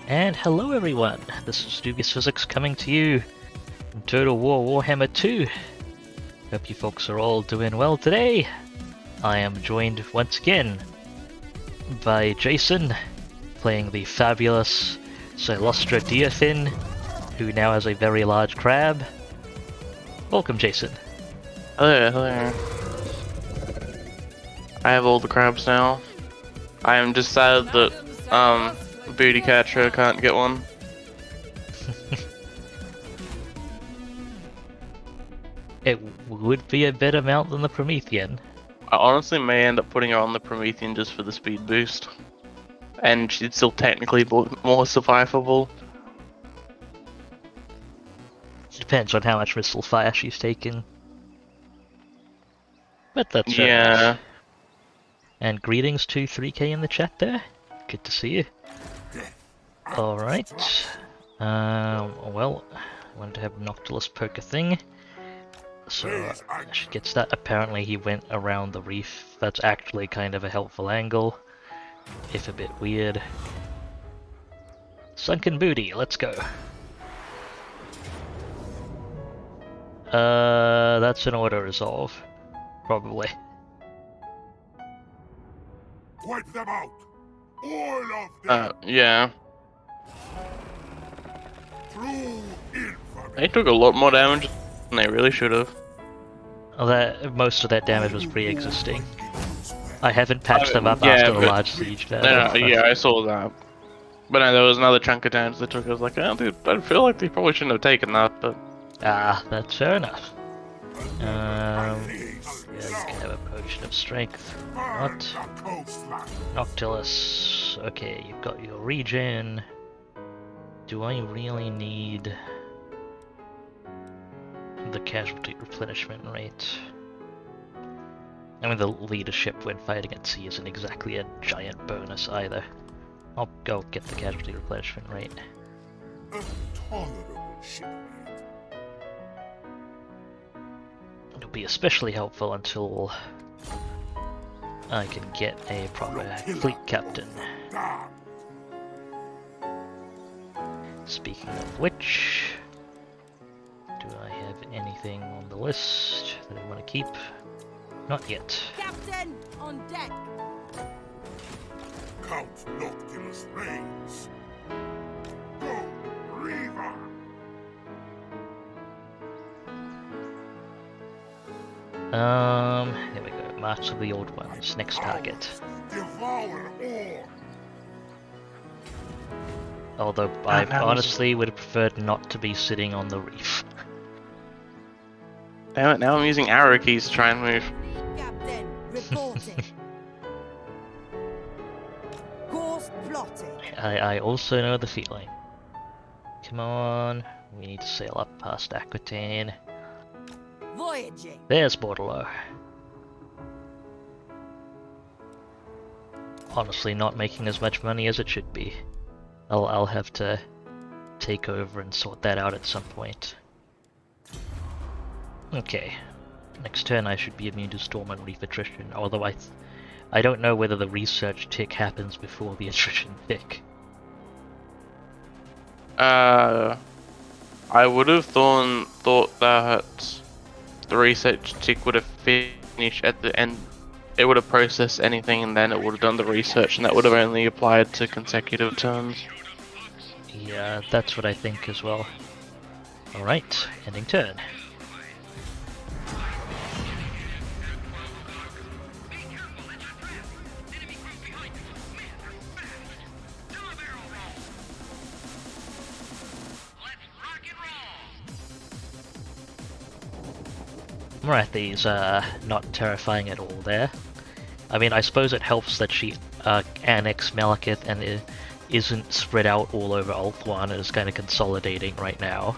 And hello everyone, this is Dubious Physics coming to you from Total War Warhammer 2. Hope you folks are all doing well today. I am joined once again by Jason, playing the fabulous Cylostra Deerfin, who now has a very large crab. Welcome, Jason. Hello, hello. I have all the crabs now. I am just sad that, Booty Catcher can't get one. It would be a better mount than the Promethean. I honestly may end up putting her on the Promethean just for the speed boost. And she's still technically more survivable. Depends on how much missile fire she's taken. But that's fair Yeah. enough. And greetings to 3K in the chat there. Good to see you. Alright. Well, I wanted to have Noctilus poke a thing. So she gets that. Apparently he went around the reef. That's actually kind of a helpful angle, if a bit weird. Sunken booty, let's go. That's an auto resolve, probably. Wipe them out! All of them! Yeah. True infamy! They took a lot more damage than they really should have. Well, most of that damage was pre-existing. I haven't patched them up Yeah, after the but- large siege there. No, yeah, I saw that. But no, there was another chunk of damage they took. I was like, oh, dude, I feel like they probably shouldn't have taken that, but... Ah, that's fair enough. Yeah, you can have a potion of strength. What? Noctilus. Okay, you've got your regen. Do I really need the casualty replenishment rate? I mean, the leadership when fighting at sea isn't exactly a giant bonus either. I'll go get the casualty replenishment rate. A tolerable shipmate. It'll be especially helpful until I can get a proper fleet captain. Damn. Speaking of which, do I have anything on the list that I want to keep? Not yet. Captain, on deck! Count Noctilus reigns. Go, Reaver! There we go. March of the Old Ones. Next target. Devour all! Although I that was- honestly would have preferred not to be sitting on the reef. Damn it, now I'm using arrow keys to try and move. Captain, reporting. Course plotted. I also know the feeling. Come on. We need to sail up past Aquitaine. Voyaging. There's Bordello. Honestly, not making as much money as it should be. I'll have to take over and sort that out at some point. Okay. Next turn I should be immune to storm and reef attrition, although I don't know whether the research tick happens before the attrition tick. I would have thought that the research tick would have finished at the end. It would have processed anything and then it would have done the research, and that would have only applied to consecutive turns. Yeah, that's what I think as well. Alright, ending turn. Morathi's not terrifying at all there. I mean, I suppose it helps that she annexed Malekith and it isn't spread out all over Ulthuan and is kind of consolidating right now.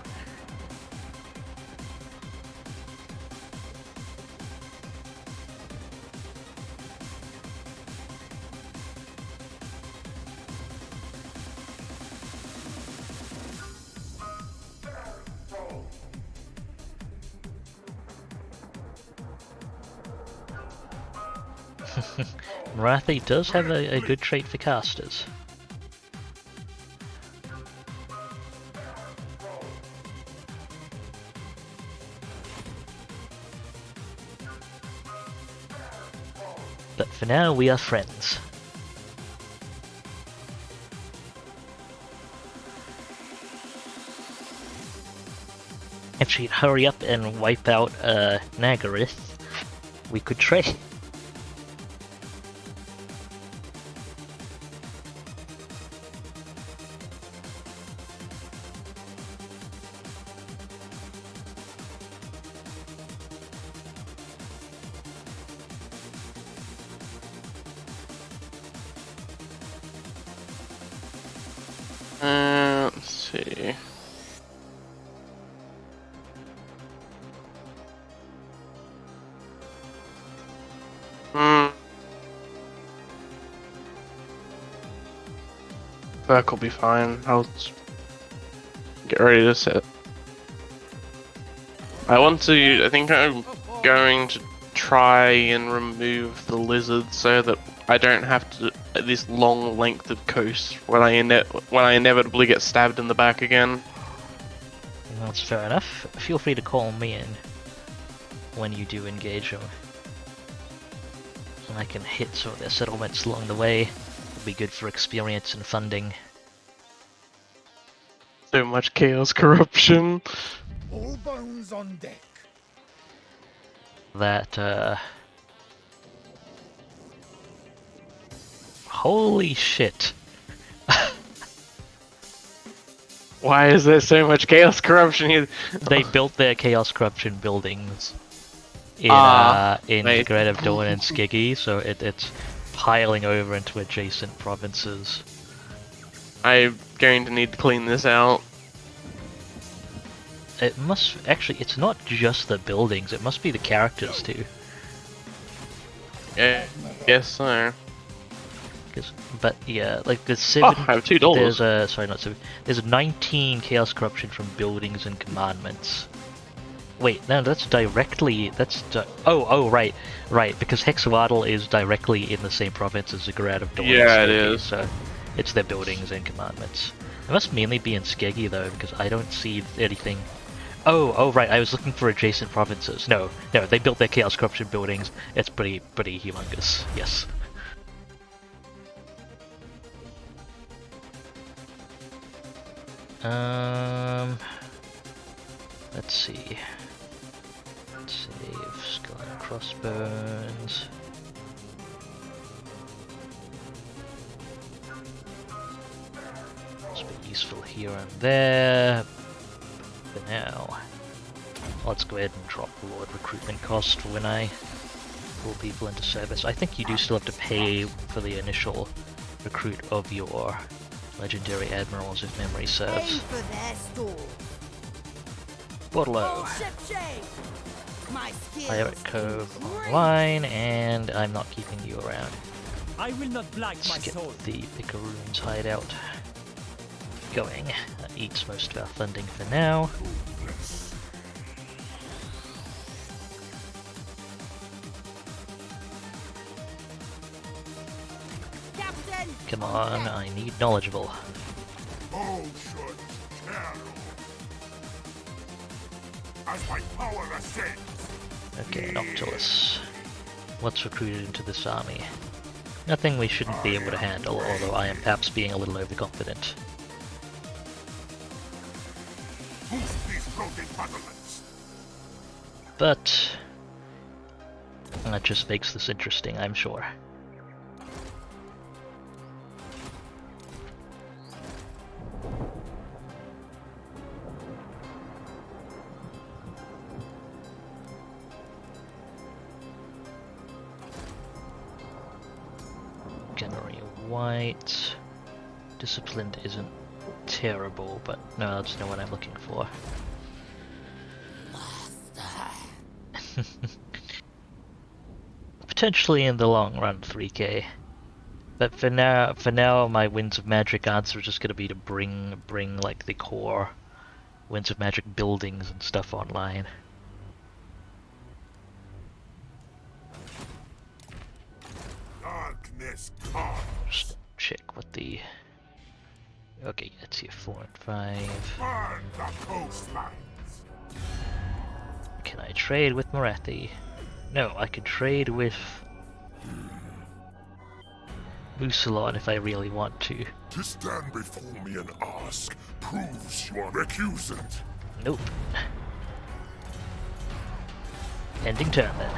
Morathi does have a good trait for casters. for now, we are friends. If she'd hurry up and wipe out Nagaryth, we could trade. Let's see. Burke will be fine. I'll get ready to set. I think I'm going to try and remove the lizard so that I don't have to this long length of coast when I inevitably get stabbed in the back again. That's fair enough. Feel free to call me in when you do engage them. And I can hit some of their settlements along the way. It'll be good for experience and funding. So much chaos corruption. All bones on deck. That, holy shit. Why is there so much chaos corruption here? They built their chaos corruption buildings in mate. Great of Dawn and Skiggy, so it's piling over into adjacent provinces. I'm going to need to clean this out. It must actually, it's not just the buildings, it must be the characters too. Yeah, guess so. But yeah, like there's 7. Oh, I have $2. Sorry, not 7. There's 19 chaos corruption from buildings and commandments. Wait, no, that's directly. Oh, right, because Hexawadal is directly in the same province as the Grad of Dawn. Yeah, it is. So it's their buildings and commandments. It must mainly be in Skeggy though, because I don't see anything. Oh, right. I was looking for adjacent provinces. No, they built their chaos corruption buildings. It's pretty humongous. Yes. Let's see. Save skull and crossbones. It's been useful here and there. For now, let's go ahead and drop the Lord recruitment cost for when I pull people into service. I think you do still have to pay for the initial recruit of your legendary admirals if memory serves. Aim for their stall. Bordello. All ship shape. My skills Pirate Cove is great. online, and I'm not keeping you around. I will not black my Let's get soul. the Picaroon's hideout going. That eats most of our funding for now. Captain. Come on, I need knowledgeable. All should carry. As my power ascends. Okay, Noctilus. What's recruited into this army? Nothing we shouldn't be able to handle, although I am perhaps being a little overconfident. Boost these floating battlements. But that just makes this interesting, I'm sure. Gunnery white. Disciplined isn't terrible, but no, that's not what I'm looking for. Potentially in the long run, 3k. But for now, my Winds of Magic answer is just gonna be to bring like the core Winds of Magic buildings and stuff online. Darkness comes. Just check what the. Okay, let's see, 4 and 5. Burn the coastlines. Can I trade with Marathi? No, I can trade with Musalon if I really want to. To stand before me and ask proves you are recusant. Nope. Ending turn then.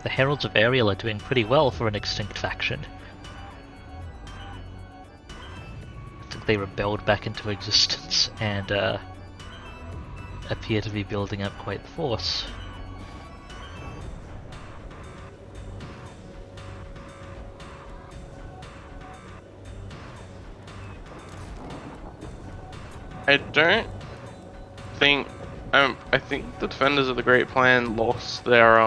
The Heralds of Ariel are doing pretty well for an extinct faction. I think they rebelled back into existence and appear to be building up quite the force. I don't think. I think the Defenders of the Great Plan lost their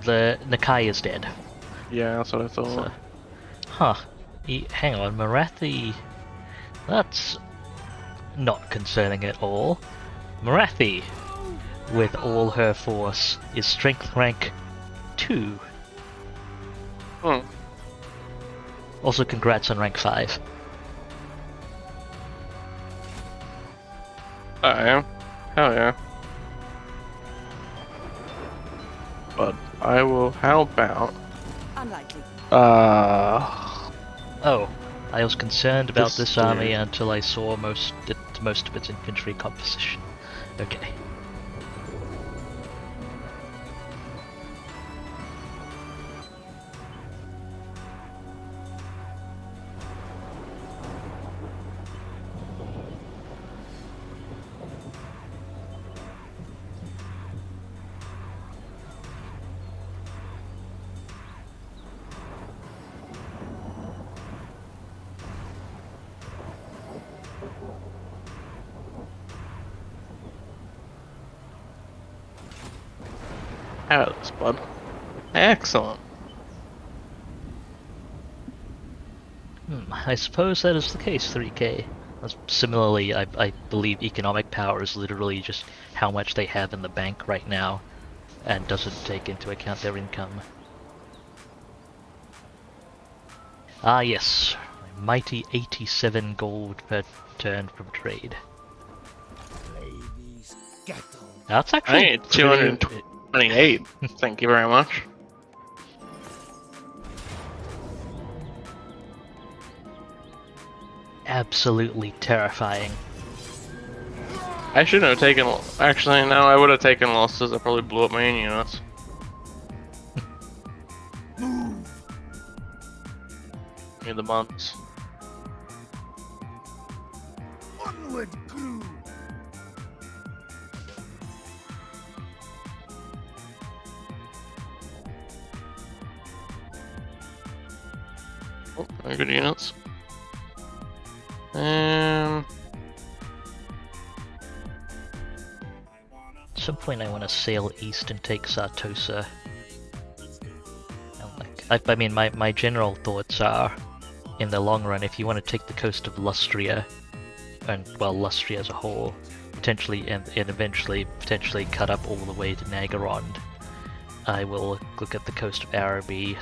The Nakai is dead. Yeah, that's what I thought. So, huh. Hang on, Marathi. That's not concerning at all. Marathi, with all her force, is strength rank 2. Hmm. Also, congrats on rank 5. I am. Hell yeah. But I will. How about? Unlikely. Oh, I was concerned about This this army dude. until I saw most of its infantry composition. Okay. Out of this, bud. Excellent. I suppose that is the case, 3k. Similarly, I believe economic power is literally just how much they have in the bank right now, and doesn't take into account their income. Ah yes, mighty 87 gold per turn from trade. That's I actually need 228. Thank you very much. absolutely terrifying. I shouldn't have taken. Actually, no, I would have taken losses. I probably blew up my own units. Need the months. Onward, crew! Oh, very good units. At some point I want to sail east and take Sartosa. I mean, my general thoughts are, in the long run, if you want to take the coast of Lustria, and, well, Lustria as a whole, potentially, and eventually, potentially cut up all the way to Nagarond, I will look at the coast of Araby,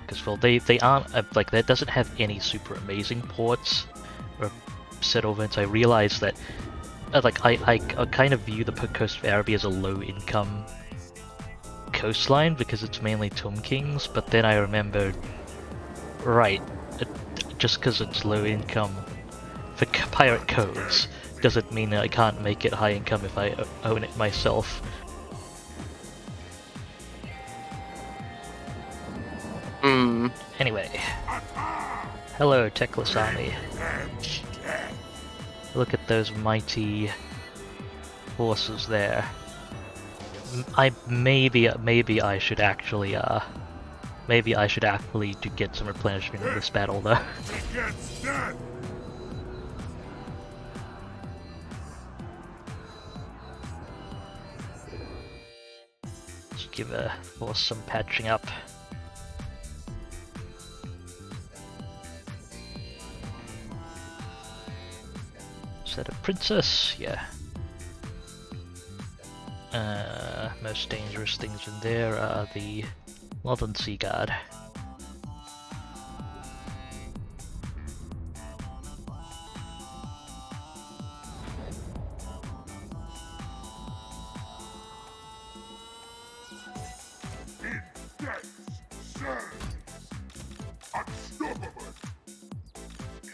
because, well, they aren't, like, that doesn't have any super amazing ports, or settlements. I realize that, like, I kind of view the coast of Araby as a low-income coastline because it's mainly Tomb Kings, but then I remembered, right, just because it's low income for pirate codes doesn't mean that I can't make it high income if I own it myself. Anyway, hello Techless Army. Look at those mighty forces there. Maybe I should actually to get some replenishment in this battle though. It gets dead! Let's give a force some patching up. Is that a princess? Yeah. Most dangerous things in there are the Northern Sea Guard. In death's service. Unstoppable.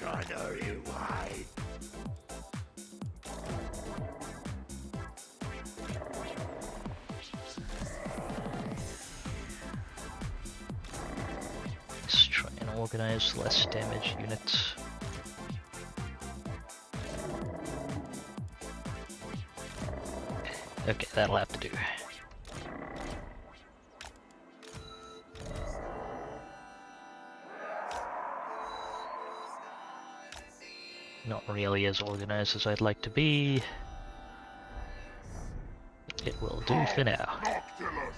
I know you why. Let's try and organize less damage units. Okay, that'll have to do. Not really as organized as I'd like to be. It will do for now. Noctilus.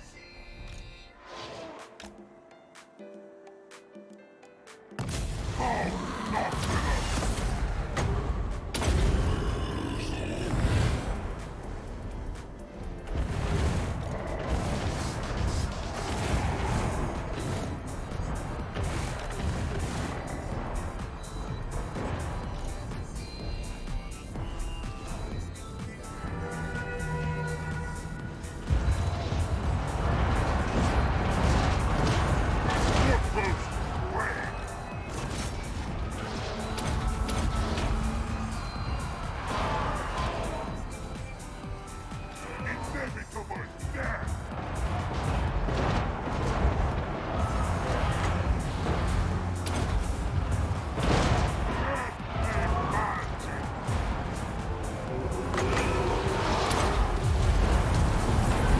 Inevitable death.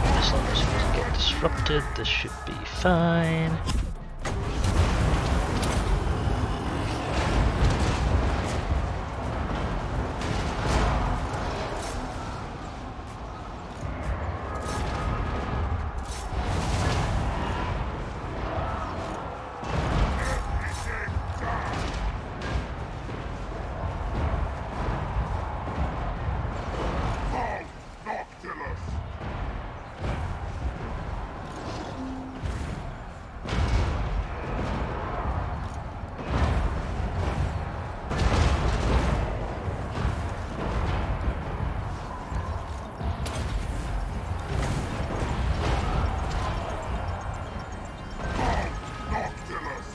As long as it doesn't get disrupted, this should be fine. Noctilus. Noctilus.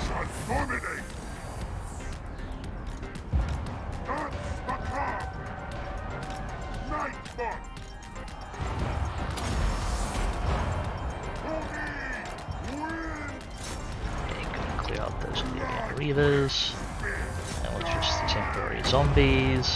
Shall dominate. Dance macabre. Nightbot. Win. Okay, gonna clear out those Lyrian Reavers. That was just the temporary zombies.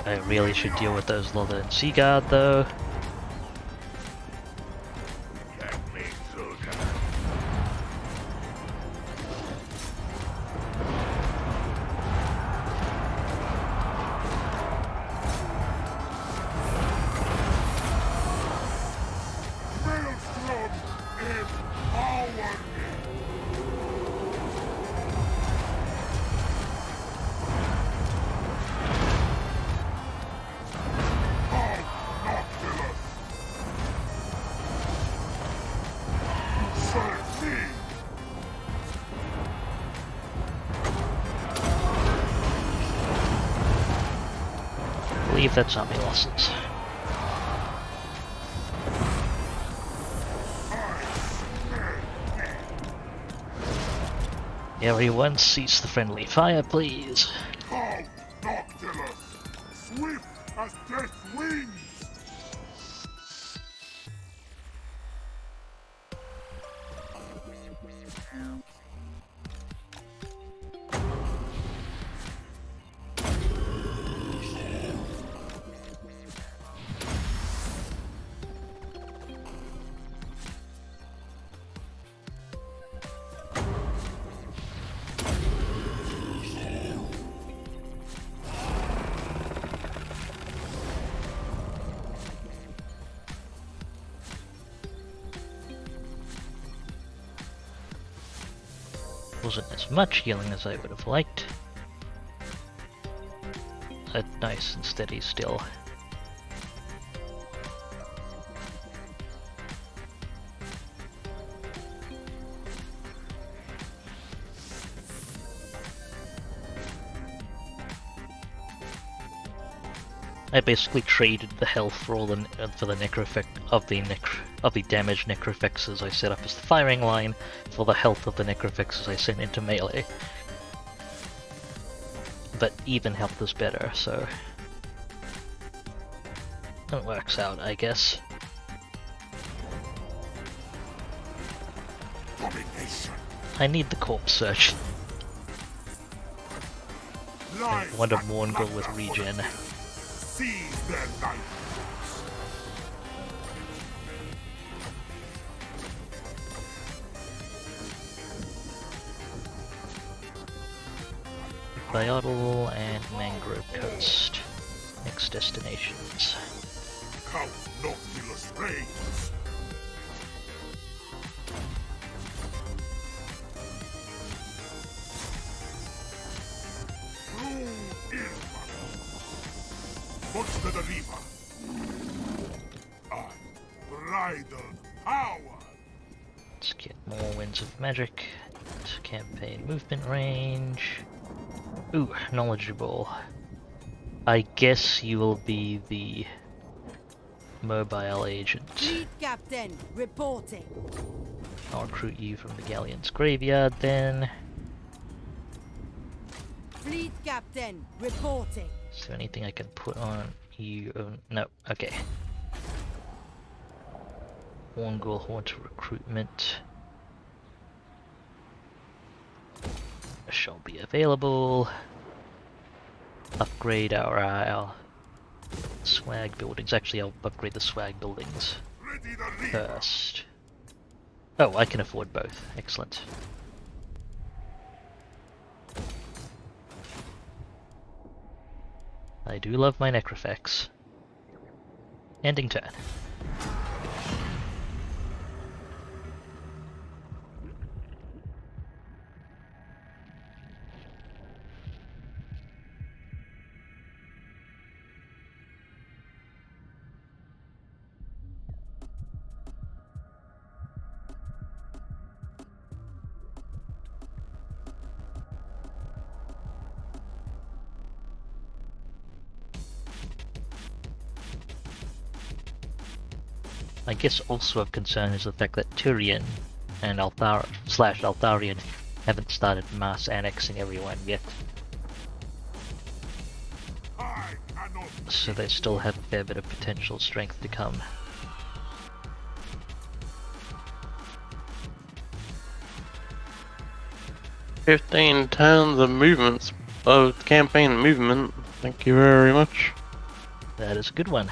I really should deal with those Northern Sea Guard though. Get me through that. Maelstrom empower me. Noctilus. Serve me. I believe that's zombie losses. Everyone cease the friendly fire, please. Call Noctilus! Swift as death wings! Wasn't as much healing as I would have liked. Nice and steady still. I basically traded the health for all the damage necrofexes I set up as the firing line for the health of the necrofexes I sent into melee. But even health is better, so it works out, I guess. Domination! I need the corpse search. I want a Morngul with regen. Seize their life! Biotl and Mangrove Coast. Next destinations. Count Noctilus reigns! True infamy! Monster the Reaver! Unbridled power! Let's get more Winds of Magic. Campaign movement range. Ooh, knowledgeable. I guess you will be the mobile agent. Fleet captain, reporting. I'll recruit you from the galleon's graveyard then. Fleet captain, reporting. Is there anything I can put on you? No, okay. Morngul Haunt recruitment shall be available. Upgrade our swag buildings. Actually, I'll upgrade the swag buildings Ready the Reaver! first. Oh, I can afford both. Excellent. I do love my necrofex. Ending turn. I guess also of concern is the fact that Tyrion and Altharion haven't started mass annexing everyone yet, I cannot so they still have a fair bit of potential strength to come. "15 turns of movements of campaign movement. Thank you very much." That is a good one.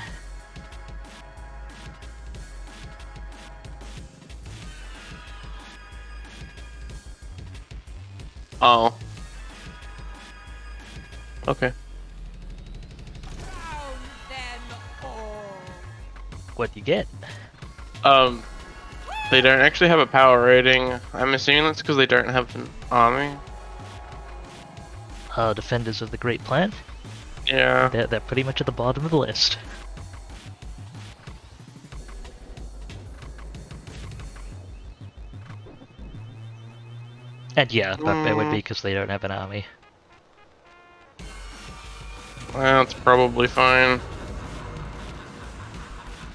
Oh. Okay. Drown them all. What you get? They don't actually have a power rating. I'm assuming that's because they don't have an army. Defenders of the Great Plant. Yeah. They're pretty much at the bottom of the list. And yeah, but it would be because they don't have an army. Well, it's probably fine.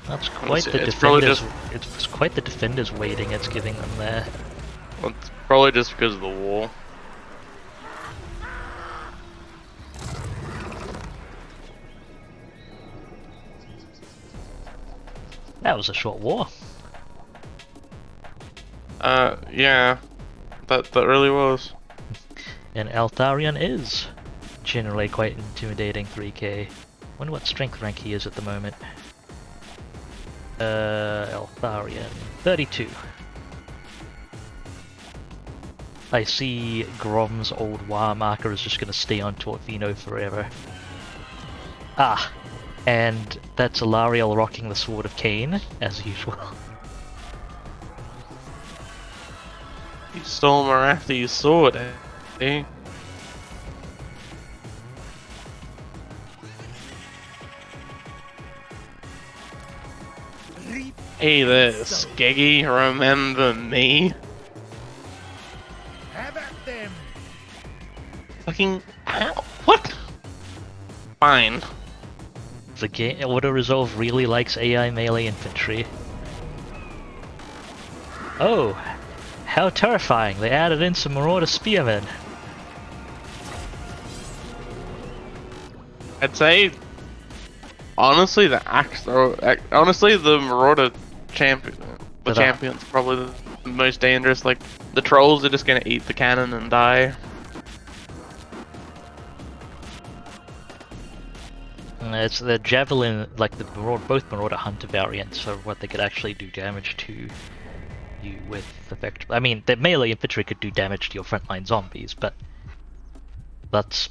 That's quite the It's probably defenders. just- It's quite the defenders weighting it's giving them there. Well, it's probably just because of the wall. That was a short war. Yeah. That really was. And Eltharion is generally quite intimidating 3k. Wonder what strength rank he is at the moment. Eltharion, 32. I see Grom's old war marker is just gonna stay on Tortvino forever. Ah, and that's Alariel rocking the Sword of Cain, as usual. You stole Marathi's sword, eh? Hey there, Skeggy, remember me? Have at them. Fucking... Ow, what? Fine. The game Auto Resolve really likes AI melee infantry. Oh, how terrifying! They added in some Marauder Spearmen. I'd say... Honestly, honestly, the Marauder champion's probably the most dangerous. Like, the trolls are just gonna eat the cannon and die. It's the Javelin, like both Marauder Hunter variants are what they could actually do damage to you with effect. I mean, the melee infantry could do damage to your frontline zombies, but that's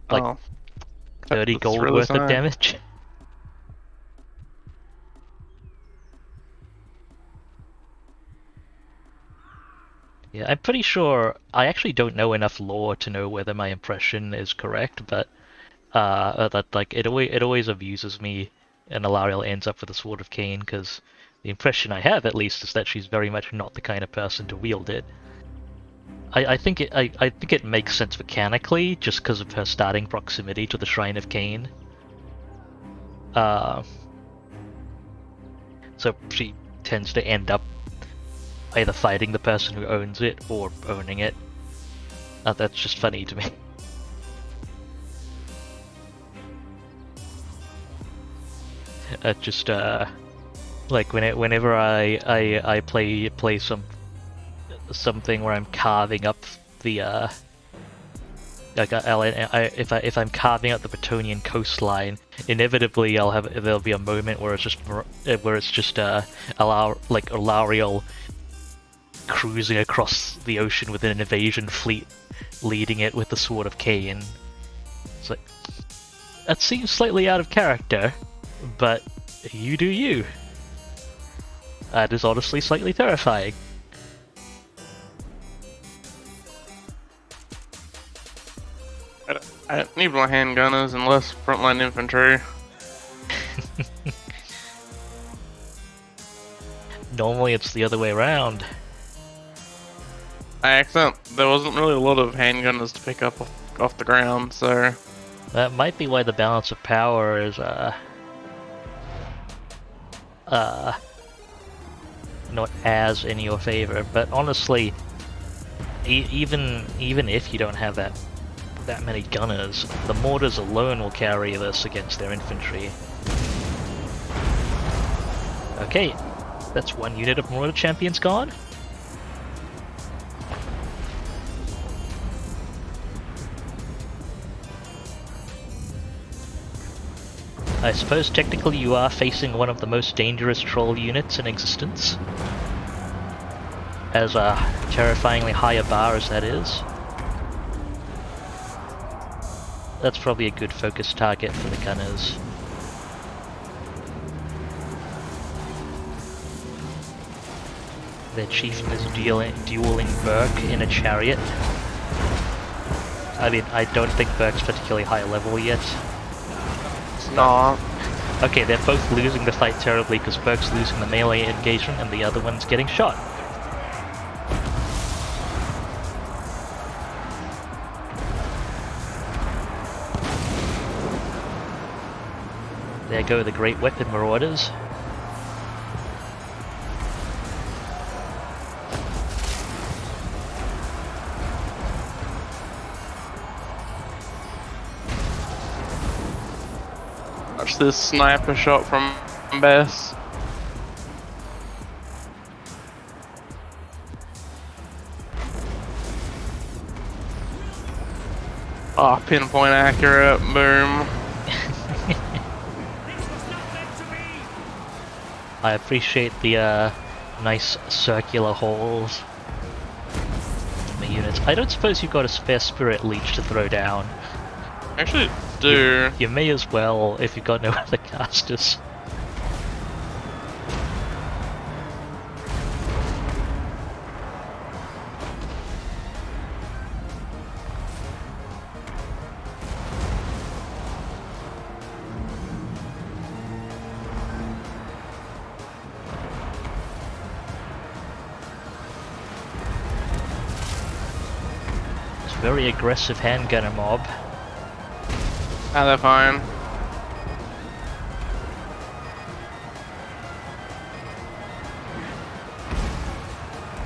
like Oh, 30 that's gold really worth of sad. damage. Yeah, I'm pretty sure, I actually don't know enough lore to know whether my impression is correct, but that like it always amuses me, and Alariel ends up with the Sword of Cain, because the impression I have at least is that she's very much not the kind of person to wield it. I think it makes sense mechanically just because of her starting proximity to the Shrine of Cain. So she tends to end up either fighting the person who owns it or owning it. That's just funny to me. Just like whenever I play something where I'm carving up the like if I'm carving up the Bretonnian coastline, inevitably there'll be a moment where it's just Alariel cruising across the ocean with an invasion fleet, leading it with the Sword of Cain. It's like, that seems slightly out of character, but you do you. That is honestly slightly terrifying. I don't need more handgunners and less frontline infantry. Normally it's the other way around. There wasn't really a lot of handgunners to pick up off the ground, so... That might be why the balance of power is not as in your favor, but honestly, even if you don't have that many gunners, the mortars alone will carry this against their infantry. Okay, that's one unit of Marauder champions gone. I suppose technically you are facing one of the most dangerous troll units in existence. As terrifyingly high a bar as that is. That's probably a good focus target for the gunners. Their chieftain is dueling Burke in a chariot. I mean, I don't think Burke's particularly high level yet. Nah. Okay, they're both losing the fight terribly because Burke's losing the melee engagement and the other one's getting shot. There go the great weapon marauders. Watch this sniper shot from Bess. Oh, pinpoint accurate. Boom. This was not meant to be! I appreciate the nice circular holes in the units. I don't suppose you've got a spare spirit leech to throw down. Actually, do. You may as well if you've got no other casters. Very aggressive handgunner mob. Ah, they're fine.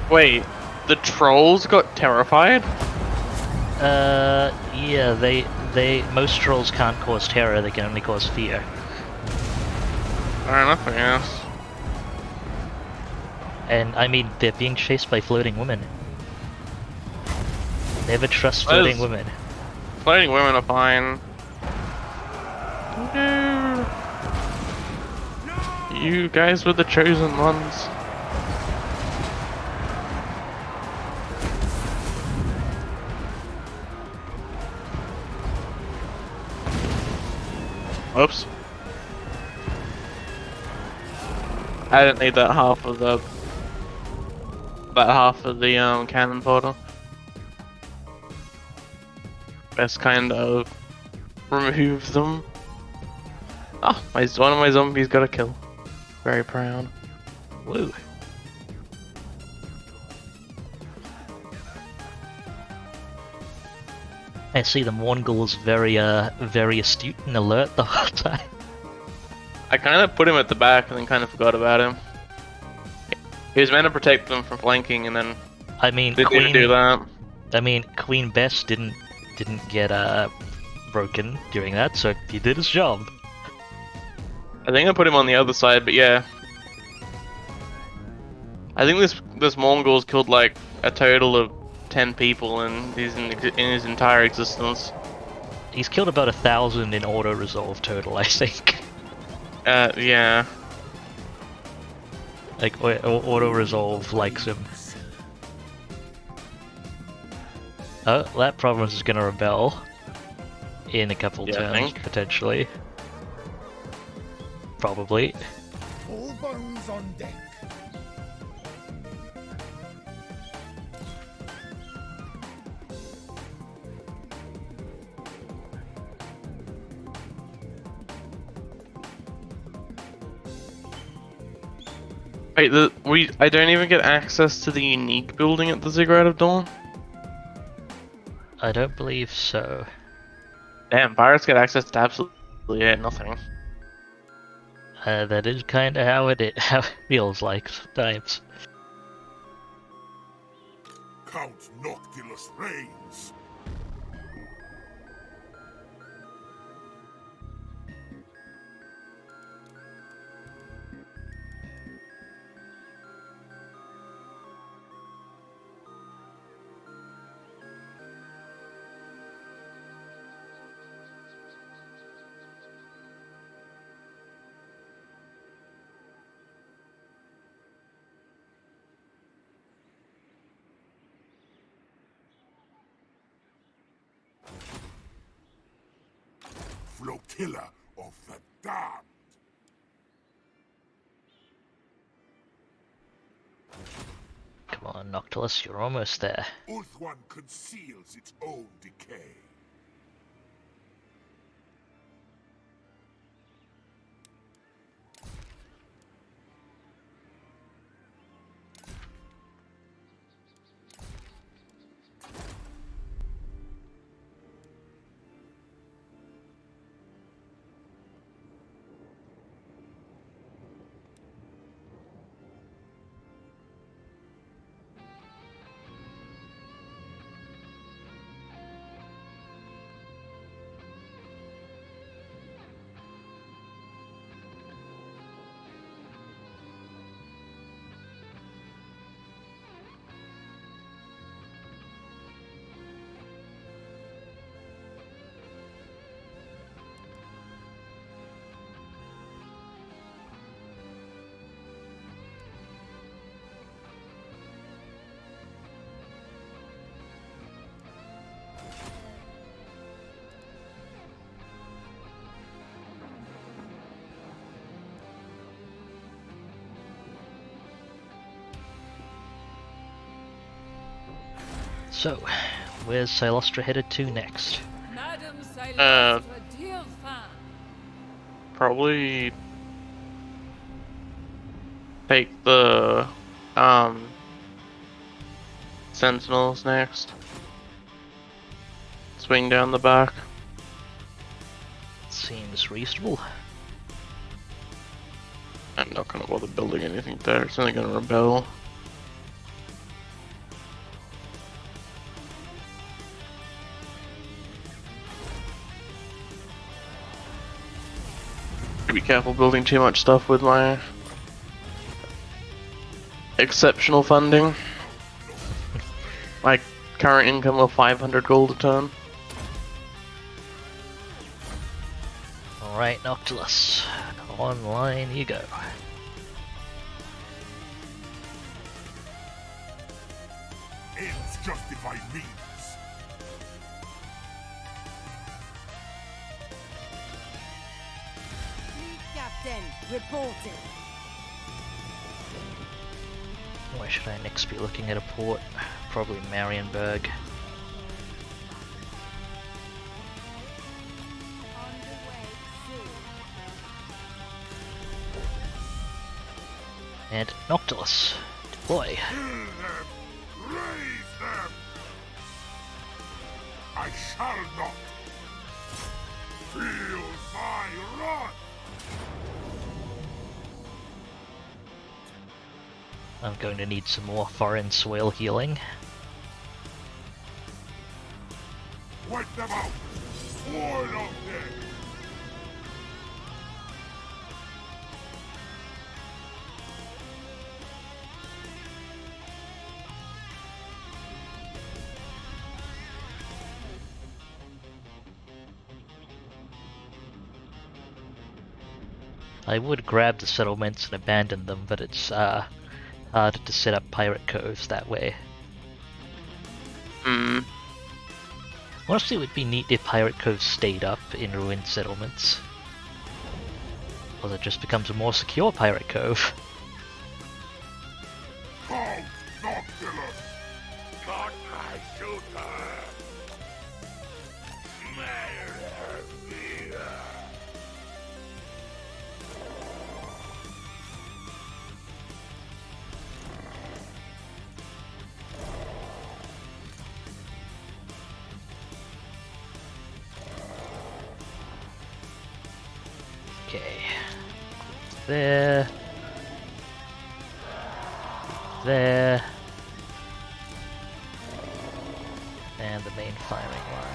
Wait, the trolls got terrified? Yeah, most trolls can't cause terror, they can only cause fear. Fair enough, I guess. And I mean, they're being chased by floating women. Never trust That floating is- women. Floating women are fine. No. You guys were the chosen ones. Oops. I didn't need that half of the cannon portal. Best kind of remove them. Ah, one of my zombies got a kill. Very proud. Woo. I see the Mongol's very astute and alert the whole time. I kind of put him at the back and then kind of forgot about him. He was meant to protect them from flanking and then I mean, didn't do that. Queen Bess didn't get broken during that, so he did his job. I think I put him on the other side, but yeah. I think this Mongol's killed like a total of 10 people in his entire existence. He's killed about 1,000 in auto resolve total, I think. Yeah. Like auto resolve likes him. Oh, that Province is gonna rebel in a couple Yeah, I turns think. potentially. Probably. All bones on deck. Wait, I don't even get access to the unique building at the Ziggurat of Dawn? I don't believe so. Damn, pirates get access to absolutely nothing. That is kind of how it feels like sometimes. Count Noctilus reigns. Flotilla of the damned. Come on, Noctilus, you're almost there. Ulthuan conceals its own decay. So, where's Cylostra headed to next? Madam Cylostra, dear fan. Probably take the Sentinels next. Swing down the back. Seems reasonable. I'm not gonna bother building anything there, it's only gonna rebel. Be careful building too much stuff with my exceptional funding. My current income of 500 gold a turn. Alright, Noctilus. Online you go. Ends justify means. Fleet captain, reporting. Where should I next be looking at a port? Probably Marienburg. On the way soon. And Noctilus. Deploy. Kill them! Raise them! I shall not! Feel my wrath! I'm going to need some more foreign soil healing. Wipe them out! All of them! I would grab the settlements and abandon them, but it's harder to set up pirate coves that way. Hmm. Honestly, it would be neat if pirate coves stayed up in ruined settlements. Or it just becomes a more secure pirate cove. Count Noctilus! Not my shooter! Murder me! Okay. There. There. And the main firing line.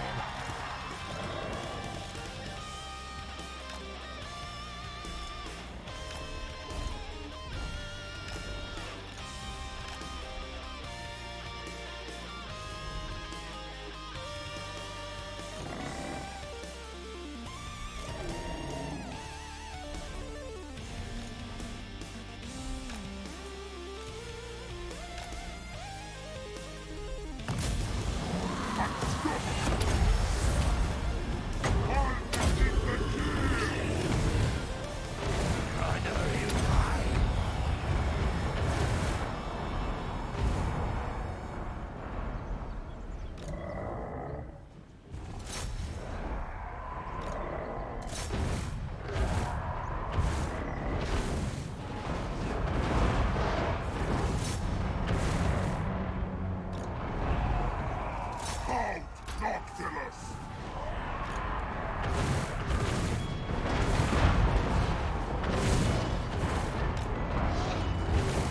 Count Noctilus!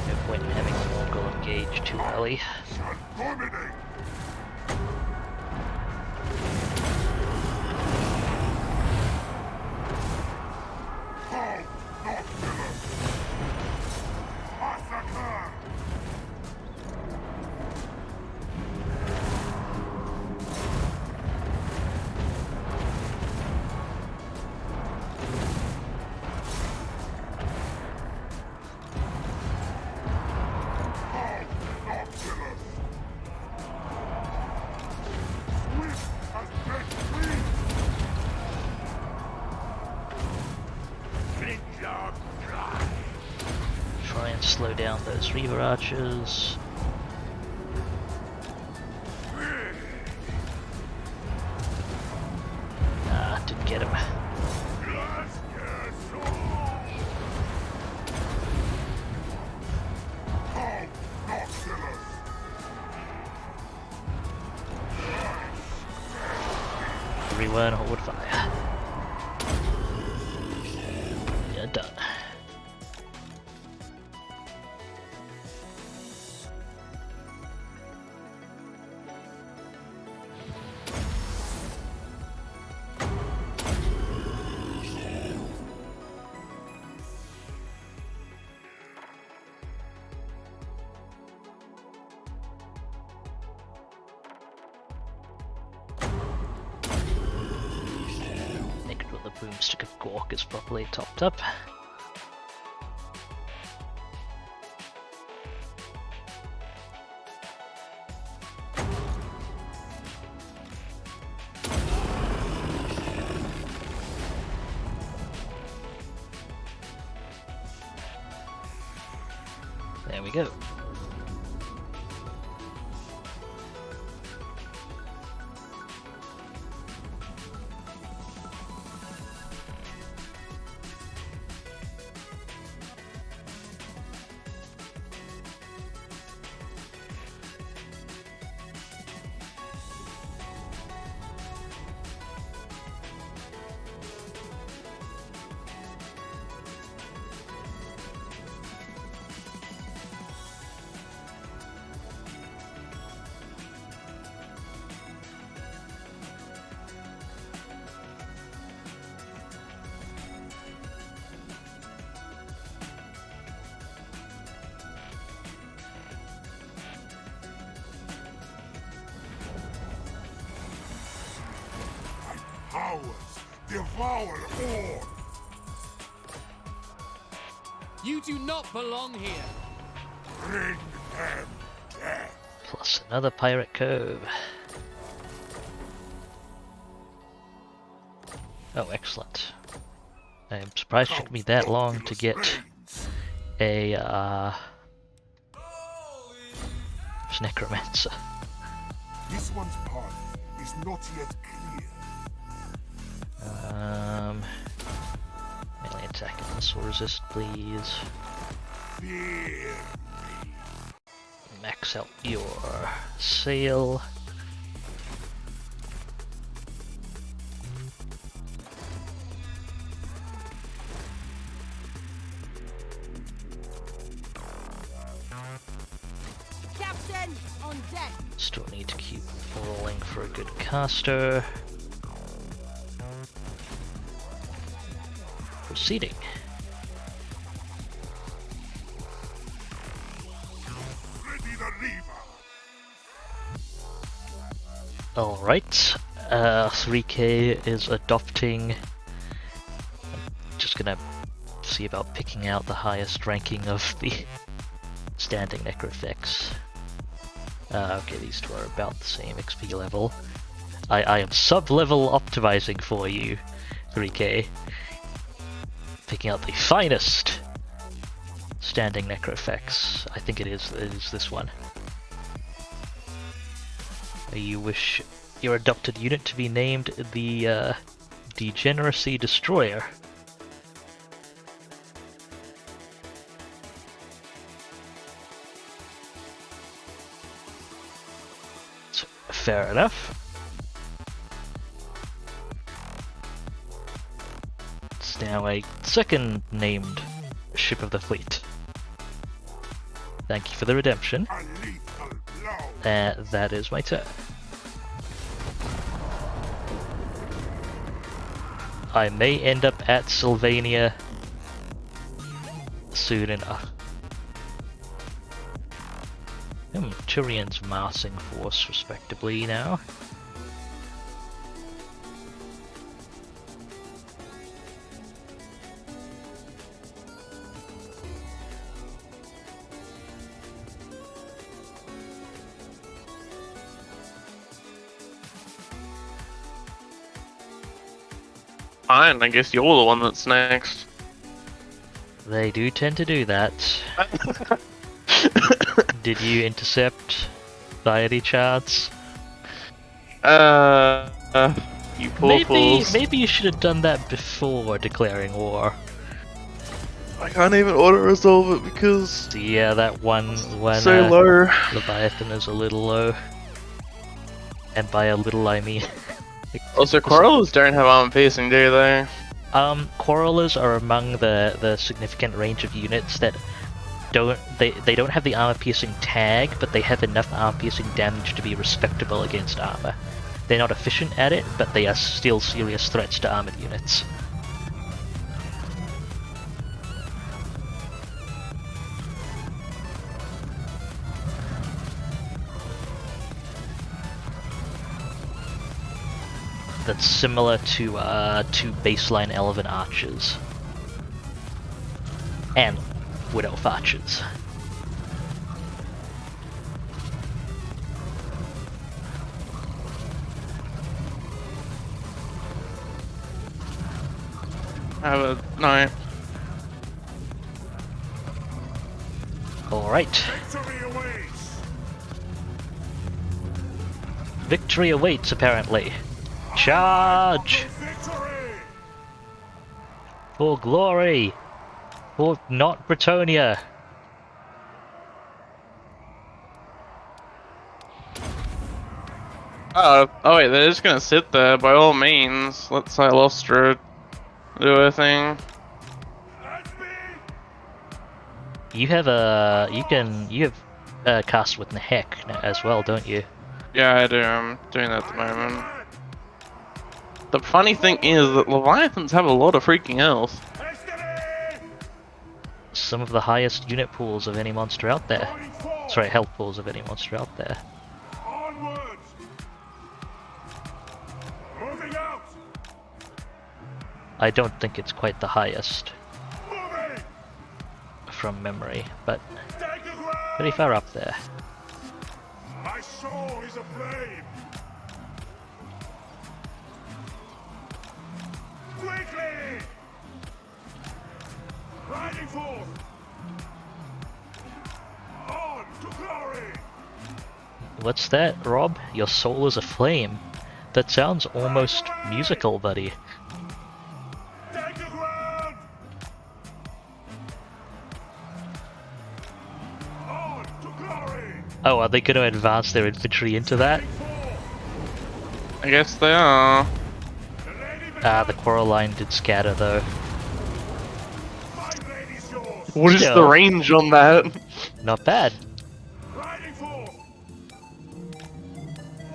No point in having the Mongol engage too early. Shall dominate! Count Noctilus! Massacre! Count Noctilus! Swift as death wings! Flintlock dry! Try and slow down those Reaver archers. Will get him. Everyone hold fire. You're done. The boomstick of Gork is properly topped up. There we go. Powers devour all. You do not belong here. Bring them death. Plus another pirate cove. Oh, excellent. I'm surprised it took me that long to get a necromancer. This one's path is not yet clear. Melee attack and missile resist, please. Fear. Max out your sail. Captain, on deck. Still need to keep rolling for a good caster. Proceeding. Ready the lever. Alright, 3K is adopting. I'm just gonna see about picking out the highest ranking of the standing necrophects. Okay, these two are about the same XP level. I am sub-level optimizing for you, 3K. Picking out the finest standing necrophects. I think it is this one. You wish your adopted unit to be named the Degeneracy Destroyer. So, fair enough. It's now a second named ship of the fleet. Thank you for the redemption. A lethal blow. That is my turn. I may end up at Sylvania soon enough. Tyrion's massing force respectively now. Fine, I guess you're the one that's next. They do tend to do that. Did you intercept by any chance? You poor fools. Maybe you should have done that before declaring war. I can't even auto-resolve it because Yeah, that one so low. Leviathan is a little low. And by a little I mean... Also, Quarrelers don't have armor piercing, do they? Quarrelers are among the significant range of units that they don't have the armor piercing tag, but they have enough armor piercing damage to be respectable against armor. They're not efficient at it, but they are still serious threats to armored units. That's similar to baseline Elven Archers. And Wood Elf Archers. Have a night. Alright. Victory awaits! Victory awaits, apparently. Charge! Victory! For glory! For not Bretonia! Oh wait, they're just gonna sit there. By all means, let Cylostra do her thing. You have cast with the heck as well, don't you? Yeah, I do. I'm doing that at the moment. The funny thing is that Leviathans have a lot of freaking health. Some of the highest unit pools of any monster out there. Sorry, health pools of any monster out there. Onwards! Moving out! I don't think it's quite the highest Moving! from memory, but Take the ground! pretty far up there. My soul is aflame! Quickly! Riding forth! On to glory! What's that, Rob? Your soul is aflame. That sounds almost musical, buddy. Take the ground! On to glory! Oh, are they going to advance their infantry into that? I guess they are. The Quarrel line did scatter, though. My blade is yours! What is Yeah. the range on that? Not bad. Riding forth!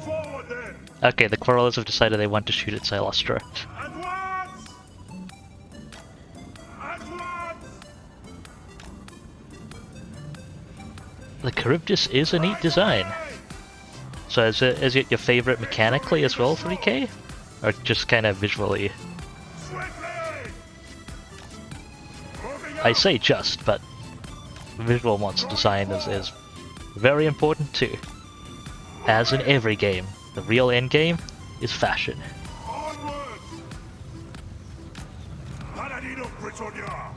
Forward then! Okay, the Quarrelers have decided they want to shoot at Cylostra. Advance! Advance! The Charybdis is a neat design. So is it your favorite mechanically as well, 3K? Or just kind of visually? Swiftly! Moving I out! say just, but visual monster design is very important too. As in every game, the real endgame is fashion. Onwards! Paladin of Bretonia!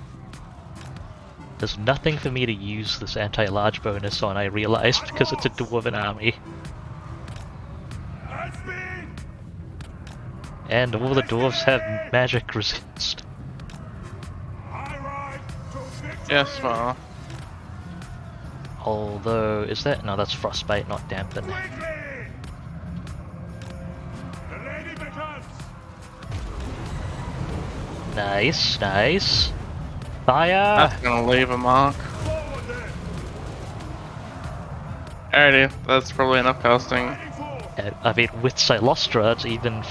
There's nothing for me to use this anti-large bonus on, I realized, because it's a dwarven army. At speed! And all the dwarves have magic resist. I ride to victory! Yes, well. Although, is that? No, that's frostbite, not dampen. Quickly! The lady beckons! Nice, nice. Fire! That's gonna leave a mark. Forward then! Alrighty, that's probably enough casting. Riding forth! I mean, with Cylostra, it's even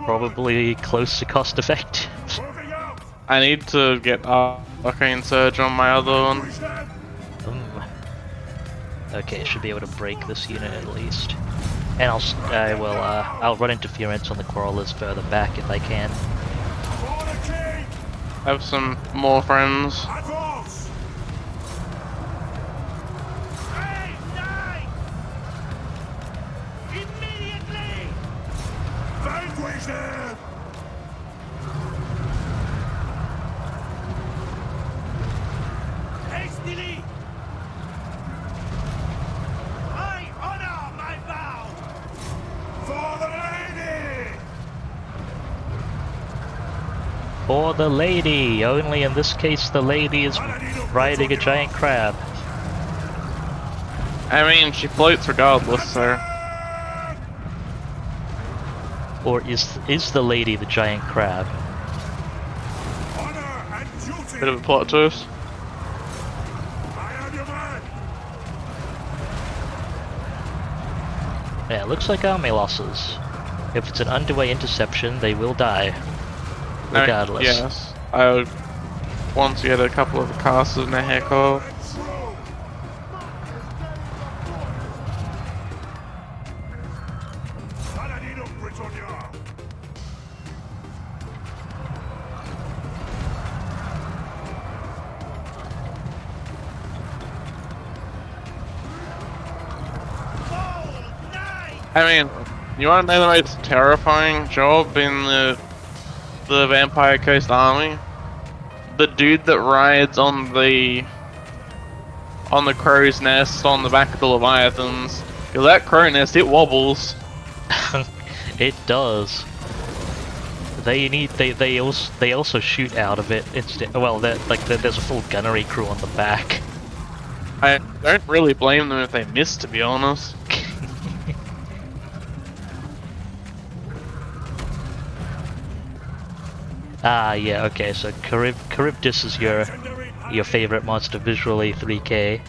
probably close to cost effective. Moving out! I need to get Arcane Surge on my other one. Push them! Okay, should be able to break this unit at least. And I'll run interference on the Quarrelers further back if I can. For the king! Have some more friends. Advance! Hey, die! Immediately! Vanquish them! Hastily! I honor my vow! For the Or the lady. Only in this case, the lady is riding a giant crab. I mean, she floats regardless, so... Or is the lady the giant crab? Honor and duty! Bit of a plot twist. I am your man! Yeah, it looks like army losses. If it's an underway interception, they will die. Regardless. Yes. Once we had a couple of casters in the heck off. Paladino Britannia! I mean, you want to know the most terrifying job in the Vampire Coast Army? The dude that rides on the crow's nest on the back of the Leviathans. Cause that crow nest, it wobbles. It does. They also shoot out of it instead. Well, there's a full gunnery crew on the back. I don't really blame them if they miss, to be honest. Ah, yeah, okay, so Charybdis is your favorite monster visually, 3K,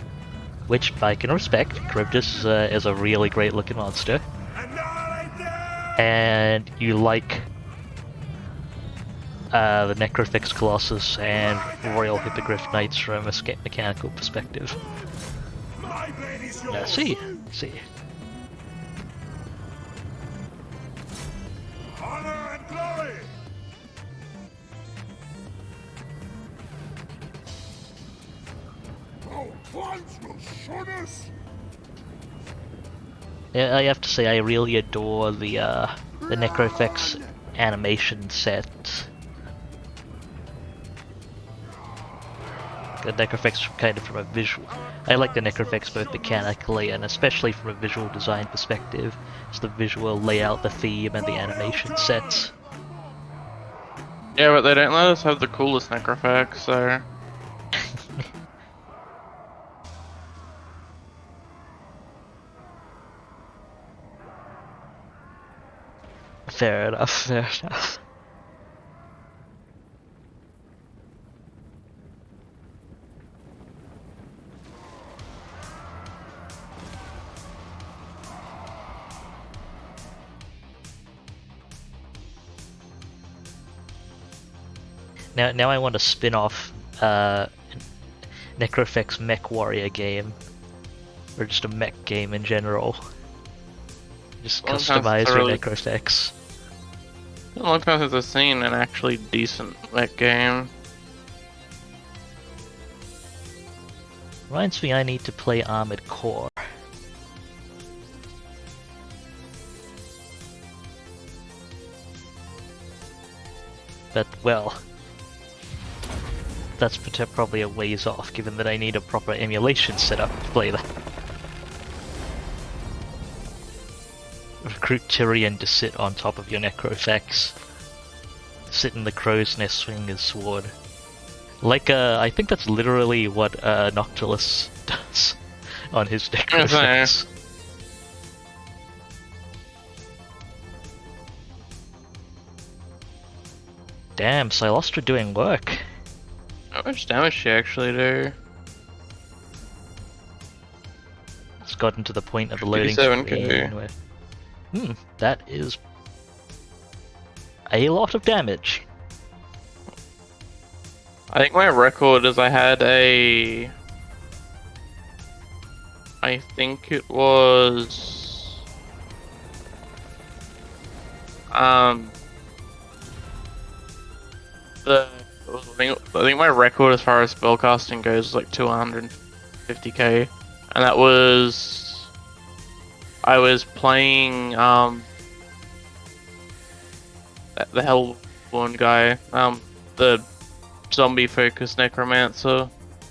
which I can respect. Charybdis is a really great looking monster. And you like the Necrofix Colossus and Royal Hippogriff Knights from a mechanical perspective. See. Honor and glory! Oh, plans will shun us! Yeah, I have to say I really adore the Necrofix animation set. The Necrofix kind of from a visual... I like the Necrofix both mechanically and especially from a visual design perspective. It's the visual layout, the theme, and the animation sets. Yeah, but they don't let us have the coolest Necrofix, so... Fair enough, fair enough. Now I want to spin off Necrofix Mech Warrior game, or just a mech game in general. Just Well, customize your thoroughly- Necrofix. A long time since I've seen an actually decent mech game. Reminds me I need to play Armored Core. But, well, that's probably a ways off, given that I need a proper emulation setup to play that. Recruit Tyrion to sit on top of your Necrofix. Sit in the crow's nest swinging his sword. Like, I think that's literally what Noctilus does on his Necrofix. Damn, Cylostra doing work. How much damage she actually do? It's gotten to the point of the loading 57k. screen where... that is a lot of damage. I think my record is I had a... I think it was... I think my record as far as spellcasting goes is like 250k, and that was... I was playing, the Hellborn guy, the zombie-focused necromancer.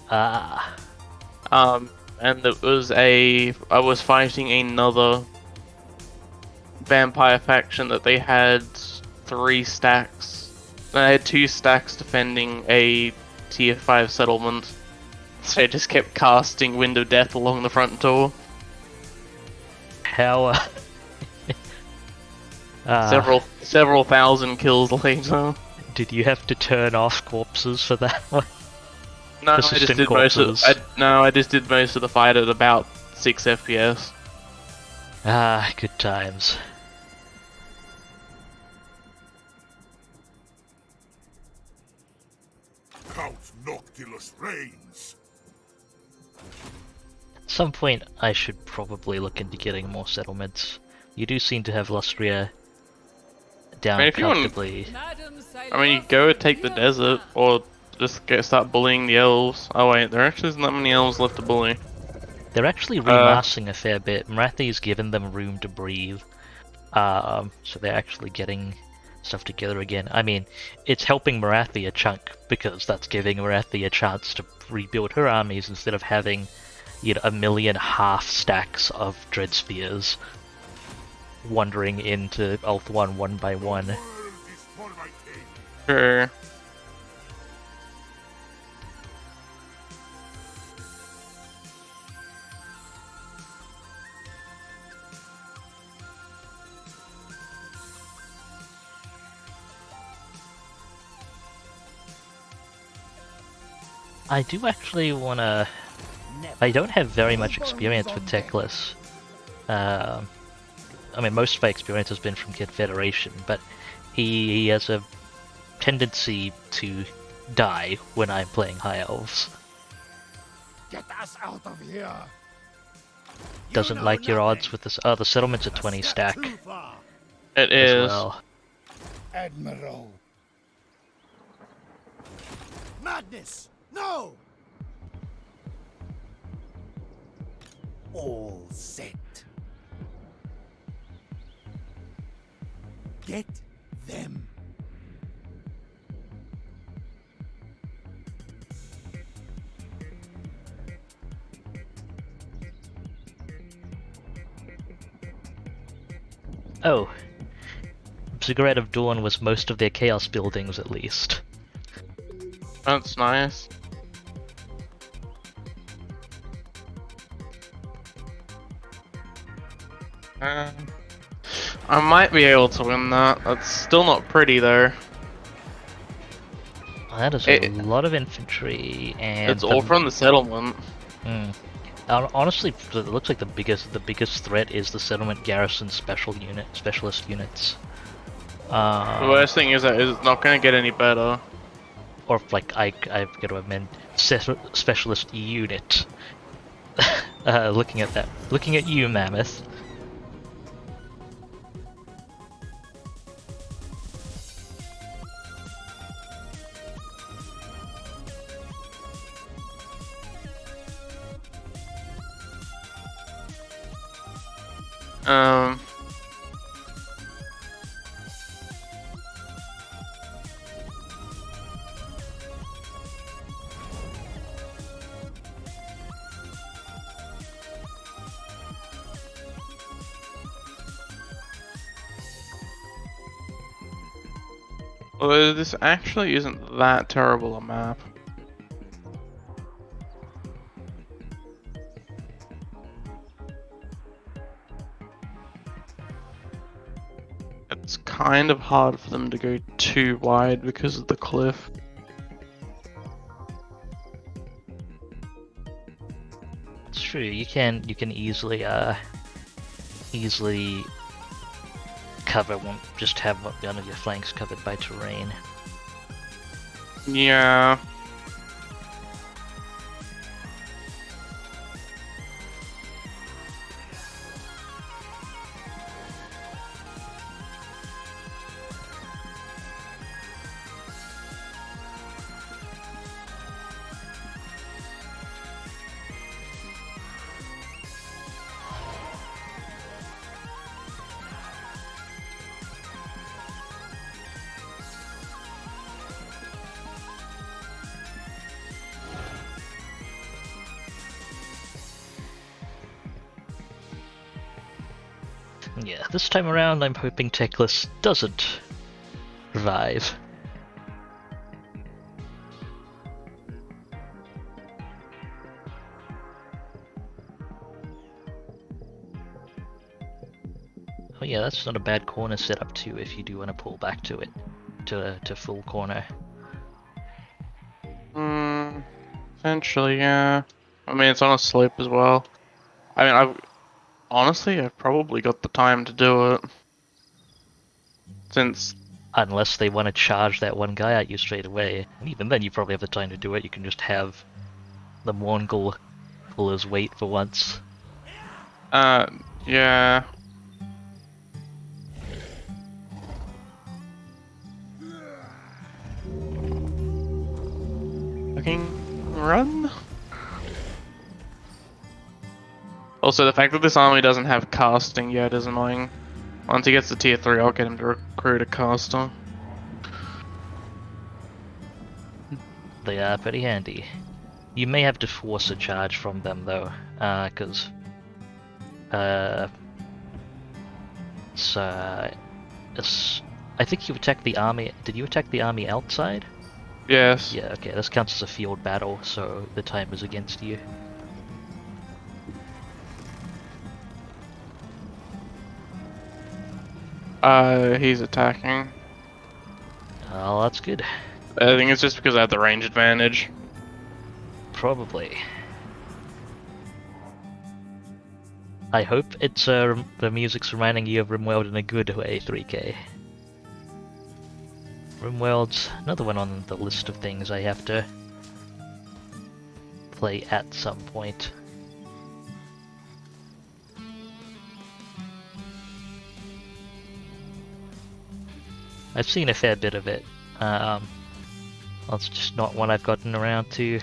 And it was I was fighting another vampire faction that they had 3 stacks I had 2 stacks defending a tier 5 settlement. So I just kept casting Wind of Death along the front door. How? Several thousand kills later. Did you have to turn off corpses for that one? No, I just Persistent did corpses. I just did most of the fight at about 6 FPS. Ah, good times. Count Noctilus reigns. At some point, I should probably look into getting more settlements. You do seem to have Lustria down if you want- comfortably. I mean, you go take the desert, or just start bullying the elves. Oh wait, there actually isn't that many elves left to bully. They're actually remassing a fair bit. Marathi's given them room to breathe. So they're actually getting stuff together again. I mean, it's helping Marathi a chunk, because that's giving Marathi a chance to rebuild her armies instead of having, you know, 1,000,000 half stacks of Dread Spheres wandering into Ulthuan one by one. World is for my king. Sure. I do actually wanna... I don't have very much experience with Teclis. I mean, most of my experience has been from Kid Federation, but he has a tendency to die when I'm playing High Elves. Get us out of here. Doesn't like your odds with this. Oh, the settlement's a 20 stack It as is. well. Admiral. Madness! No! All set. Get them. Oh. Ziggurat of Dawn was most of their Chaos buildings, at least. That's nice. I might be able to win that. That's still not pretty though. That is a lot of infantry, and It's all from the settlement. Honestly, it looks like the biggest threat is the settlement garrison specialist units. The worst thing is that it's not going to get any better. Or like I've got to amend specialist unit. Looking at that, looking at you, Mammoth. Although this actually isn't that terrible a map. It's kind of hard for them to go too wide because of the cliff. It's true. You can easily cover one. Just have one of your flanks covered by terrain. Yeah. Yeah, this time around I'm hoping Teclis doesn't revive. Oh yeah, that's not a bad corner setup too if you do want to pull back to it, to full corner. Essentially, yeah. I mean, it's on a slope as well. I mean, I've probably got the time to do it. Since, Unless they want to charge that one guy at you straight away. And even then you probably have the time to do it, you can just have the Mongol pull his weight for once. yeah. Fucking run? Also, the fact that this army doesn't have casting yet is annoying. Once he gets to tier 3, I'll get him to recruit a caster. They are pretty handy. You may have to force a charge from them though, because I think you attacked the army. Did you attack the army outside? Yes. Yeah, okay, this counts as a field battle, so the time is against you. He's attacking. Oh, that's good. I think it's just because I have the range advantage. Probably. I hope it's the music's reminding you of RimWorld in a good way, 3K. RimWorld's another one on the list of things I have to play at some point. I've seen a fair bit of it. It's just not one I've gotten around to.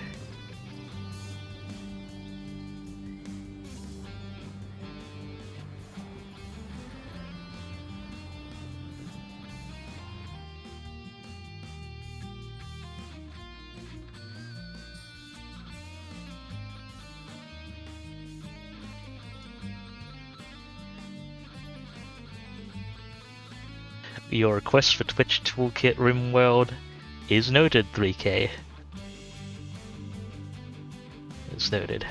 Your request for Twitch Toolkit RimWorld is noted, 3K. It's noted.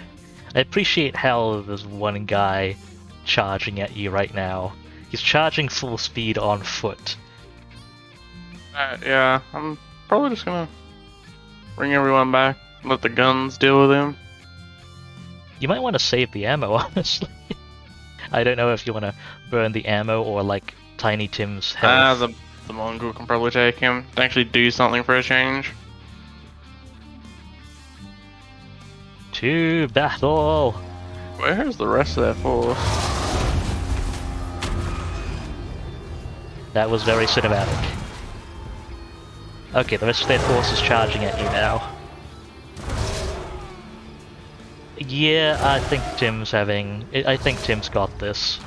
I appreciate how there's one guy charging at you right now. He's charging full speed on foot. Yeah, I'm probably just gonna bring everyone back, let the guns deal with him. You might want to save the ammo, honestly. I don't know if you want to burn the ammo or like Tiny Tim's health. The Mongol can probably take him. Actually do something for a change. To battle! Where's the rest of their force? That was very cinematic. Okay, the rest of their force is charging at you now. Yeah, I think Tim's got this.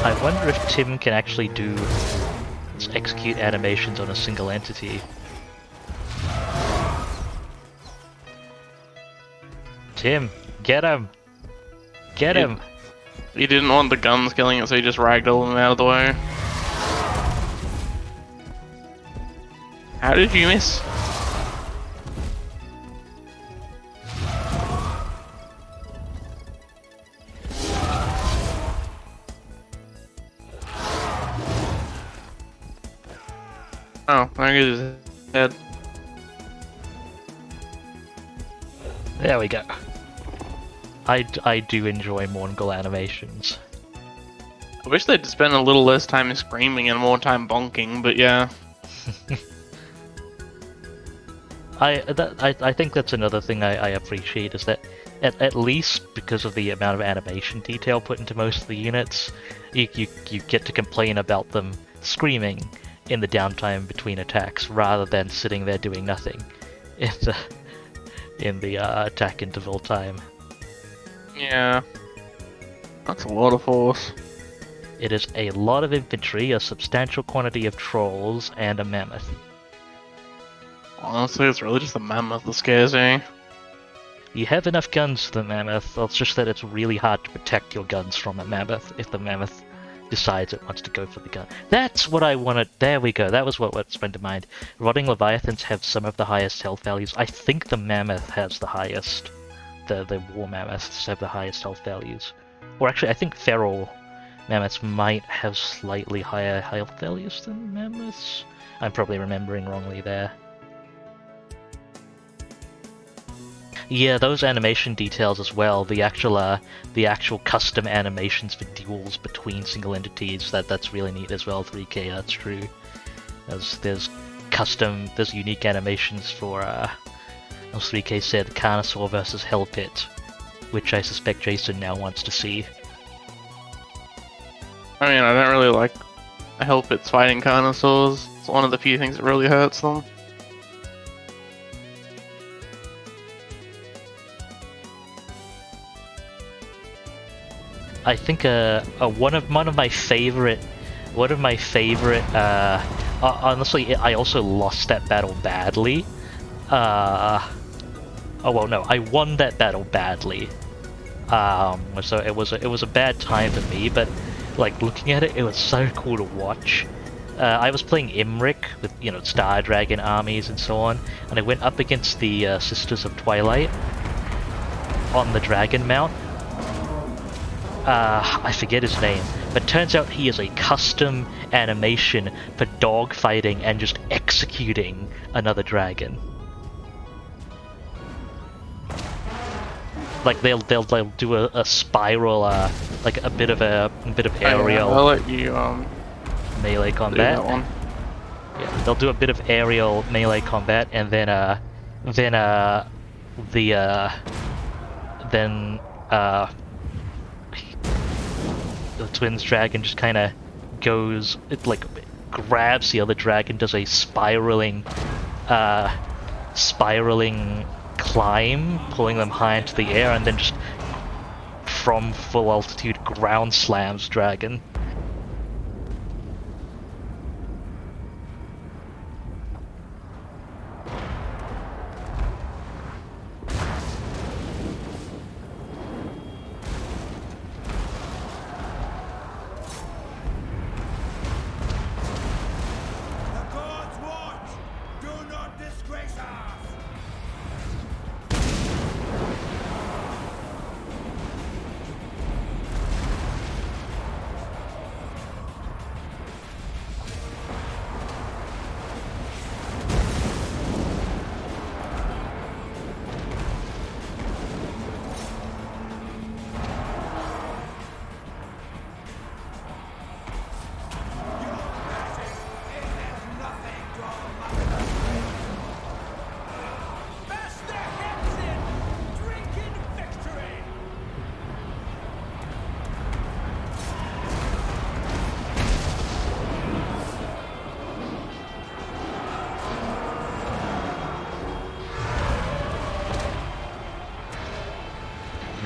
I wonder if Tim can actually execute animations on a single entity. Tim, get him! Get him! He didn't want the guns killing it, so he just ragdolled him out of the way. How did you miss? Oh, I get his head. There we go. I do enjoy Mongol animations. I wish they'd spend a little less time screaming and more time bonking, but yeah. I think that's another thing I appreciate is that at least because of the amount of animation detail put into most of the units, you get to complain about them screaming in the downtime between attacks rather than sitting there doing nothing in the attack interval time. Yeah. That's a lot of force. It is a lot of infantry, a substantial quantity of trolls, and a mammoth. Honestly, it's really just the mammoth that scares me. You have enough guns for the mammoth, it's just that it's really hard to protect your guns from a mammoth if the mammoth decides it wants to go for the gun. That's what I wanted. There we go. That was what sprang to mind. Rotting Leviathans have some of the highest health values. I think the Mammoth has the highest. The War Mammoths have the highest health values. Or actually, I think Feral Mammoths might have slightly higher health values than Mammoths. I'm probably remembering wrongly there. Yeah, those animation details as well. The actual custom animations for duels between single entities. That's really neat as well. 3K, that's true. There's unique animations for as 3K said, Carnosaur versus Hellpit, which I suspect Jason now wants to see. I mean, I don't really like Hellpits fighting Carnosaurs. It's one of the few things that really hurts them. I think one of my favorite. Honestly, I also lost that battle badly. Oh well, no, I won that battle badly. So it was a bad time for me, but like looking at it, it was so cool to watch. I was playing Imric with Star Dragon armies and so on, and I went up against the Sisters of Twilight on the Dragon Mount. I forget his name, but turns out he is a custom animation for dogfighting and just executing another dragon. Like they'll do a spiral, like a bit of aerial. I'll let you melee do combat. that one. Yeah, they'll do a bit of aerial melee combat, and then the twins dragon just kind of goes, it like grabs the other dragon, does a spiraling climb, pulling them high into the air, and then just from full altitude ground slams dragon.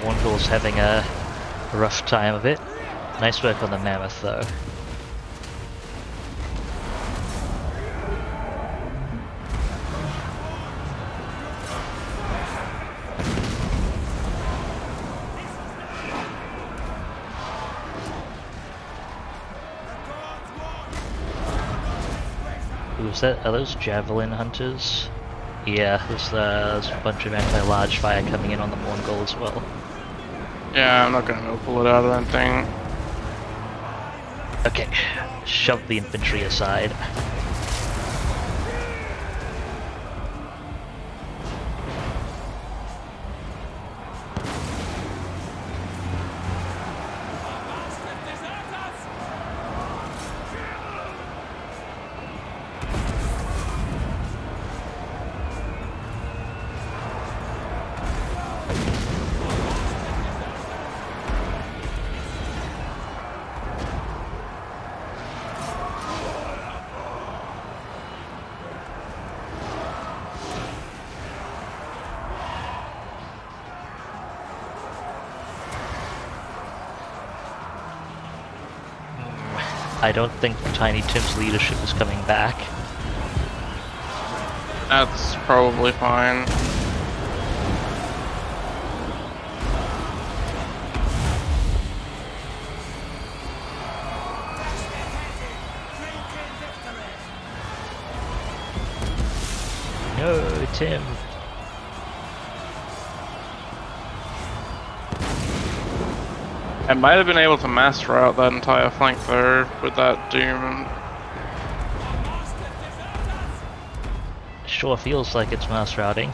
Mongol's having a rough time of it. Nice work on the Mammoth though. Who's that? Are those Javelin Hunters? Yeah, there's a bunch of anti-large fire coming in on the Mongol as well. Yeah, I'm not gonna be able to pull it out of that thing. Okay, shove the infantry aside. I don't think Tiny Tim's leadership is coming back. That's probably fine. No, Tim. I might have been able to master out that entire flank though with that Doom. Sure feels like it's mass routing.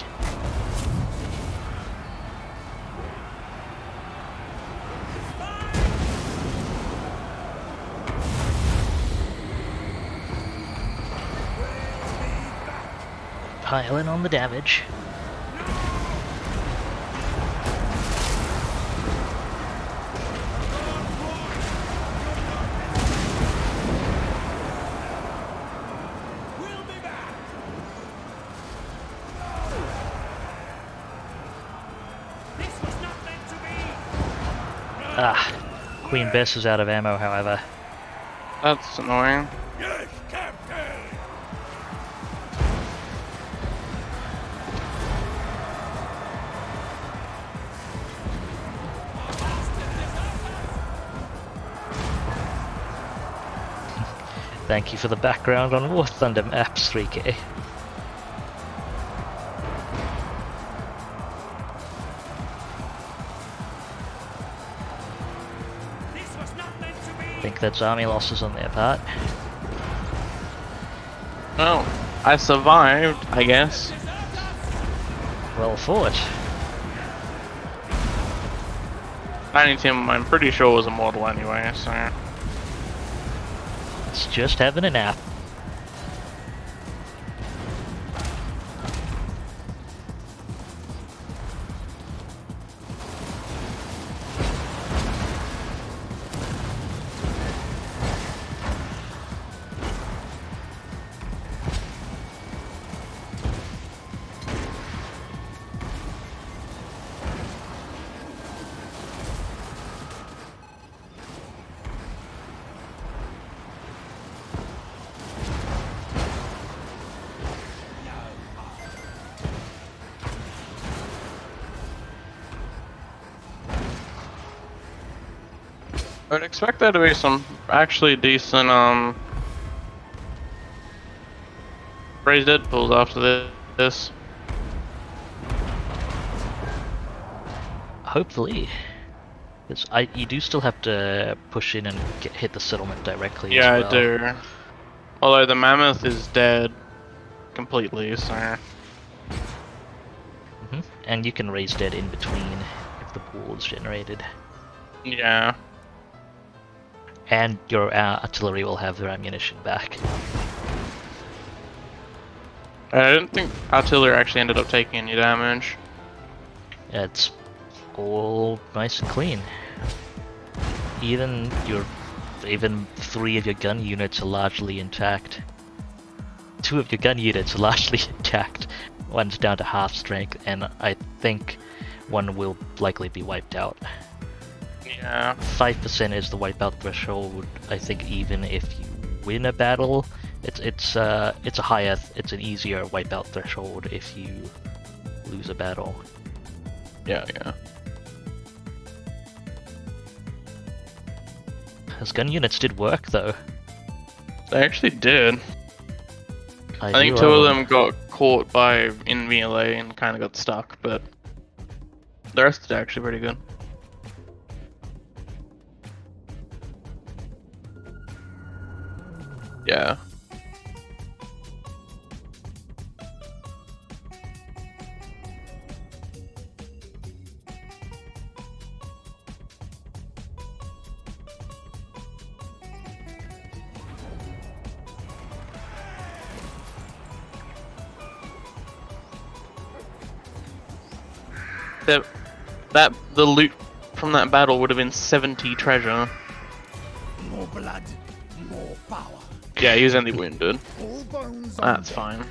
Piling on the damage. Ah, Queen Bess is out of ammo, however. That's annoying. Yes, Captain! Thank you for the background on War Thunder maps, 3K. I think that's army losses on their part. Oh, I survived, I guess. Well fought. Tiny Tim, I'm pretty sure was immortal anyway, so... It's just having a nap. I'd expect there to be some actually decent, raised Deadpools after this. Hopefully. Because you do still have to push in and hit the settlement directly Yeah, as well. I do. Although the Mammoth is dead completely, so... And you can raise dead in between if the pool is generated. Yeah. And your artillery will have their ammunition back. I didn't think artillery actually ended up taking any damage. It's all nice and clean. Even 3 of your gun units are largely intact. 2 of your gun units are largely intact. One's down to half strength, and I think one will likely be wiped out. Yeah. 5% is the wipeout threshold. I think even if you win a battle, it's an easier wipeout threshold if you lose a battle. Yeah. Those gun units did work though. They actually did. I think do, 2 of them got caught in melee and kind of got stuck, but the rest is actually pretty good. Yeah. The loot from that battle would have been 70 treasure. More blood, more power. Yeah, he was only wounded. All bones on That's deck. fine.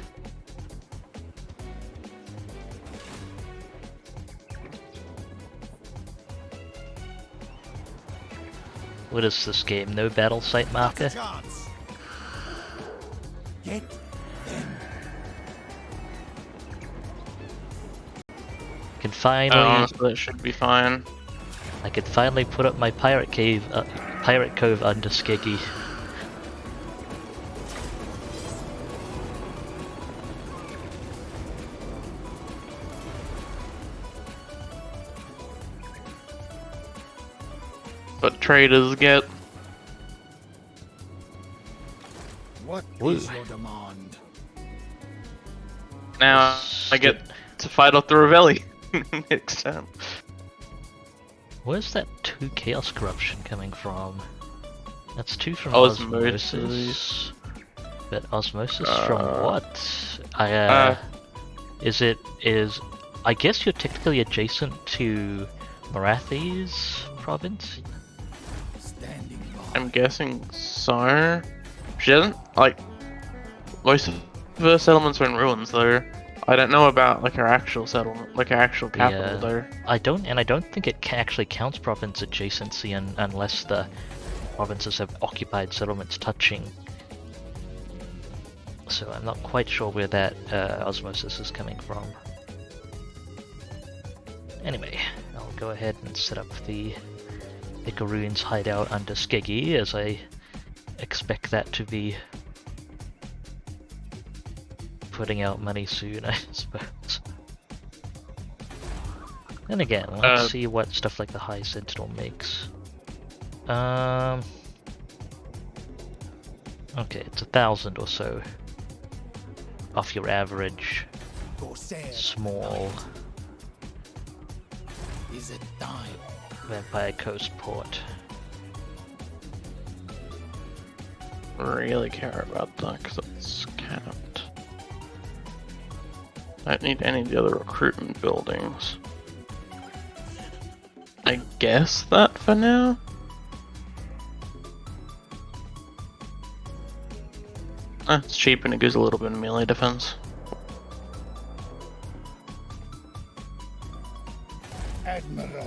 What is this game? No battle site marker? Chance. Get them. Can finally, Honestly, that should be fine. I can finally put up my pirate cove under Skeggy. traders get. What Ooh. is your demand? Now I get to fight off the Revelli next time. Where's that 2 Chaos Corruption coming from? That's 2 from Osmosis. Osmosis. But Osmosis from Uh, what? I guess you're technically adjacent to Marathi's province? Standing by. I'm guessing so. She doesn't like most of her settlements are in ruins though. I don't know about like her actual settlement, like her actual capital Yeah. though. I don't think it actually counts province adjacency unless the provinces have occupied settlements touching. So I'm not quite sure where that osmosis is coming from. Anyway, I'll go ahead and set up the Icaroon's hideout under Skeggy, as I expect that to be putting out money soon, I suppose. Then again, let's see what stuff like the High Sentinel makes. Okay, it's 1,000 or so off your average Corsair small is it time? Vampire Coast port. Really care about that because it's capped. I don't need any of the other recruitment buildings. I guess that for now. It's cheap and it gives a little bit of melee defense. Admiral.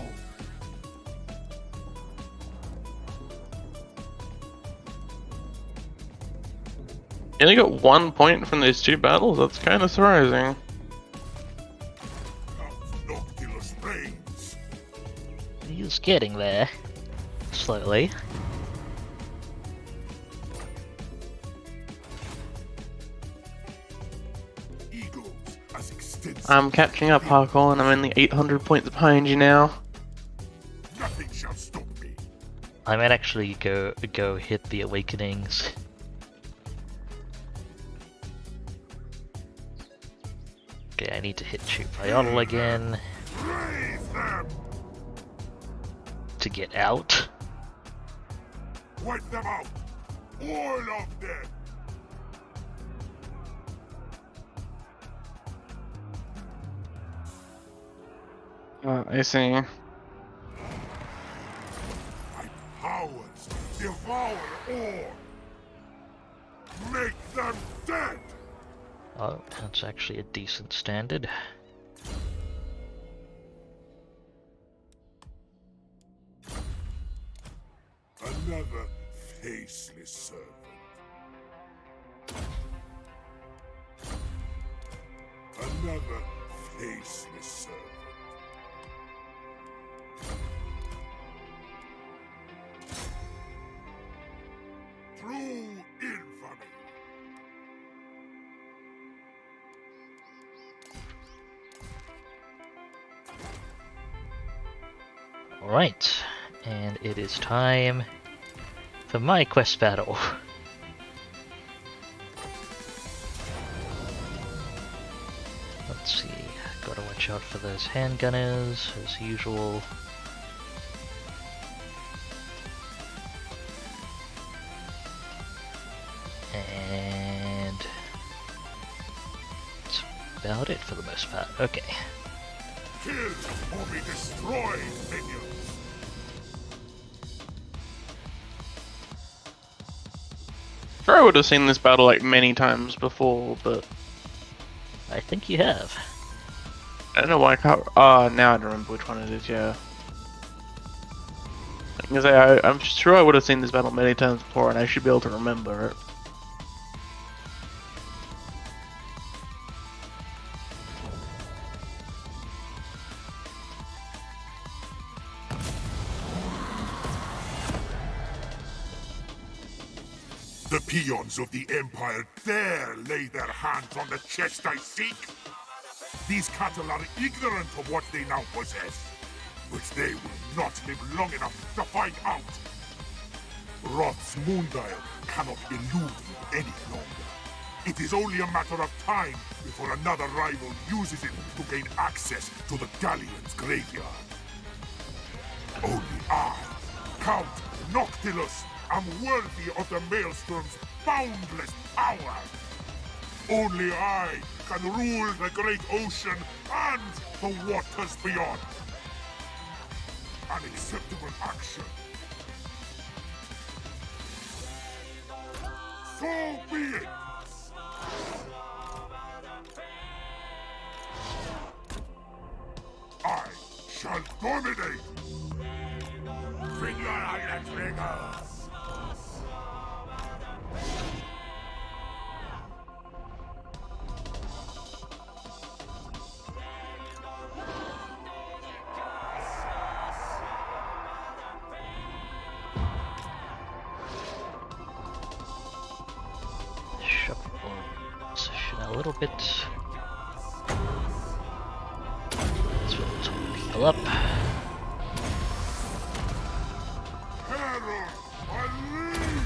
You only got 1 point from these 2 battles? That's kind of surprising. Noctilus reigns. He's getting there. Slowly. Eagles as extensive. I'm catching up, Harkon, and I'm only 800 points behind you now. Nothing shall stop me. I might actually go hit the Awakenings. Okay, I need to hit Chupayotle again Raise them. to get out. Wipe them out. All of them. I see. My powers devour all. Make them dead. Oh, that's actually a decent standard. Another faceless servant. Another faceless servant. True infamy. Alright, and it is time for my quest battle. Let's see, gotta watch out for those handgunners, as usual. And that's about it for the most part. Okay. Kill or be destroyed, minions. Sure, I would have seen this battle like many times before, but I think you have. I don't know why I can't. Now I remember which one it is. Yeah. I can say I'm sure I would have seen this battle many times before, and I should be able to remember it. The peons of the Empire dare lay their hands on the chest I seek. These cattle are ignorant of what they now possess. but they will not live long enough to find out. Roth's moondial cannot elude me any longer. It is only a matter of time before another rival uses it to gain access to the Galleon's graveyard. Only I, Count Noctilus, am worthy of the Maelstrom's boundless power. Only I can rule the great ocean and the waters beyond. Unacceptable action. So be it! I shall dominate! Bring your iron triggers! Shuffle position a little bit. Let's fill some people up. Herald, I lead!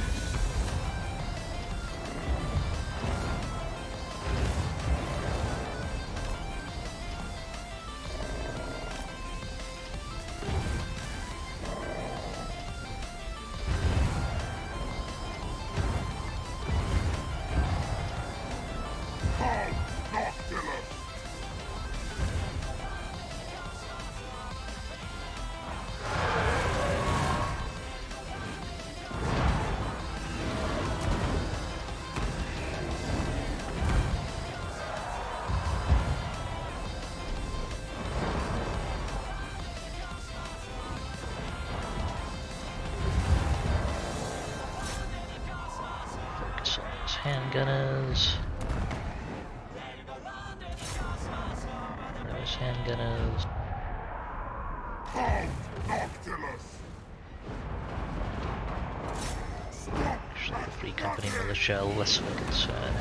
Count Noctilus! Focus on those handgunners. Those handgunners. Count Noctilus! Stop Actually, that the Free Company madness! militia are less of a concern.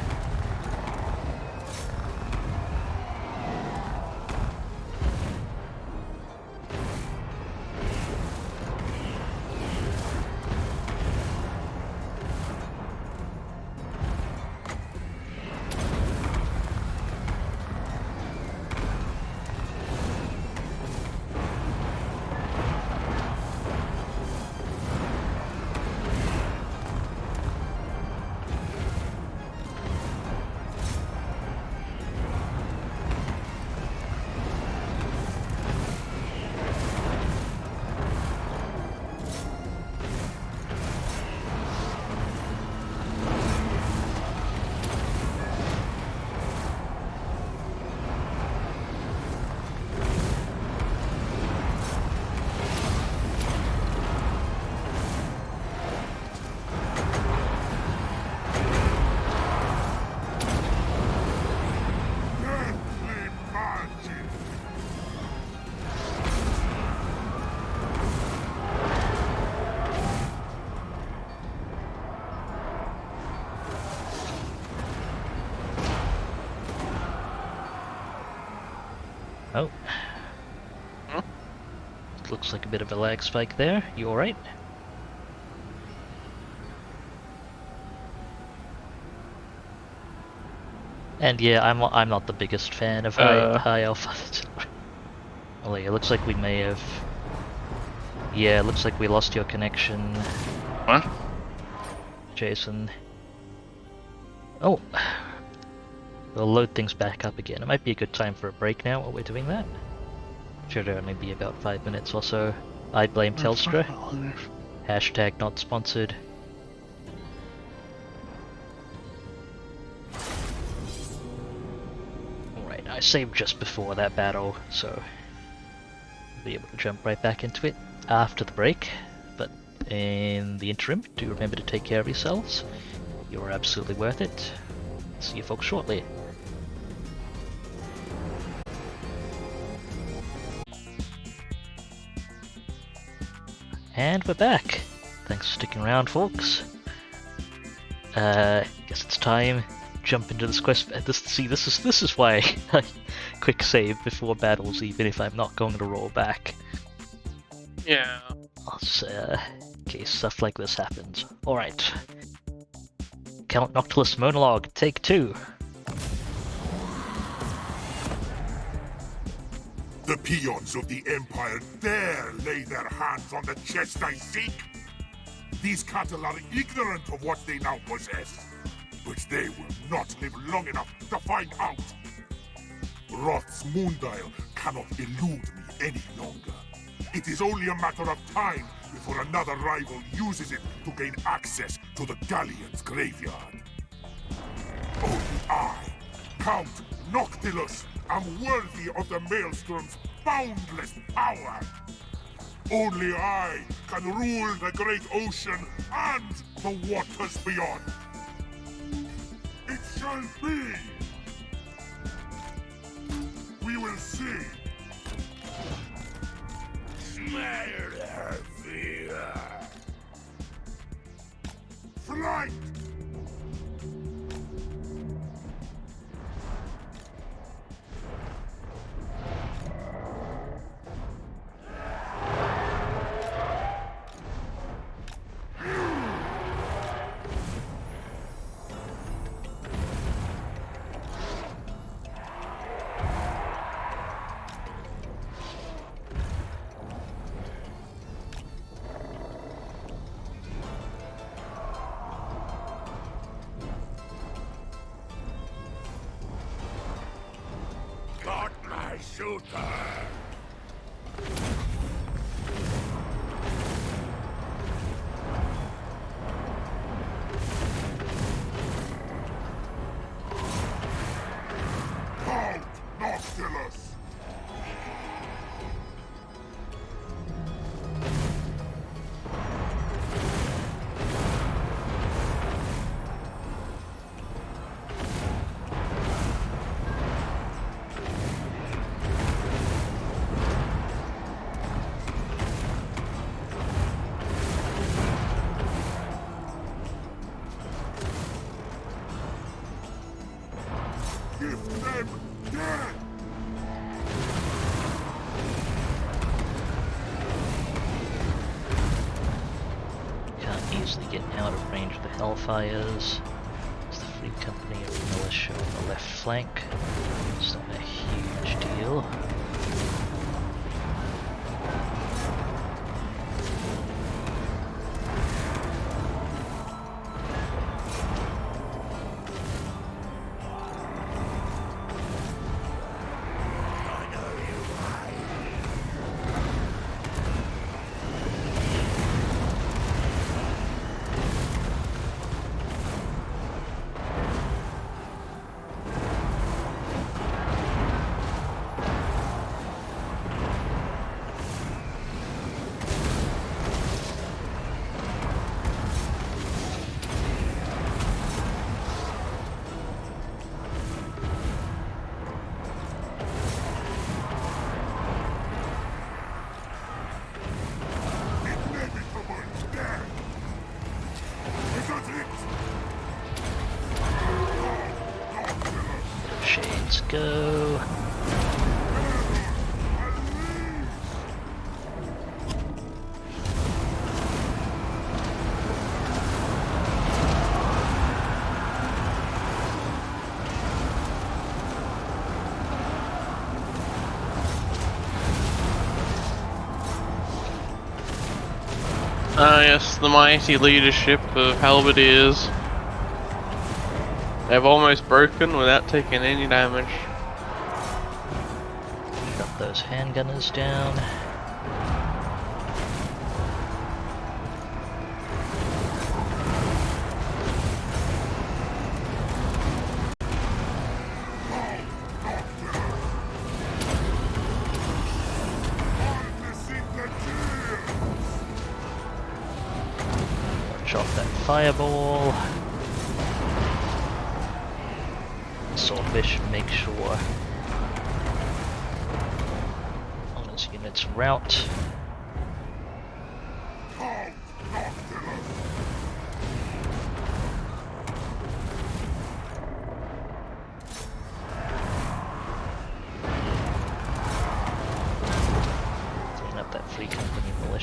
Deadly magic! Oh. Looks like a bit of a lag spike there. You alright? And yeah, I'm not the biggest fan of high alpha. Oh yeah, it looks like we may have. Yeah, it looks like we lost your connection, What? Jason. Oh, we'll load things back up again. It might be a good time for a break now while we're doing that. Should only be about 5 minutes or so. I blame Telstra. Hashtag not sponsored. Alright, I saved just before that battle, so I'll be able to jump right back into it after the break. But in the interim, do remember to take care of yourselves. You're absolutely worth it. See you folks shortly. And we're back. Thanks for sticking around, folks. Guess it's time. Jump into this quest. This is why I quick save before battles, even if I'm not going to roll back. Yeah. In case stuff like this happens. Alright. Count Noctilus monologue, take 2. The peons of the Empire dare lay their hands on the chest I seek. These cattle are ignorant of what they now possess, but they will not live long enough to find out. Roth's moondial cannot elude me any longer. It is only a matter of time before another rival uses it to gain access to the Galleon's graveyard. Only I, Count Noctilus, am worthy of the Maelstrom's boundless power. Only I can rule the great ocean and the waters beyond. It shall be. We will see. Smell her fear. Flight! Got my shooter! Count Noctilus! Give them death! Can't easily get out of range of the Hellfires. There's the Fleet Company of militia on the left flank. It's not a huge deal. Shades go. Yes, the mighty leadership of Halberdiers. They've almost broken without taking any damage. Shut those handgunners down. Watch off that fireball. Swordfish, make sure on his unit's route. Clean up that Fleet Company militia.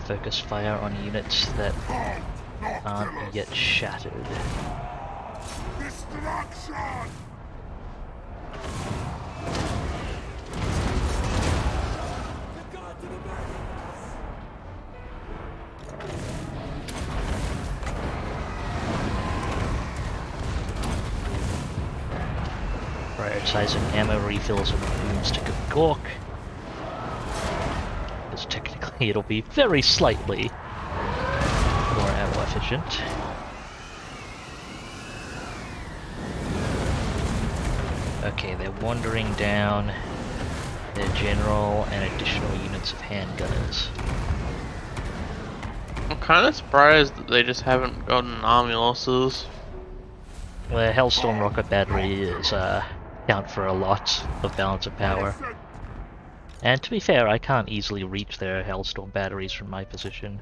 focus fire on units that Halt, aren't Noctilus! yet shattered. Destruction! Prioritizing ammo refills and boomstick of Gork. Because technically it'll be very slightly more ammo efficient. Okay, they're wandering down their general and additional units of handgunners. I'm kind of surprised that they just haven't gotten army losses. The Hellstorm rocket battery is count for a lot of balance of power. And to be fair, I can't easily reach their Hellstorm batteries from my position.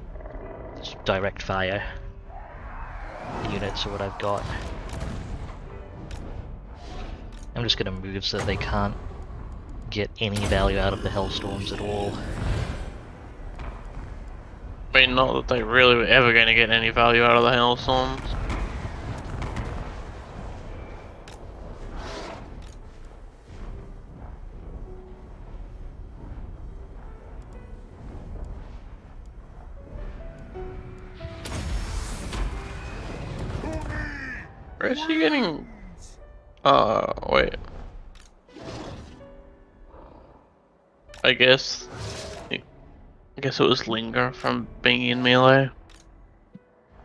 Just direct fire. The units are what I've got. I'm just gonna move so that they can't get any value out of the Hellstorms at all. I mean, not that they really were ever going to get any value out of the hailstorms. Where's she getting? Wait. I guess it was Linger from being in melee.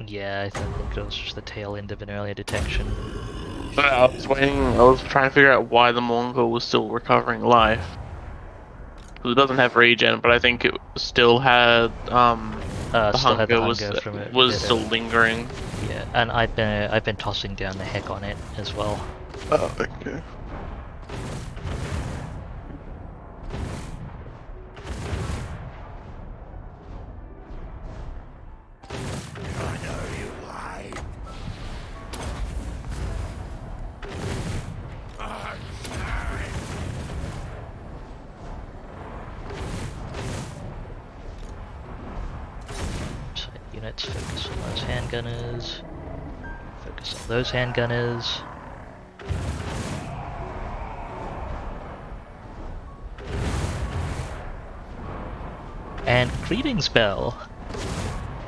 Yeah, I think it was just the tail end of an earlier detection. But I was trying to figure out why the Mongol was still recovering life. Because it doesn't have regen, but I think it still had, the Still had the hunger hunger from it. was still lingering. Yeah, and I've been tossing down the heck on it as well. Oh, okay. I know you lied. So units, focus on those handgunners. Focus on those handgunners. And greetings, Bell.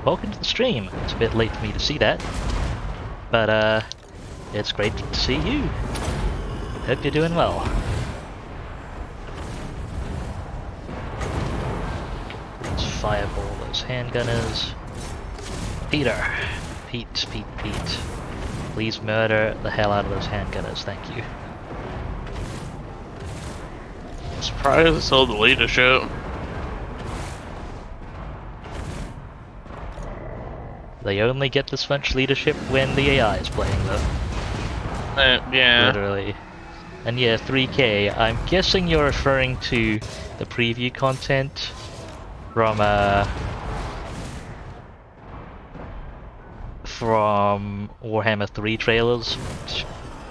Welcome to the stream. It's a bit late for me to see that, but it's great to see you. Hope you're doing well. Let's fireball those handgunners. Pete. Please murder the hell out of those handgunners, thank you. I'm surprised I saw the leadership. They only get this much leadership when the AI is playing, though. Yeah. Literally. And yeah, 3K, I'm guessing you're referring to the preview content from Warhammer 3 trailers.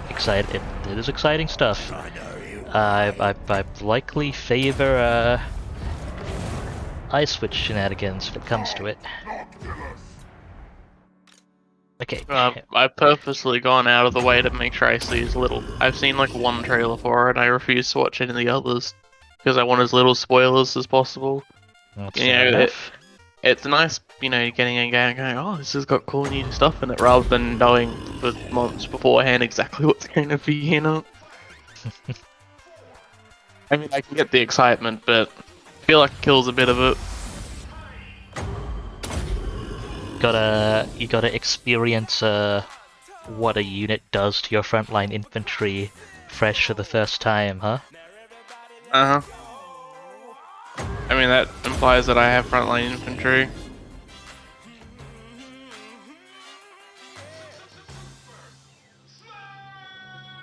Excited. It is exciting stuff. I know you I likely favor eye switch shenanigans if it comes to it. Noctilus! Okay. I've purposely gone out of the way to make sure I see as little. I've seen like one trailer for it, and I refuse to watch any of the others because I want as little spoilers as possible. That's You fair know, enough. it's nice, getting in and going, oh, this has got cool new stuff in it, rather than knowing for months beforehand exactly what's going to be in it. I mean, I can get the excitement, but I feel like it kills a bit of it. You gotta experience what a unit does to your frontline infantry fresh for the first time, huh? Uh-huh. I mean, that implies that I have frontline infantry.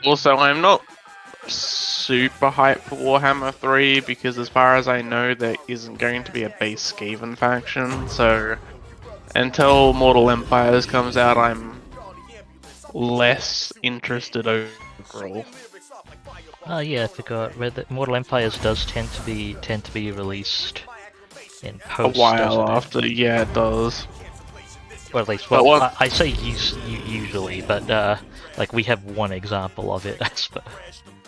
Also, I'm not super hyped for Warhammer 3 because as far as I know there isn't going to be a base Skaven faction, so until Mortal Empires comes out I'm less interested overall. Oh yeah, I forgot. Read that Mortal Empires does tend to be released in A post. while doesn't it? after, yeah, it does. Or at least, But well, what- I say usually, but like we have one example of it, I suppose.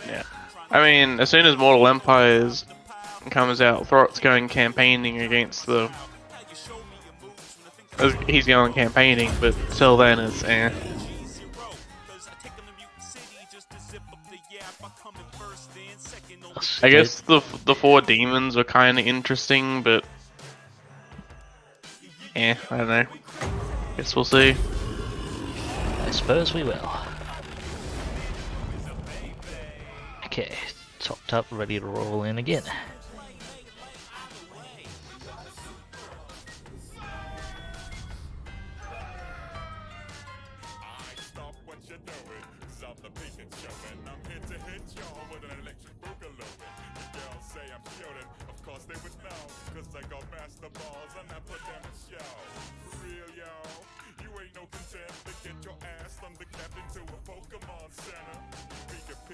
Yeah. I mean, as soon as Mortal Empires comes out, Throt's going campaigning against the. He's going campaigning, but till then it's eh. I guess the 4 demons are kind of interesting, but I don't know. Guess we'll see. I suppose we will. Okay, topped up, ready to roll in again. Stop what you're doing. Stop the patient showing. I'm here to hit y'all with an electric boogaloo. The girls say I'm shooting. Of course they would know. Cause I got master balls and I put them to show. For real, yo. You ain't no content to get your ass thunderclapped into a Pokemon Center. Pika P.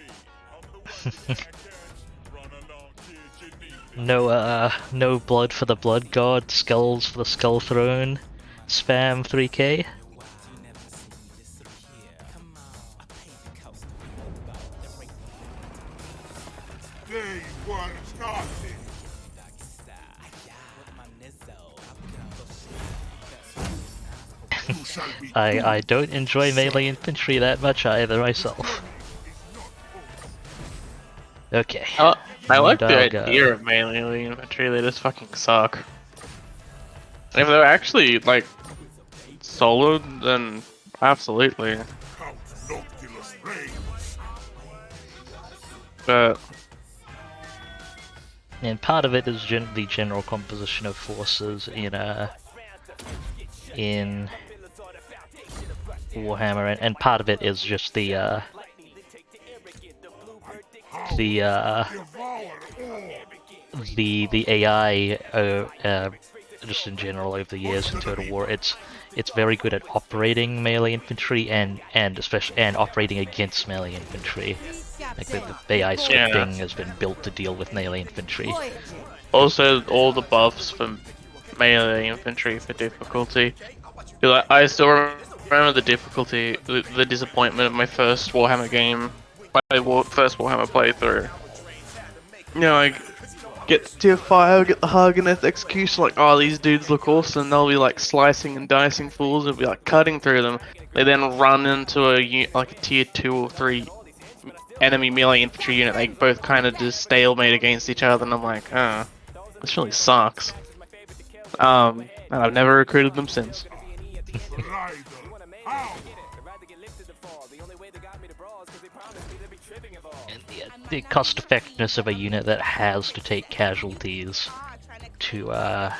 I'm the one you can't catch. Run along, kid, you need me. No blood for the blood god, skulls for the skull throne, spam 3k. They were started. You shall be I don't enjoy melee infantry that much either myself. Okay. I like the Dog, idea of melee infantry, they just fucking suck. If they're actually, like, solid, then absolutely. Count Noctilus reigns. But, And part of it is the general composition of forces in Warhammer, and part of it is just the AI just in general over the years in Total War. It's very good at operating melee infantry and especially operating against melee infantry. Like the AI scripting has been built to deal with melee infantry. also, all the buffs for melee infantry for difficulty. I still remember the difficulty, the disappointment of my first Warhammer game, first Warhammer playthrough. You know, like, get to tier 5, get the Haganeth execution, like, oh, these dudes look awesome, they'll be like slicing and dicing fools, and be like cutting through them. They then run into like a tier 2 or 3 enemy melee infantry unit, they both kind of just stalemate against each other, and I'm like, this really sucks. And I've never recruited them since. Rider. How? And the cost effectiveness of a unit that has to take casualties to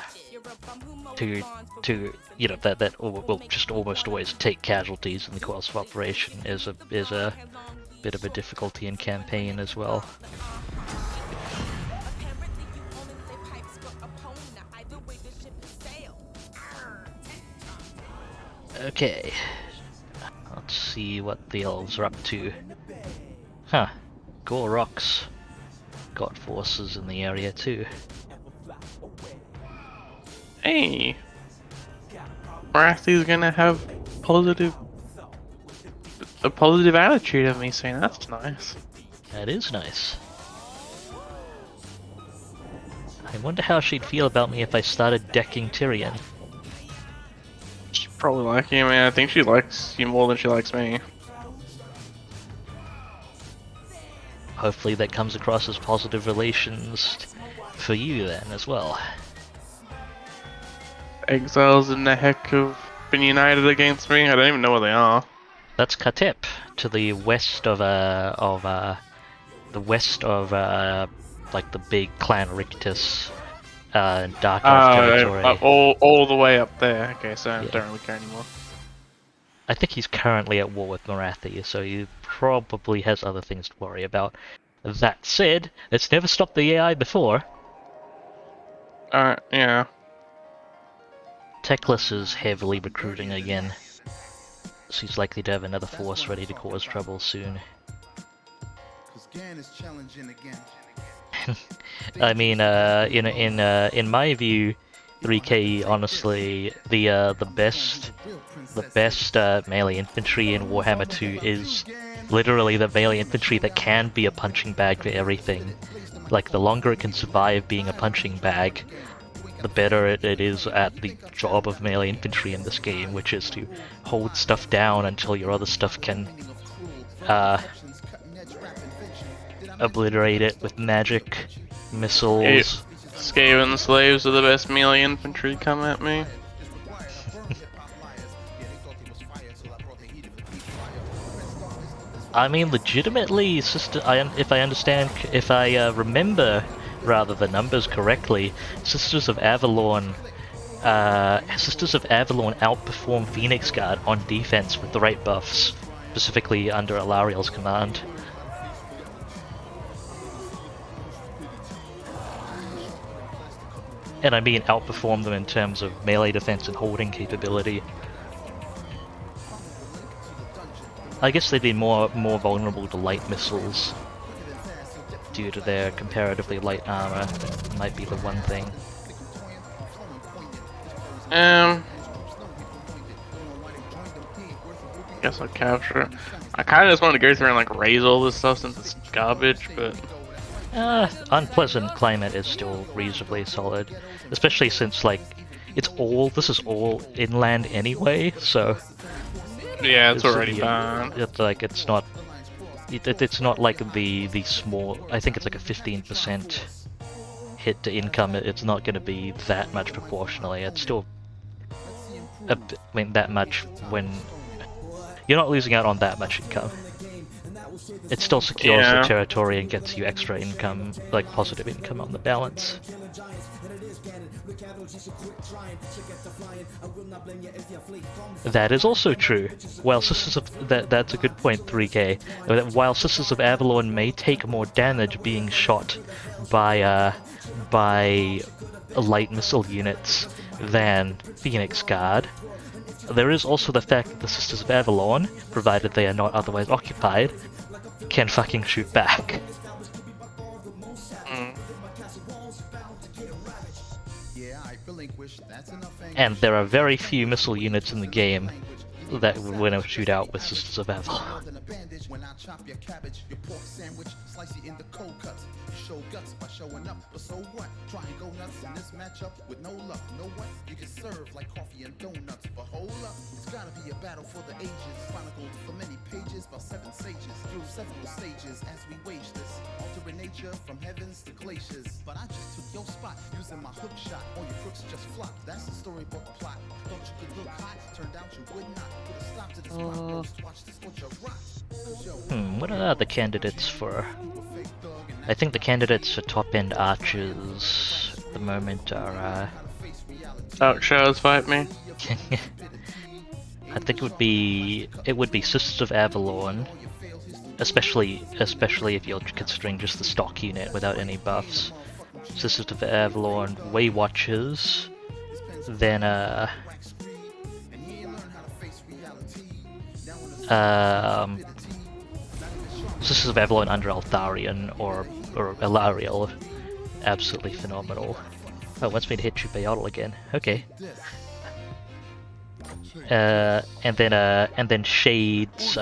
you know that will just almost always take casualties in the course of operation is a bit of a difficulty in campaign as well. Okay, let's see what the elves are up to. Huh, Gorok's got forces in the area too. Hey, Wrathy's gonna have a positive attitude of me saying that's nice. That is nice. I wonder how she'd feel about me if I started decking Tyrion. She's probably like you, man. I think she likes you more than she likes me. Hopefully that comes across as positive relations for you then as well. Exiles in the heck have been united against me. I don't even know where they are. That's Katep, to the west of like the big Clan Rictus, Dark Elf territory. All the way up there. Okay, so I Yeah. don't really care anymore. I think he's currently at war with Morathi, so he probably has other things to worry about. That said, it's never stopped the AI before. Yeah. Teclis is heavily recruiting again, so he's likely to have another force ready to cause trouble soon. Is challenging again. I mean, in my view, 3K, honestly, the best melee infantry in Warhammer 2 is literally the melee infantry that can be a punching bag for everything. Like, the longer it can survive being a punching bag, the better it is at the job of melee infantry in this game, which is to hold stuff down until your other stuff can obliterate it with magic, missiles. Skaven slaves are the best melee infantry, come at me. I mean, legitimately, if I remember rather the numbers correctly, Sisters of Avalon outperform Phoenix Guard on defense with the right buffs, specifically under Alariel's command. And I mean outperform them in terms of melee defense and holding capability. I guess they'd be more vulnerable to light missiles due to their comparatively light armor. That might be the one thing. Guess I'll capture it. I kind of just want to go through and like raise all this stuff since it's garbage, but Unpleasant Climate is still reasonably solid, especially since like this is all inland anyway, so yeah, it's already bad. It's like it's not like the small. I think it's like a 15% hit to income. It's not going to be that much proportionally. It's still that much when you're not losing out on that much income. It still secures the territory and gets you extra income, like positive income on the balance. That is also true. While that's a good point, 3K. While Sisters of Avalon may take more damage being shot by light missile units than Phoenix Guard, there is also the fact that the Sisters of Avalon, provided they are not otherwise occupied, can fucking shoot back. And there are very few missile units in the game that would win a shootout with Sisters of Avalon. Show guts by showing up, but so what? Try and go nuts in this matchup with no luck. Know what? You can serve like coffee and donuts, but hold up, it's gotta be a battle for the ages. Chronicled for many pages by 7 sages through several stages as we wage this. Altering nature from heavens to glaciers. But I just took your spot using my hook shot. All your crooks just flopped. That's the storybook plot. Thought you could look hot, turned out you would not. Put a stop to this rock. Watch this butcher rock. What are the candidates for? I think the candidates for top-end archers at the moment are, Outshowers fight me. I think it would be Sisters of Avalon, especially if you're considering just the stock unit without any buffs. Sisters of Avalon, Way Watchers, then Sisters of Avalon under Altharion or Alariel, absolutely phenomenal. Oh, wants me to hit Chupayautl again. Okay. And then Shades,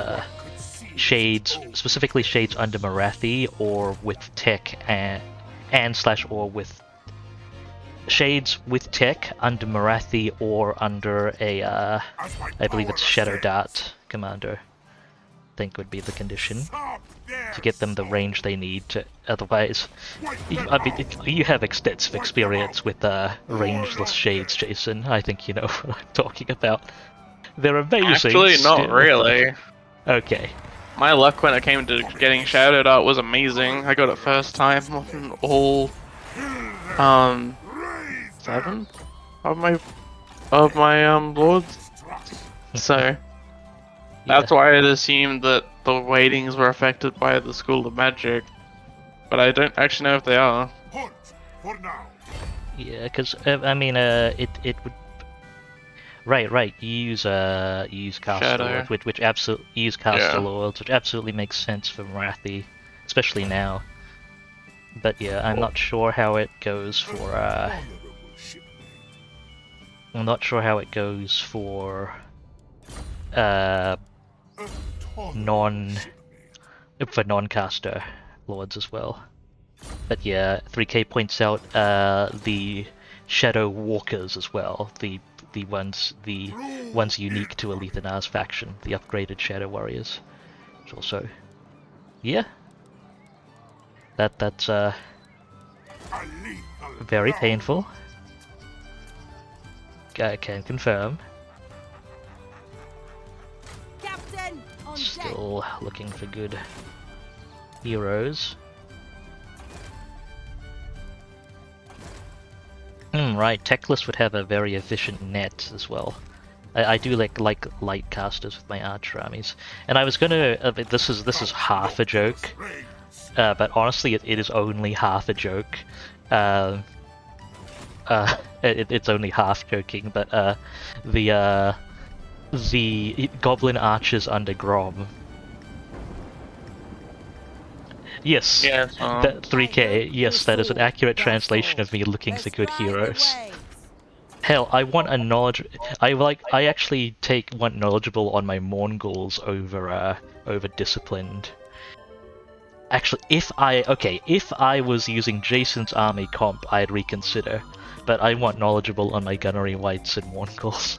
specifically Shades under Marathi or with Tech or with Shades with Tech under Marathi or under a I believe it's Shadow Dart commander. I think would be the condition to get them the range they need to. Otherwise, you have extensive experience with rangeless shades, Jason. I think you know what I'm talking about. They're amazing. Actually, not really. Okay. My luck when it came to getting Shadow Dart was amazing. I got it first time on all 7 of my lords. So. That's why I'd assumed that the weightings were affected by the School of Magic, but I don't actually know if they are. Halt for now. Yeah, because it would. Right. You use Caster Lords, which absolutely makes sense for Marathi, especially now. But yeah, I'm not sure how it goes for I'm not sure how it goes for non-caster lords as well. But yeah, 3K points out the Shadow Walkers as well, the ones unique to Alethanar's faction, the upgraded Shadow Warriors. Which also, yeah, that's very painful. I can confirm. Captain, on deck. Still looking for good heroes. Right, Teclis would have a very efficient net as well. I do like light casters with my archer armies, and I was gonna. This is half a joke, but honestly, it is only half a joke. It's only half joking, but the goblin archers under Grom. Yes, Yes. that 3K. Yes, that is an accurate translation of me looking for good heroes. Hell, I want a knowledge. I actually want knowledgeable on my Mongols over disciplined. Actually, if I was using Jason's army comp, I'd reconsider. But I want knowledgeable on my gunnery whites and Mongols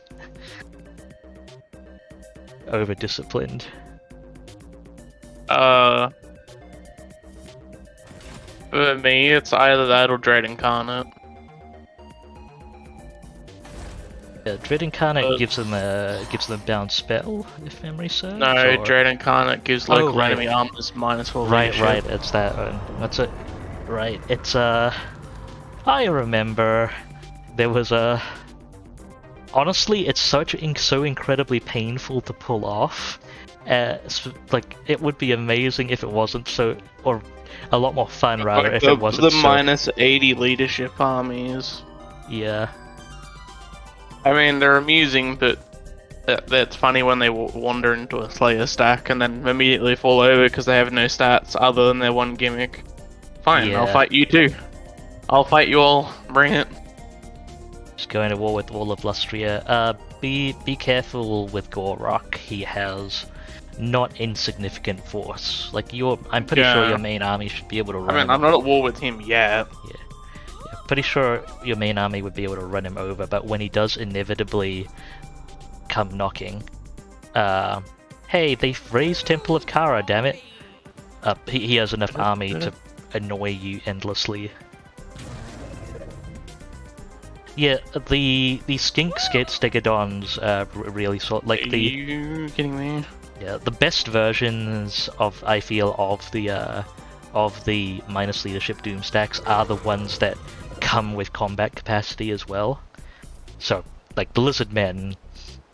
over disciplined. For me, it's either that or Dread Incarnate. Yeah, Dread Incarnate gives them bound spell, if memory serves. No, or... Dread Incarnate gives local right. enemy armors -4 Right, leadership. right, it's that one. That's it. Right, it's I remember there was a. Honestly, it's so incredibly painful to pull off. Like, it would be amazing if it wasn't so, or a lot more fun rather if it wasn't the so. -80 leadership armies. Yeah. I mean, they're amusing, but that's funny when they wander into a Slayer stack and then immediately fall over because they have no stats other than their one gimmick. Fine, Yeah. I'll fight you too. I'll fight you all. Bring it. Just going to war with all of Lustria. Be careful with Gorok. He has not insignificant force. Like I'm pretty sure your main army should be able to run. I mean, I'm not at war with him yet. Yeah, pretty sure your main army would be able to run him over. But when he does inevitably come knocking, hey, they've raised Temple of Kara. Damn it! He has enough army to annoy you endlessly. Yeah, the skink stegodons really sort like Are you kidding me? Yeah, the best versions I feel of the minus leadership doom stacks are the ones that come with combat capacity as well. So like Blizzard Men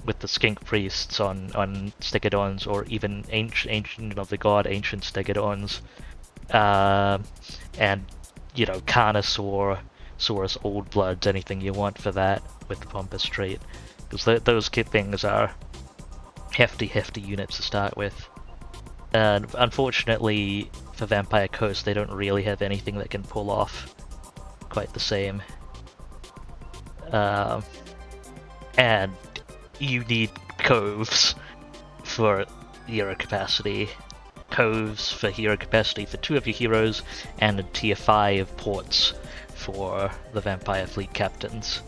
with the skink priests on stegodons, or even ancient of the god ancient stegodons, and you know Carnosaur. Saurus Old Bloods, anything you want for that with the Pompous trait, because those things are hefty units to start with. And unfortunately for Vampire Coast, they don't really have anything that can pull off quite the same. And you need coves for hero capacity. Coves for hero capacity for 2 of your heroes, and a tier 5 ports for the Vampire Fleet captains.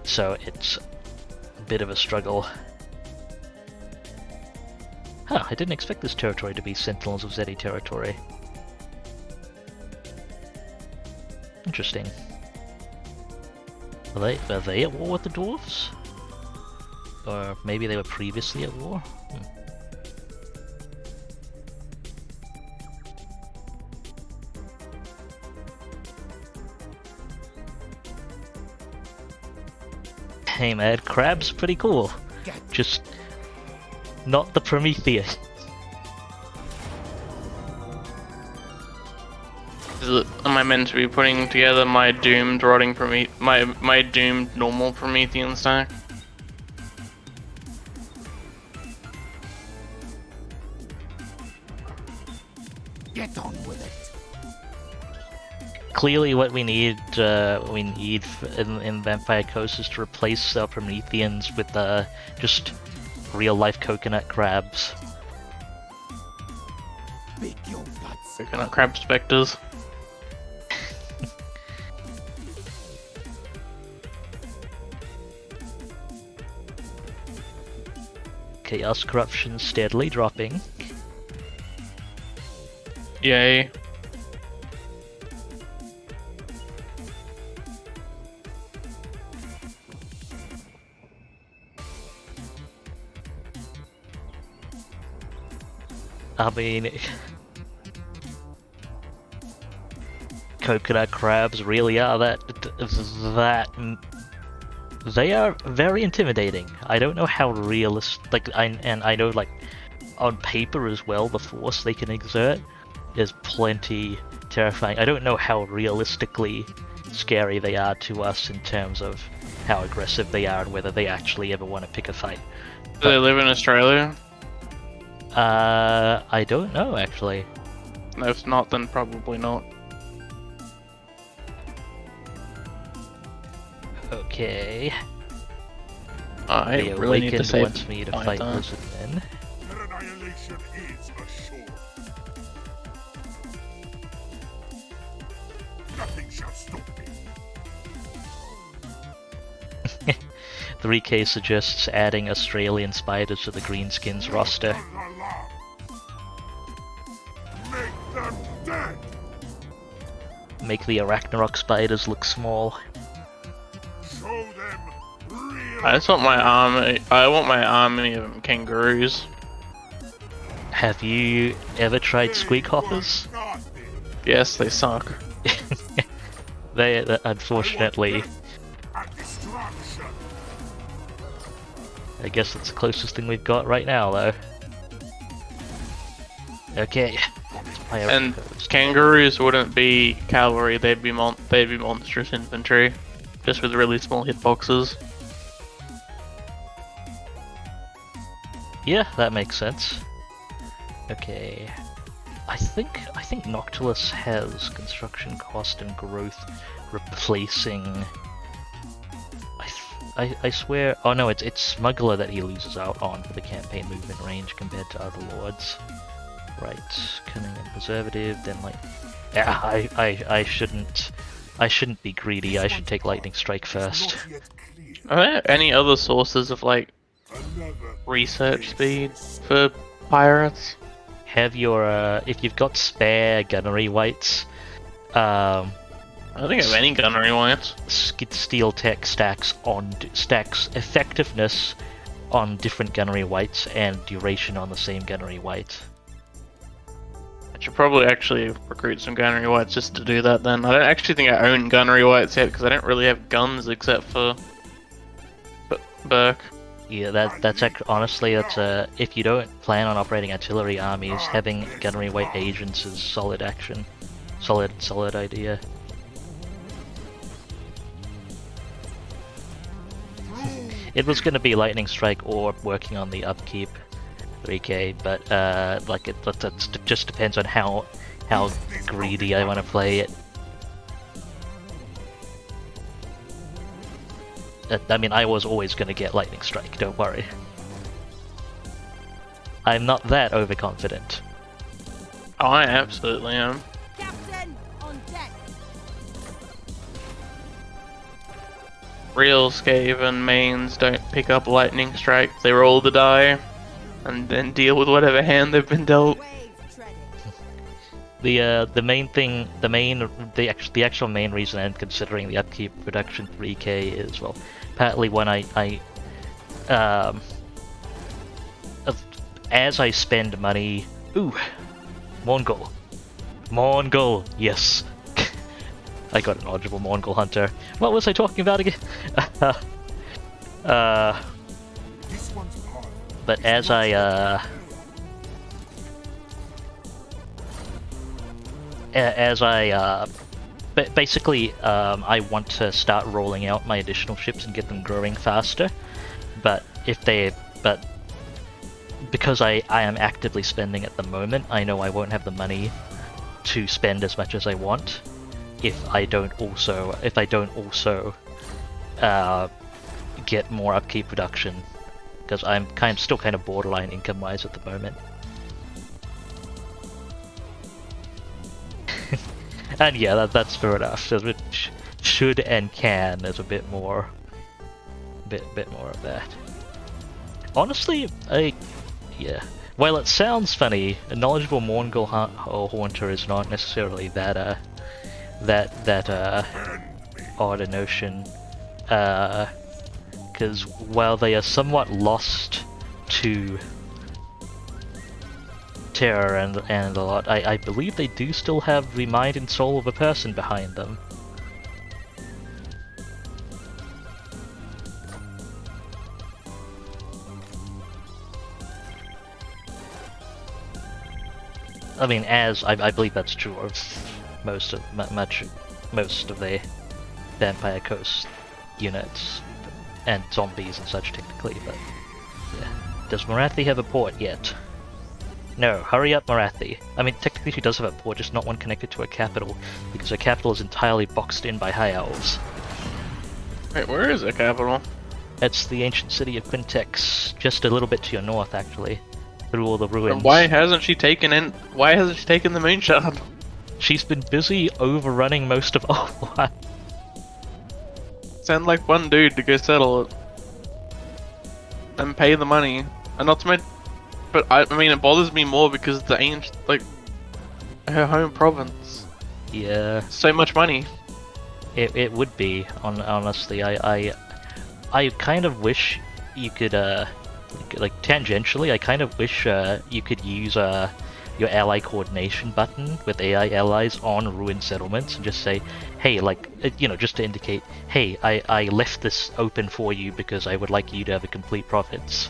So it's a bit of a struggle. Huh, I didn't expect this territory to be Sentinels of Zeti territory. Interesting. Are they at war with the dwarves? Or maybe they were previously at war? Hey man, crab's pretty cool. Just not the Prometheus. Am I meant to be putting together my doomed rotting my doomed normal Promethean stack? Get on with it. clearly what we need in Vampire Coast is to replace our Prometheans with just real life coconut crabs. Pick your guts. Coconut crab specters. Chaos corruption steadily dropping. Yay. I mean, coconut crabs really are that they are very intimidating. I don't know how realistic, and I know like on paper as well, the force they can exert is plenty terrifying. I don't know how realistically scary they are to us in terms of how aggressive they are and whether they actually ever want to pick a fight. Do they live in Australia? I don't know actually. If not, then probably not. Okay. I The really need to Awakened save wants me to fight that. Lizard Men. Their annihilation is assured. Nothing shall stop me. 3K suggests adding Australian spiders to the Greenskins roster. Make them dead. Make the Arachnarok spiders look small. Show them real. I just want my army. I want my army of kangaroos. Have you ever tried Squeakhoppers? Yes, they suck. They unfortunately, I guess that's the closest thing we've got right now, though. Okay. And kangaroos wouldn't be cavalry; they'd be monstrous infantry, just with really small hitboxes. Yeah, that makes sense. Okay. I think Noctilus has construction cost and growth replacing. I swear. Oh no, it's Smuggler that he loses out on for the campaign movement range compared to other lords. Right, cunning and preservative. Then like, yeah, I shouldn't be greedy. I should take lightning strike first. Are there any other sources of like research speed for pirates? Have your if you've got spare gunnery whites, I don't think I have any gunnery whites. steel tech stacks effectiveness on different gunnery whites and duration on the same gunnery white. I should probably actually recruit some gunnery whites just to do that then. I don't actually think I own gunnery whites yet because I don't really have guns except for Burke. Yeah, honestly that's if you don't plan on operating artillery armies, having gunnery white agents is solid action, solid idea. It was going to be lightning strike or working on the upkeep 3K, but like it just depends on how greedy I want to play it. I mean, I was always going to get lightning strike, don't worry. I'm not that overconfident. Oh, I absolutely am. Captain, on deck. Real Skaven mains don't pick up lightning strike. They roll the die and then deal with whatever hand they've been dealt. Wave treading. The actual main reason I'm considering the upkeep reduction 3K is, well, partly when as I spend money. Ooh, Mongol, yes. I got an eligible Mongol hunter. What was I talking about again? But as I basically, I want to start rolling out my additional ships and get them growing faster. But because I am actively spending at the moment, I know I won't have the money to spend as much as I want if I don't also get more upkeep production, because I'm still kind of borderline income-wise at the moment. And yeah, that's fair enough. There's a bit should and can. There's a bit more of that. Honestly, yeah. While it sounds funny, a knowledgeable Mongol haunter is not necessarily that odd a notion. Because while they are somewhat lost to terror and a lot, I believe they do still have the mind and soul of a person behind them. I mean, as I believe that's true of most of the Vampire Coast units and zombies and such, technically. But yeah, does Morathi have a port yet? No, hurry up, Morathi. I mean, technically she does have a port, just not one connected to a capital, because her capital is entirely boxed in by High Elves. Wait, where is the capital? It's the ancient city of Quintex, just a little bit to your north, actually, through all the ruins. And why hasn't she taken the moonshot? She's been busy overrunning most of Overwatch. Send like one dude to go settle it. And pay the money. And not to mention, but I mean it bothers me more because the ancient, like, her home province. Yeah. So much money. It would be, honestly. I kind of wish you could, like tangentially, I kind of wish you could use your ally coordination button with AI allies on ruined settlements and just say, hey, like, you know, just to indicate, hey, I left this open for you because I would like you to have a complete province.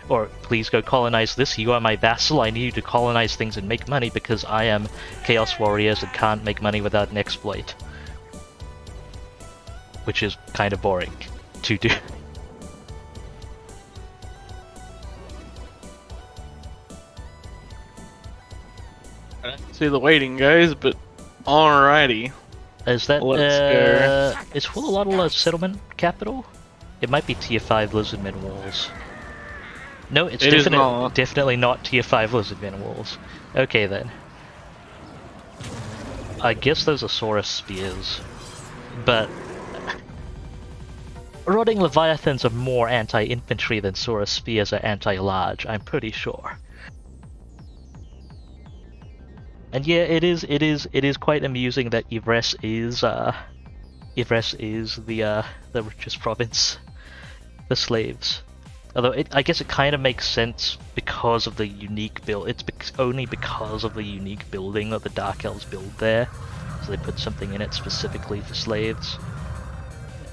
Or, please go colonize this, you are my vassal, I need you to colonize things and make money because I am Chaos Warriors and can't make money without an exploit. Which is kind of boring to do. I don't see the waiting, guys, but alrighty. Is that, Let's go. is Hulalotl a settlement capital? It might be tier 5 Lizardmen walls. No, it's definitely not tier 5 Lizardmen walls. Okay then. I guess those are Saurus spears. But Rotting Leviathans are more anti-infantry than Saurus spears are anti-large, I'm pretty sure. And yeah, it is quite amusing that Yvresse is the richest province for slaves. Although I guess it kind of makes sense because of the unique build. It's only because of the unique building that the Dark Elves build there, so they put something in it specifically for slaves.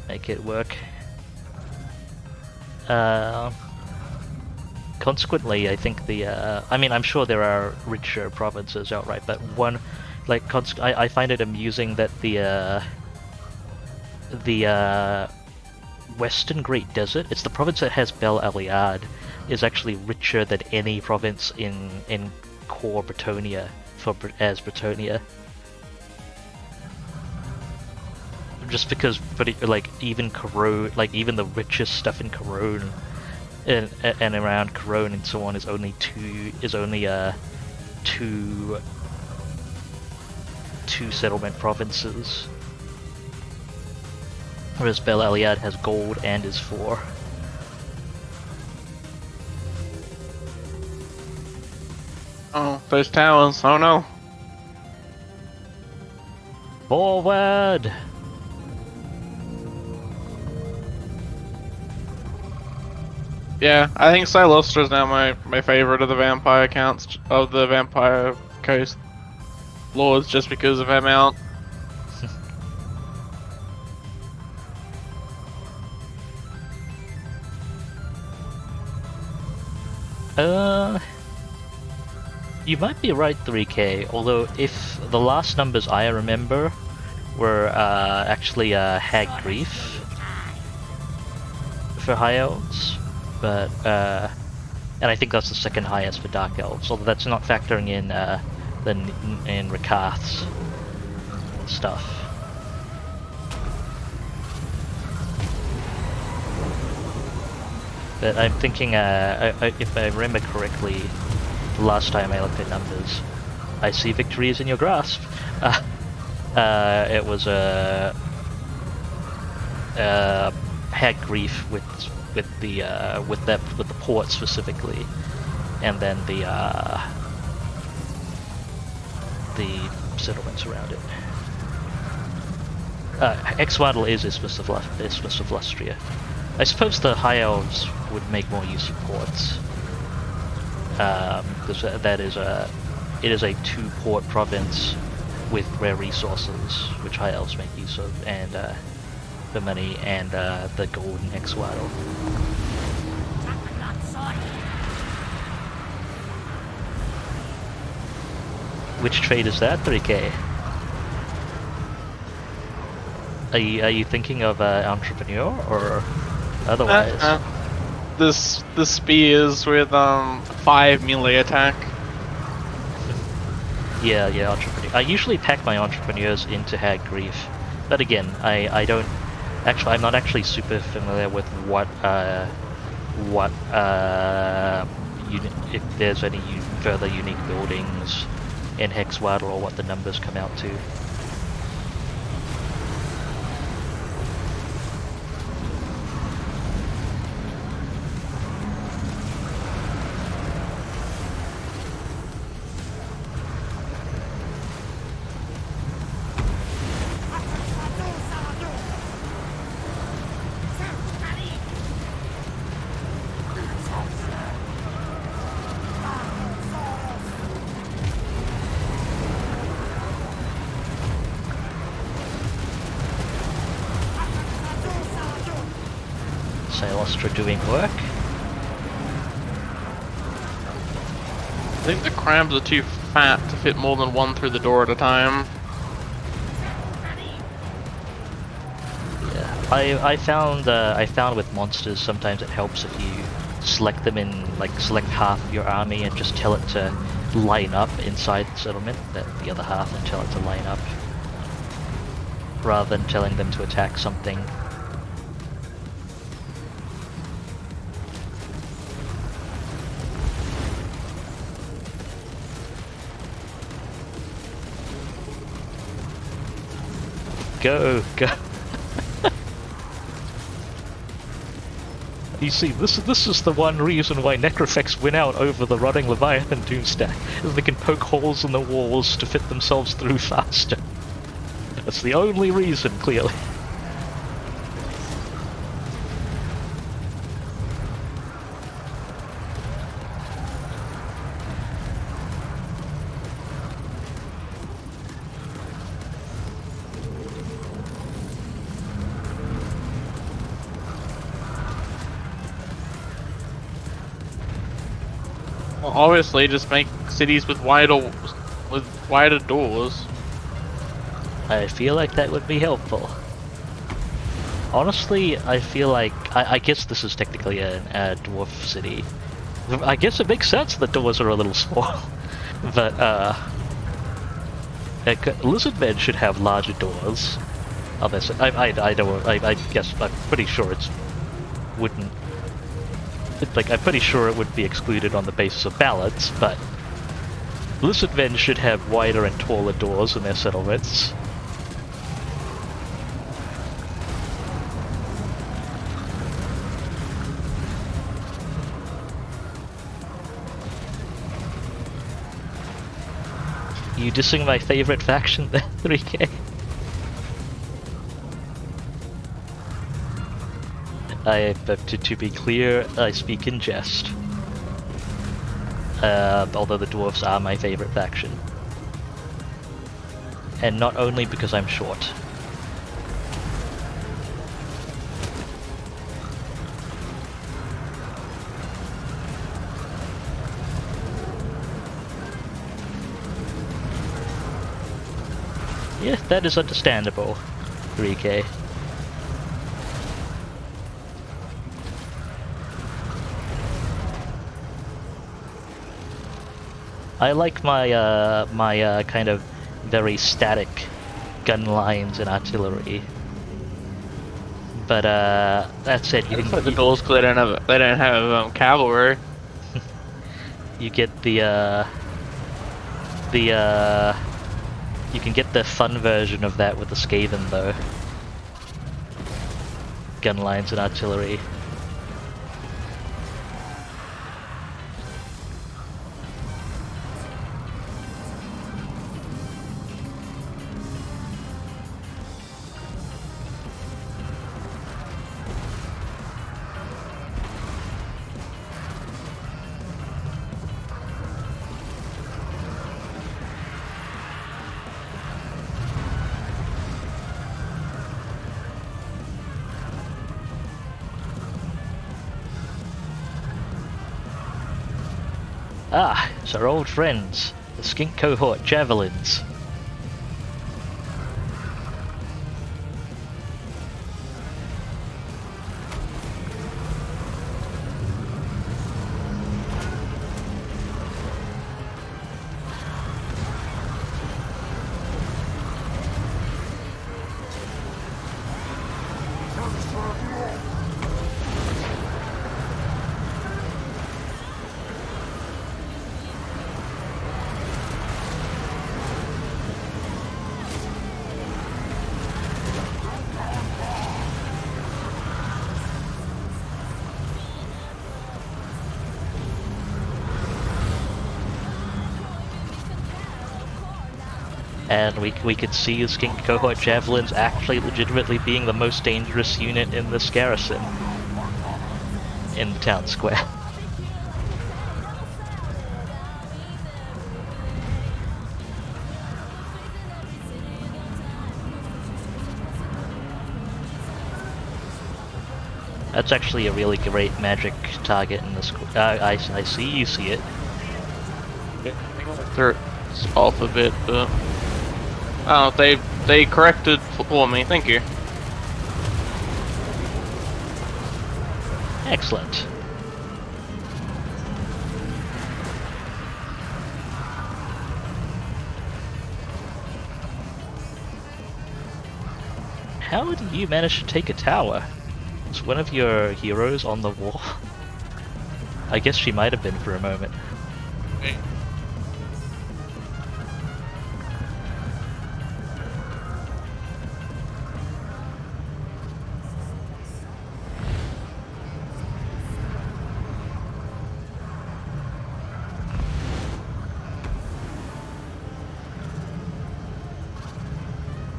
Make it work. Consequently, I think I mean, I'm sure there are richer provinces outright, but one, like, I find it amusing that the Western Great Desert, it's the province that has Bel Aliad, is actually richer than any province in core Bretonia as Bretonia. Just because, like, even Corone, like, even the richest stuff in Corone and around Corone and so on is only two settlement provinces, whereas Bel Aliad has gold and is 4. Oh, those towers! Oh no! Forward! Yeah, I think Cylostra is now my favorite of the vampire accounts of the Vampire Coast lords, just because of her mount. You might be right, 3K, although if the last numbers I remember were actually Hag Grief for High Elves, but and I think that's the second highest for Dark Elves, although that's not factoring in in Rakath's stuff. But I'm thinking, if I remember correctly, last time I looked at numbers, I see victory is in your grasp. It was had grief with the port specifically, and then the settlements around it. Exwadal is Isthmus of Lustria. I suppose the High Elves would make more use of ports, because it is a 2-port province with rare resources, which High Elves make use of, and the money and the gold in Exwadal. Which trade is that, 3K? Are you thinking of entrepreneur or otherwise? The spears with 5 melee attack. Yeah, entrepreneur. I usually pack my entrepreneurs into Hag Grief, but again, I don't actually. I'm not actually super familiar with if there's any further unique buildings in Hexwater or what the numbers come out to. Cylostra doing work. I think the crabs are too fat to fit more than one through the door at a time. Yeah, I found with monsters sometimes it helps if you select them in, like, select half of your army and just tell it to line up inside the settlement, that the other half, and tell it to line up, rather than telling them to attack something. Go. You see, this is the one reason why Necrofex win out over the Rotting Leviathan Doomstack, is they can poke holes in the walls to fit themselves through faster. That's the only reason, clearly. Well, obviously, just make cities with wider doors. I feel like that would be helpful. Honestly, I feel like... I guess this is technically a dwarf city. I guess it makes sense that doors are a little small. But, lizard men should have larger doors. Obviously, I guess I'm pretty sure it wouldn't... Like, I'm pretty sure it would be excluded on the basis of balance, but lizard men should have wider and taller doors in their settlements. You dissing my favorite faction there, 3K? To be clear, I speak in jest. Although the dwarves are my favorite faction. And not only because I'm short. Yeah, that is understandable, 3K. I like my kind of very static gun lines and artillery But that said, you It's like the can doors because they don't have cavalry. you get you can get the fun version of that with the Skaven though. Gun lines and artillery. Ah, it's our old friends, the Skink Cohort Javelins. And we could see the Skink Cohort Javelins actually legitimately being the most dangerous unit in this garrison. In the town square. That's actually a really great magic target in this. I see you see it. They're off a bit, but oh, they corrected for me. Thank you. Excellent. How did you manage to take a tower? Was one of your heroes on the wall? I guess she might have been for a moment. Hey.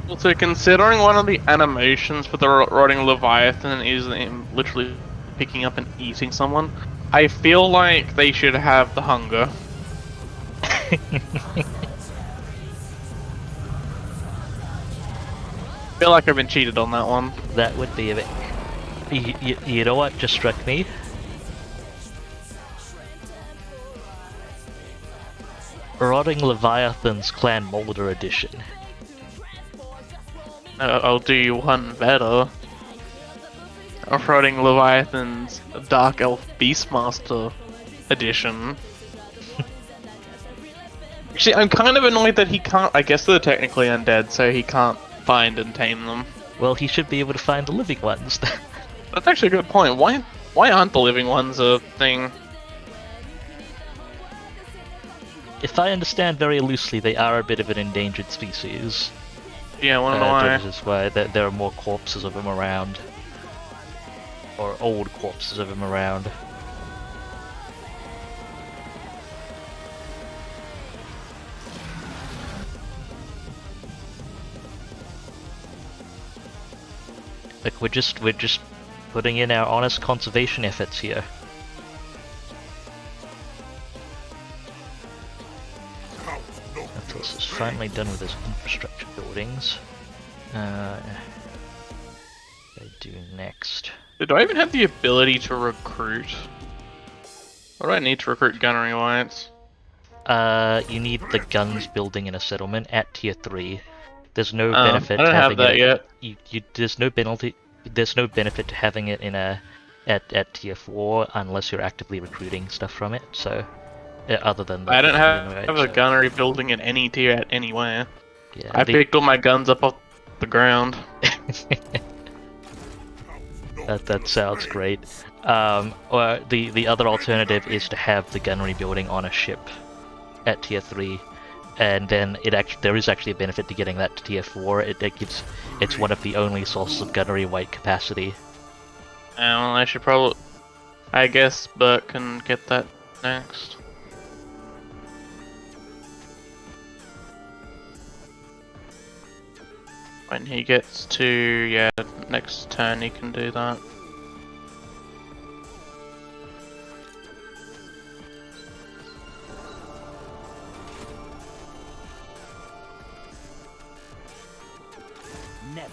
Also, considering one of the animations for the rotting Leviathan is him literally picking up and eating someone, I feel like they should have the hunger. I feel like I've been cheated on that one. That would be a bit... You know what just struck me? Rotting Leviathan's Clan Molder edition. I'll do you one better. Rotting Leviathan's Dark Elf Beastmaster edition. Actually, I'm kind of annoyed that he can't. I guess they're technically undead, so he can't find and tame them. Well, he should be able to find the living ones. That's actually a good point. Why aren't the living ones a thing? If I understand very loosely, they are a bit of an endangered species. Yeah, I wanna know why. That is why there are more corpses of them around. Or old corpses of them around. Like we're just putting in our honest conservation efforts here. Noctilus is finally done with his infrastructure buildings. What do I do next? Do I even have the ability to recruit? What do I need to recruit gunnery alliance? You need the guns building in a settlement at tier 3. There's no benefit I don't to having have that it. yet. There's no penalty. There's no benefit to having it in at tier 4 unless you're actively recruiting stuff from it. So, other than that, I don't have a gunnery building in any tier at anywhere. Yeah, I picked all my guns up off the ground. That sounds great. Or the other alternative is to have the gunnery building on a ship at tier 3, and then there is actually a benefit to getting that to tier 4. It's one of the only sources of gunnery weight capacity. Well, I should probably... I guess Bert can get that next. When he gets to, yeah, next turn he can do that. Never.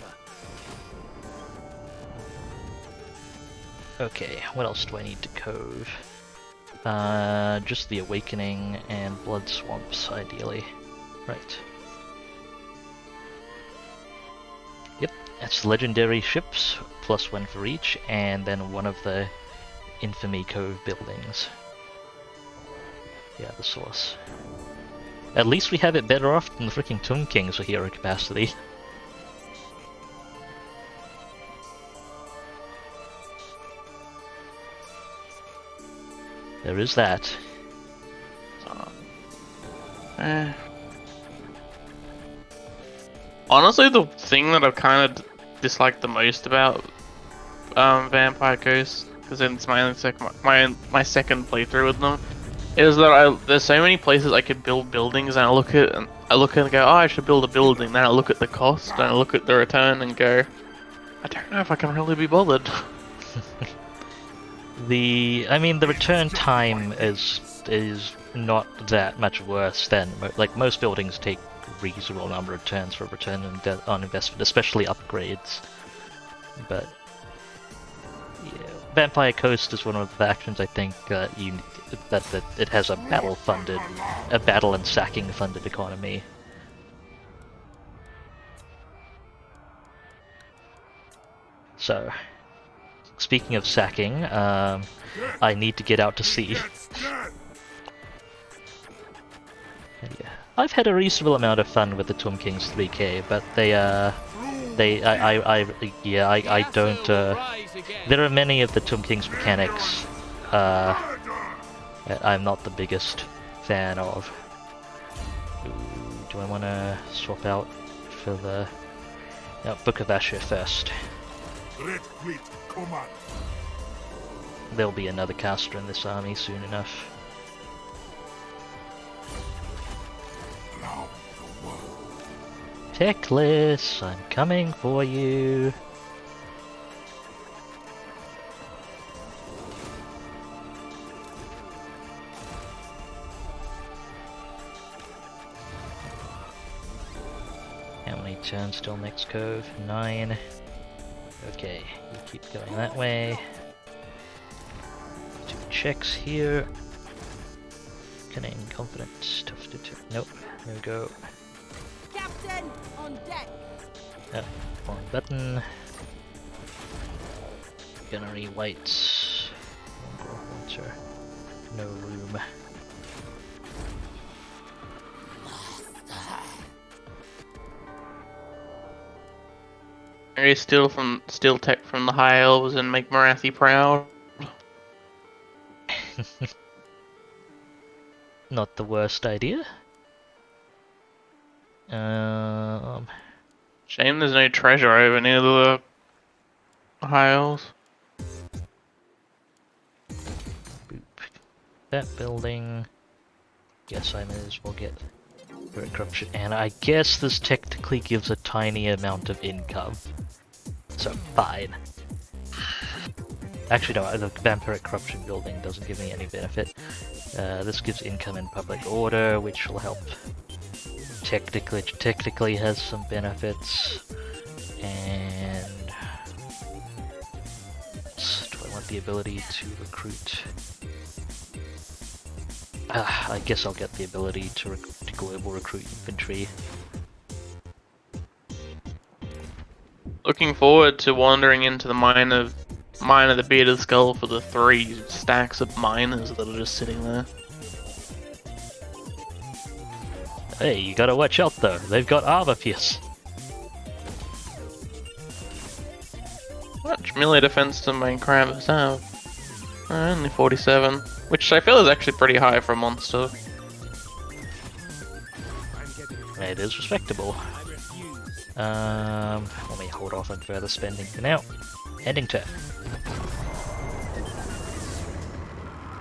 Okay, what else do I need to cove? Just the Awakening and Blood Swamps, ideally. Right. Yep, that's legendary ships, +1 for each, and then one of the Infamy Cove buildings. Yeah, the source. At least we have it better off than the freaking Tomb Kings for hero capacity. There is that. Honestly, the thing that I've kind of disliked the most about Vampire Ghost, because it's my my second playthrough with them, is that there's so many places I could build buildings, and I look at and go, oh, I should build a building. Then I look at the cost, and I look at the return, and go, I don't know if I can really be bothered. The return time is not that much worse than most buildings take a reasonable number of turns for return on investment, especially upgrades. But yeah, Vampire Coast is one of the factions I think that it has a battle and sacking funded economy. So, speaking of sacking, I need to get out to sea. Yeah. I've had a reasonable amount of fun with the Tomb Kings 3K, but I don't. There are many of the Tomb Kings mechanics that I'm not the biggest fan of. Ooh, do I want to swap out for the Book of Asher first? Red Fleet command. There'll be another caster in this army soon enough. Now the world. Teclis, I'm coming for you. How many turns till next cove? 9. Okay, you keep going that way. 2 checks here. Cunning, confidence, tough to do. Nope, there we go. Captain, on deck. Yep, wrong button. Gunnery whites. Water. No room. Maybe steal tech from the High Elves and make Marathi proud. Not the worst idea. Shame there's no treasure over near the High Elves. Boop. That building. Guess I may as well get Vampiric Corruption, and I guess this technically gives a tiny amount of income. So fine. Actually no, the Vampiric Corruption building doesn't give me any benefit. This gives income in public order, which will help. Technically has some benefits. And do I want the ability to recruit? I guess I'll get the ability to global recruit infantry. Looking forward to wandering into the mine of the Bearded Skull for the 3 stacks of miners that are just sitting there. Hey, you gotta watch out though, they've got armor pierce. Much melee defense do main crabbers have? Only 47, which I feel is actually pretty high for a monster. It is respectable. Let me hold off on further spending for now. Ending turn.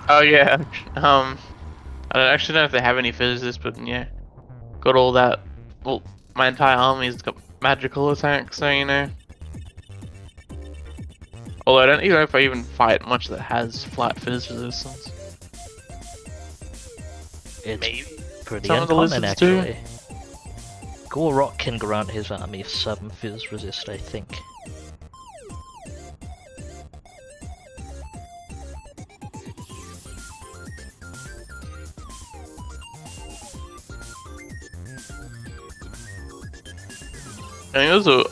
Oh yeah, I don't actually know if they have any physicists, but yeah, got all that. Well, my entire army's got magical attacks, so you know. Although I don't even know if I even fight much that has flat phys resistance. It's Maybe pretty some of the uncommon, lizards do. actually. Gorok can grant his army some fizz resist, I think. I think it was a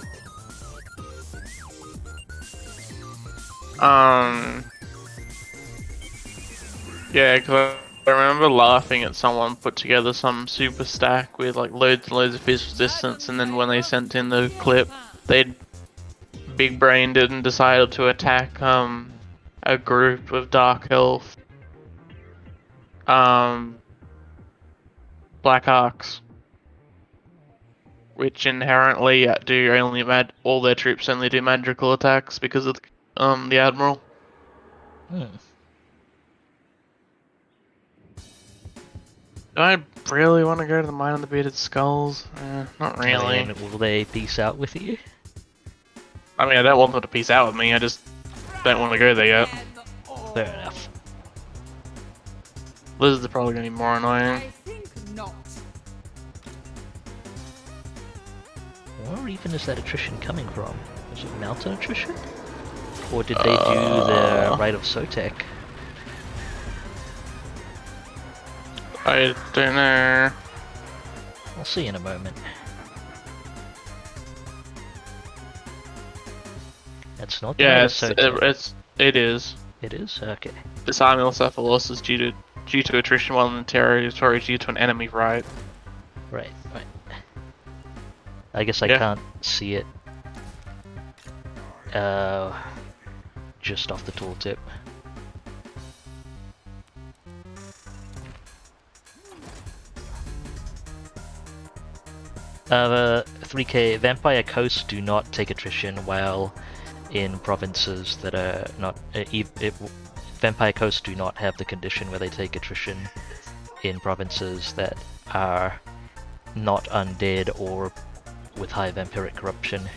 yeah, because I remember laughing at someone put together some super stack with like loads and loads of fizz resistance, and then when they sent in the clip, they'd big brained it and decided to attack a group of dark elf black arcs, which inherently do only all their troops only do magical attacks because of the admiral. Hmm. Do I really want to go to the Mine of the Bearded Skulls? Not really. I mean, will they peace out with you? I mean, I don't want them to peace out with me, I just don't want to go there yet. Fair enough. Lizards are probably going to be more annoying. I think not. Where even is that attrition coming from? Is it mountain attrition? Or did they do the Rite of Sotek? I don't know. We'll see in a moment. It's not the Yeah, Rite of Sotek. it is. It is? Okay. This army will suffer losses due to attrition while in the territory due to an enemy right. Right. I guess I Yeah. can't see it. Just off the tooltip. 3K Vampire Coast do not take attrition while in provinces that are not. Vampire Coast do not have the condition where they take attrition in provinces that are not undead or with high vampiric corruption.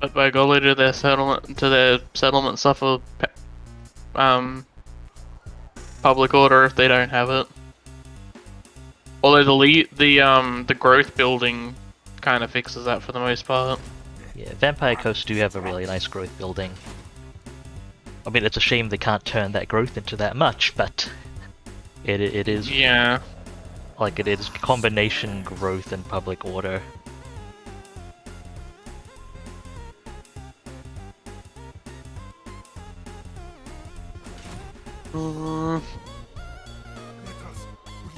But by golly, do their settlement suffer public order if they don't have it? Although the growth building kind of fixes that for the most part. Yeah, Vampire Coast do have a really nice growth building. I mean, it's a shame they can't turn that growth into that much, but it is, Yeah. like, it is combination growth and public order. Let us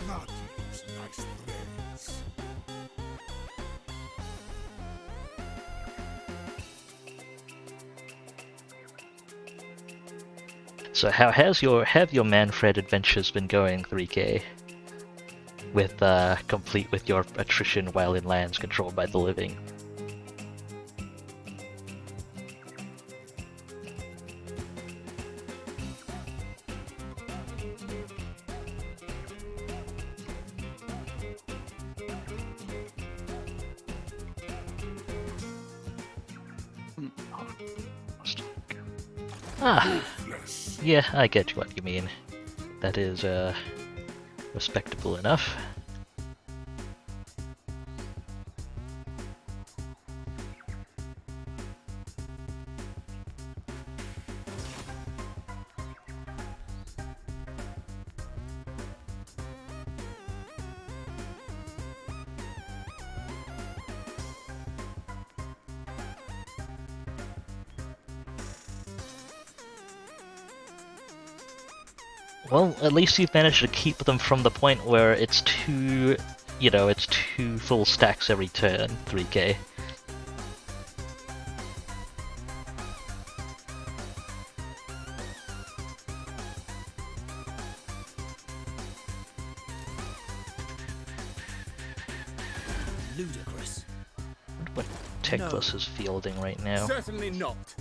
blood those nice threads. So how have your Manfred adventures been going, 3K? With complete with your attrition while in lands controlled by the living. Yeah, I get what you mean. That is, respectable enough. Well, at least you've managed to keep them from the point where it's two, it's two full stacks every turn, 3K. ludicrous. What Teclis is fielding right now. Certainly not.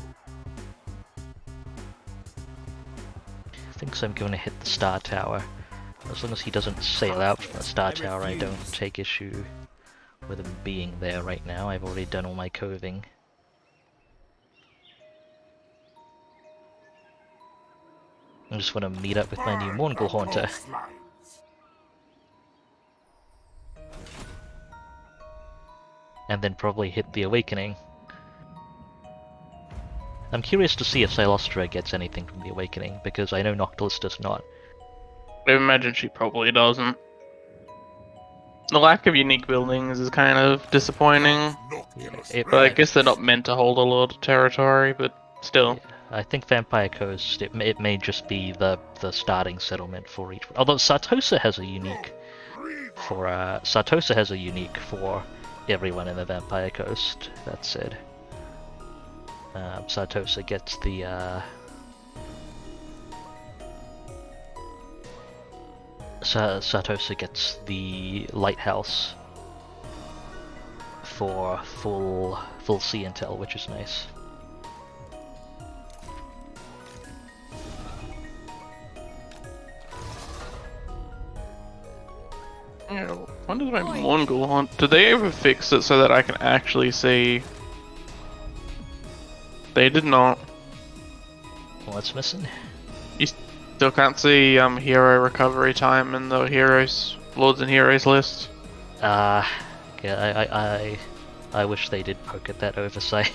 Thinks I'm going to hit the Star Tower. As long as he doesn't sail out from the Star Tower, I don't take issue with him being there right now. I've already done all my coving. I just want to meet up with my new Mongol Haunter. And then probably hit the Awakening. I'm curious to see if Cylostra gets anything from the Awakening, because I know Noctilus does not. I imagine she probably doesn't. The lack of unique buildings is kind of disappointing. But I guess they're not meant to hold a lot of territory, but still. Yeah, I think Vampire Coast, it may just be the starting settlement for each. Although Sartosa has a unique for everyone in the Vampire Coast. That said, Sartosa gets the Sartosa gets the lighthouse for full sea intel, which is nice. Yeah, when did my Mongol hunt? Did they ever fix it so that I can actually see? They did not. What's missing? You still can't see hero recovery time in the heroes, lords and heroes list. Yeah, I wish they did poke at that oversight.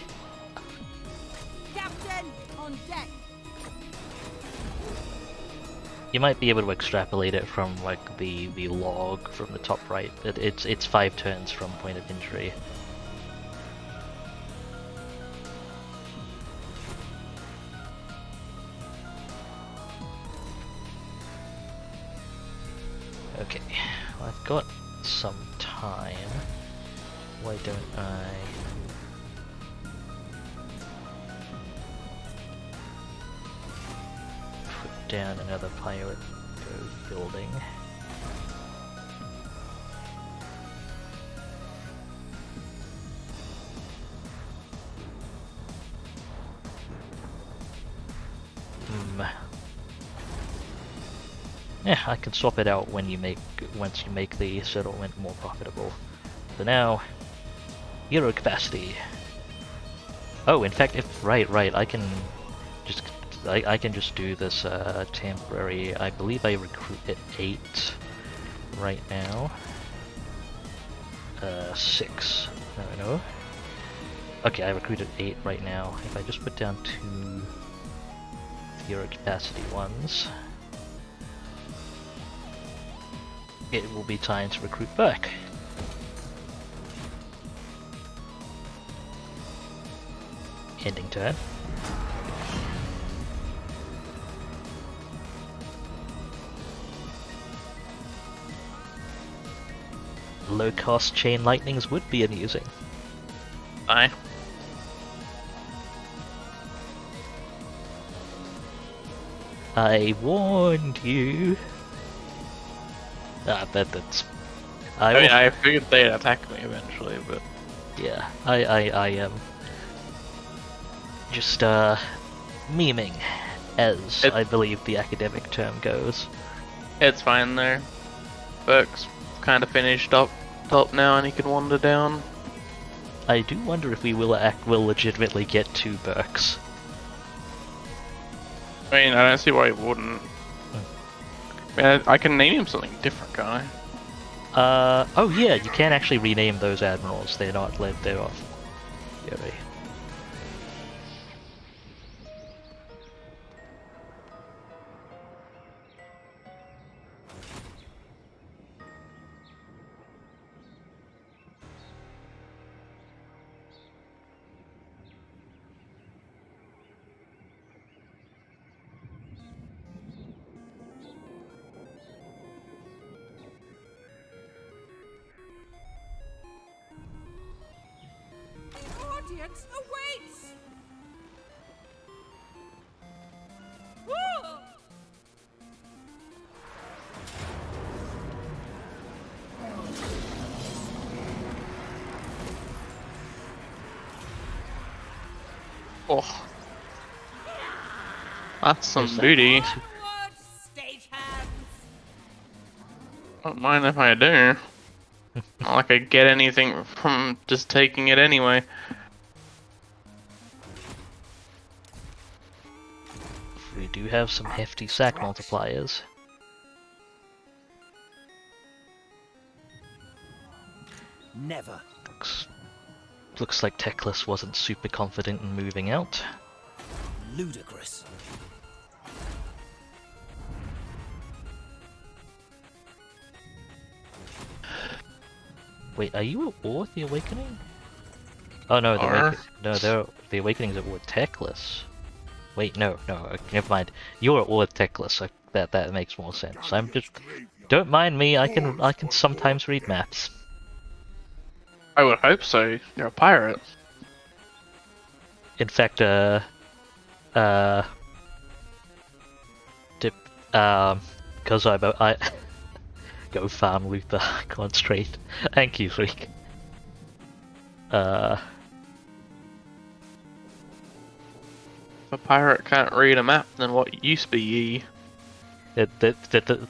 Captain, on deck. You might be able to extrapolate it from like the log from the top right. It's 5 turns from point of injury. Okay, well, I've got some time. Why don't I... put down another pirate cove building? Yeah, I can swap it out when once you make the settlement more profitable. For now, hero capacity. Oh, in fact, right, I can just do this temporary. I believe I recruit at 8 right now. 6. No. Okay, I recruited 8 right now. If I just put down 2 hero capacity ones, it will be time to recruit back. Ending turn. Low-cost chain lightnings would be amusing. Aye. I warned you. That's. I figured they'd attack me eventually, but Yeah, I am just memeing, as I believe the academic term goes. it's fine there. Burke's kind of finished up top now, and he can wander down. I do wonder if we will legitimately get 2 Burks. I mean, I don't see why he wouldn't. I mean, I can name him something different, can't I? Oh yeah, you can actually rename those admirals. They're not led. They're off. Yeah, right. Audience awaits! Whoa! Oh, that's some Is that- booty. Forward, stagehands. Don't mind if I do. Not like I get anything from just taking it anyway. We do have some hefty sack multipliers. Never. Looks like Teclis wasn't super confident in moving out. Ludicrous. Wait, are you at war with the Awakening? Oh no, the Awakening's at war with Teclis. Wait, no, never mind. You're at war with Teclis, so that makes more sense. I'm just... Don't mind me, I can sometimes read maps. I would hope so. You're a pirate. In fact, because I go farm Luther, go on straight. Thank you, Freak. If a pirate can't read a map, then what use be ye? The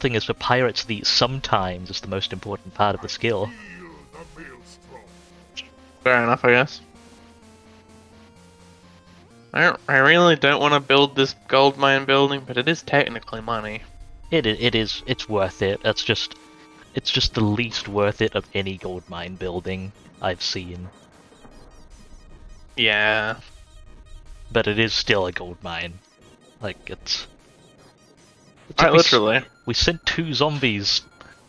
thing is, for pirates, the sometimes is the most important part of the skill. Feel the maelstrom. Fair enough, I guess. I really don't want to build this gold mine building, but it is technically money. It's worth it. It's just the least worth it of any gold mine building I've seen. Yeah. But it is still a gold mine. Like, it's Quite like literally. we sent 2 zombies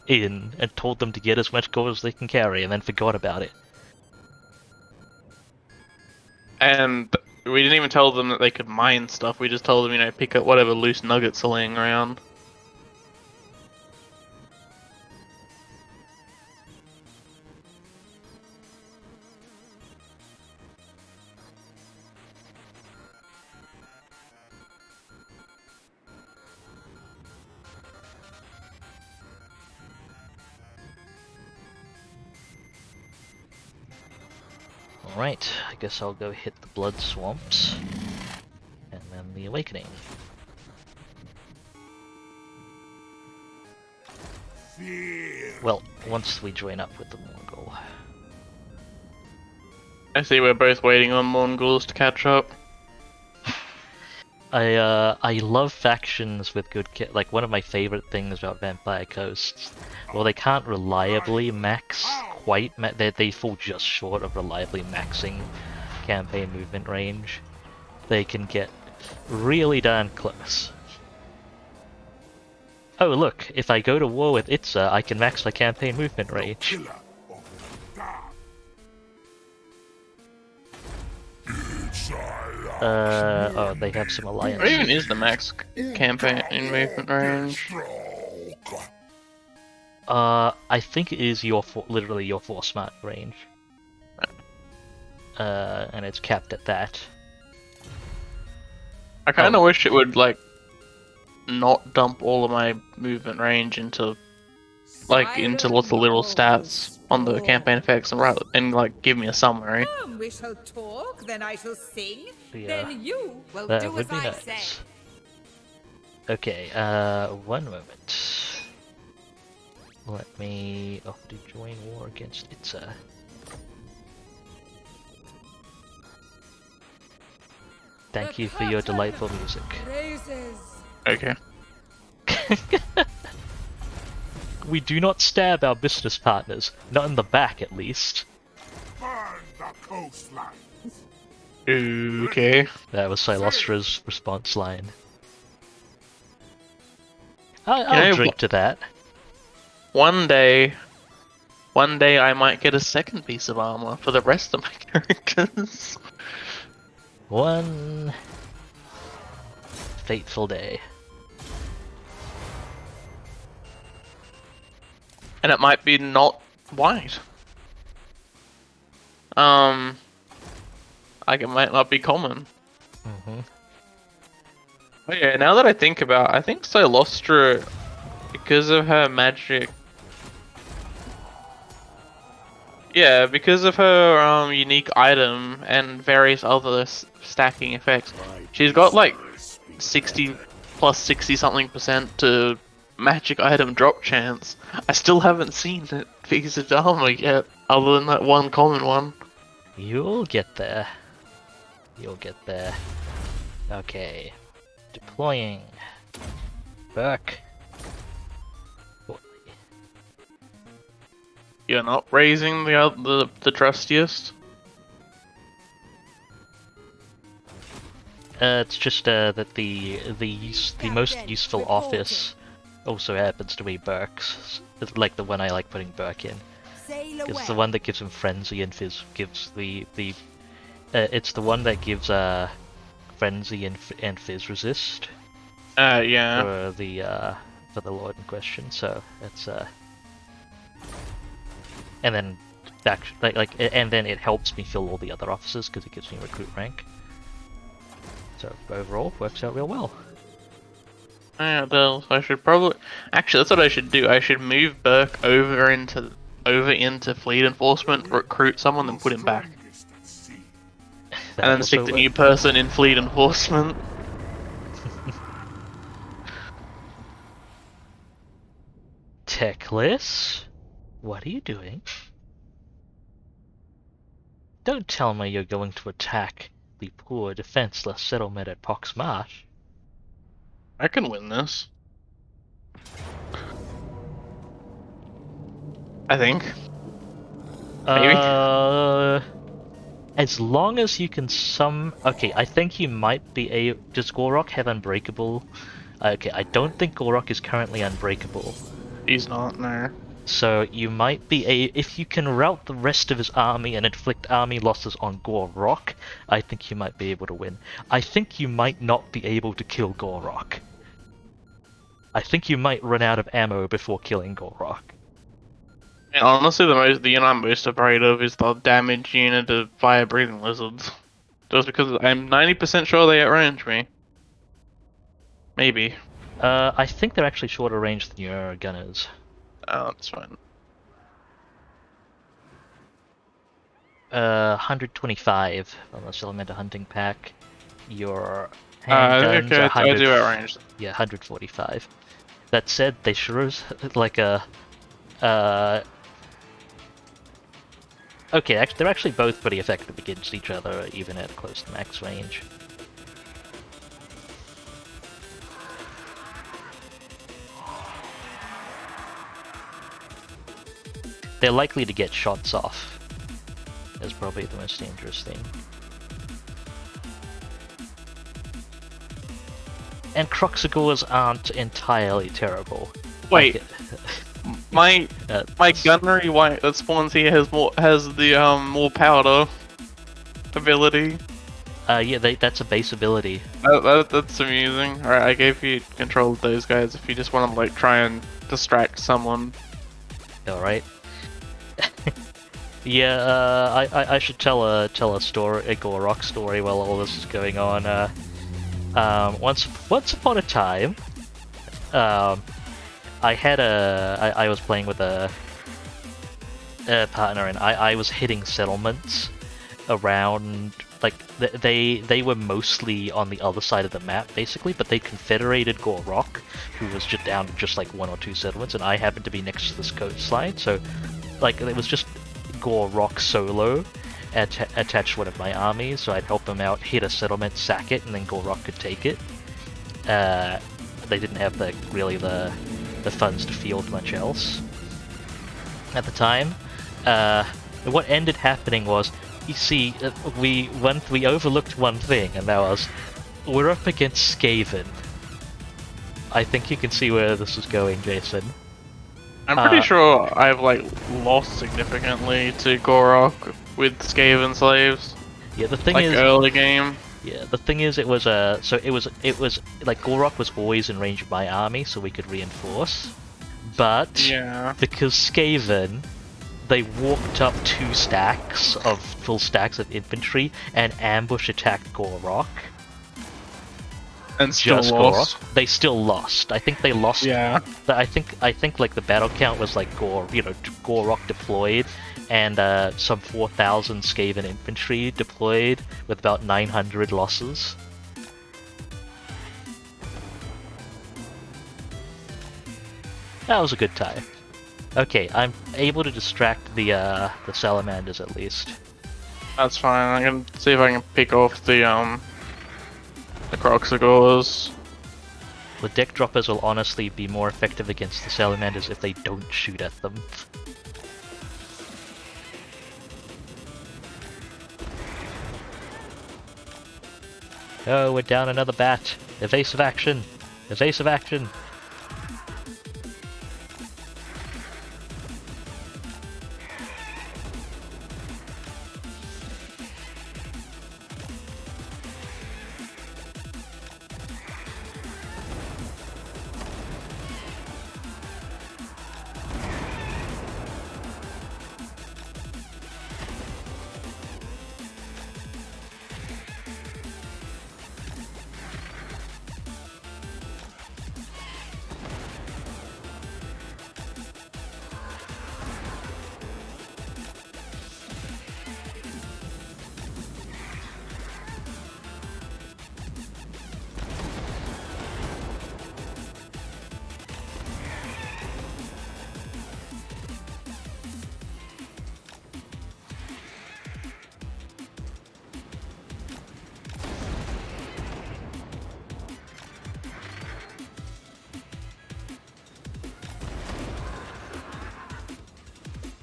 in and told them to get as much gold as they can carry and then forgot about it. And we didn't even tell them that they could mine stuff, we just told them, you know, pick up whatever loose nuggets are laying around. Alright, I guess I'll go hit the blood swamps. And then the awakening. Fear. Well, once we join up with the Mongol. I see we're both waiting on Mongols to catch up. I love factions with good like one of my favorite things about Vampire Coasts. Well, they can't reliably max they fall just short of reliably maxing campaign movement range. They can get really darn close. Oh look, if I go to war with Itza, I can max my campaign movement range. Killer of the dark. Oh, they have some What even alliance. is the max campaign in movement range? Stroke. I think it is literally your 4 smart range. And it's capped at that. I kind of wish it would, like, not dump all of my movement range into lots of little stats on the campaign effects and like give me a summary. We shall talk, then I shall sing, Yeah. then you will That do would as be I nice. say. Okay, one moment. Let me off to join war against Itza. Thank you for your delightful music. Praises. Okay. We do not stab our business partners, not in the back at least. Burn the coastline. Okay. That was Cylostra's response line. I'll know, drink to that. One day I might get a second piece of armor for the rest of my characters. One fateful day. And it might be not white. Like it might not be common. Mm-hmm. Oh yeah, now that I think about it, I think Cylostra, because of her magic, Yeah, because of her unique item and various other stacking effects, she's got like 60 plus 60 something percent to magic item drop chance. I still haven't seen it piece of armor yet, other than that one common one. You'll get there. You'll get there. Okay. Deploying. Back. You're not raising the trustiest. It's just that the most Captain, useful reporting. office also happens to be Burke's. It's like the one I like putting Burke in. Sail It's away. the one that gives him frenzy and gives it's the one that gives frenzy and fizz resist Yeah. for the lord in question. So it's and then and then it helps me fill all the other offices because it gives me recruit rank. So overall, works out real well. Yeah, it does. I should probably actually that's what I should do. I should move Burke over into fleet enforcement, recruit someone, then put him back, Strongest at sea. That and then stick also the new person in fleet enforcement. Techless? What are you doing? Don't tell me you're going to attack the poor defenseless settlement at Pox Marsh. I can win this. I think. Maybe. As long as you can okay, I think you might be does Gorok have unbreakable? Okay, I don't think Gorok is currently unbreakable. He's not, no. So you might be if you can rout the rest of his army and inflict army losses on Gorok, I think you might be able to win. I think you might not be able to kill Gorok. I think you might run out of ammo before killing Gorok. And honestly, the unit I'm most afraid of is the damage unit of fire-breathing lizards. Just because I'm 90% sure they outrange me. Maybe. I think they're actually shorter range than your gunners. Oh, that's fine. 125 on the Salamander hunting pack. Your Okay, handguns are I 100, do outrange them. yeah, 145. That said, they sure is like a okay, they're actually both pretty effective against each other, even at close to max range. They're likely to get shots off. Is probably the most dangerous thing. And Croxagores aren't entirely terrible. Wait, Like, my gunnery white that spawns here has the more powder ability. yeah, that's a base ability. That's amusing. Alright, I gave you control of those guys if you just want to like try and distract someone. All right. Yeah, I should tell a story, a Gorok story while all this is going on. Once upon a time, I was playing with a partner, and I was hitting settlements around, like, they were mostly on the other side of the map, basically, but they confederated Gorok, who was just down to just like 1 or 2 settlements, and I happened to be next to this coastline, so, like, it was just Gorok solo attached one of my armies, so I'd help him out, hit a settlement, sack it, and then Gorok could take it. They didn't have the funds to field much else at the time. What ended happening was, you see, we overlooked one thing, and that was, we're up against Skaven. I think you can see where this is going, Jason. I'm pretty sure I've like lost significantly to Gorok with Skaven slaves. Yeah, the thing Like is, early game. yeah, the thing is, it was like Gorok was always in range of my army, so we could reinforce. But Yeah. because Skaven, they walked up 2 stacks of full stacks of infantry and ambush attacked Gorok. And still Just lost. Gorok. They still lost. I think they lost. Yeah. I think like the battle count was like Gorok deployed and some 4,000 Skaven infantry deployed with about 900 losses. That was a good time. Okay, I'm able to distract the salamanders at least. That's fine. I can see if I can pick off the Croxagores. The deck droppers will honestly be more effective against the salamanders if they don't shoot at them. Oh, we're down another bat. Evasive action! Evasive action!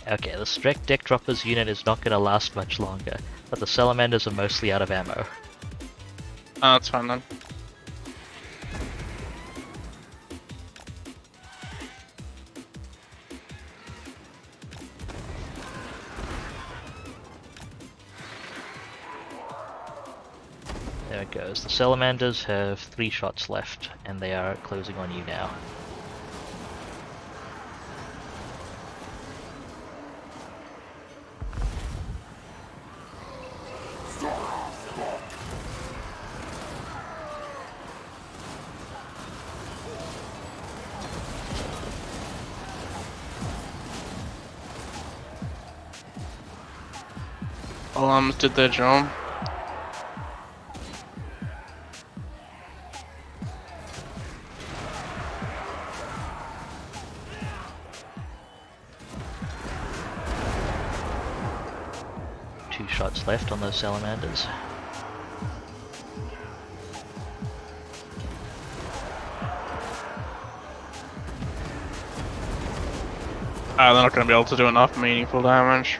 Okay, the strict deck droppers unit is not going to last much longer, but the salamanders are mostly out of ammo. Oh, that's fine then. There it goes. The salamanders have 3 shots left, and they are closing on you now. Alarms did their job. Two shots left on those salamanders. They're not going to be able to do enough meaningful damage.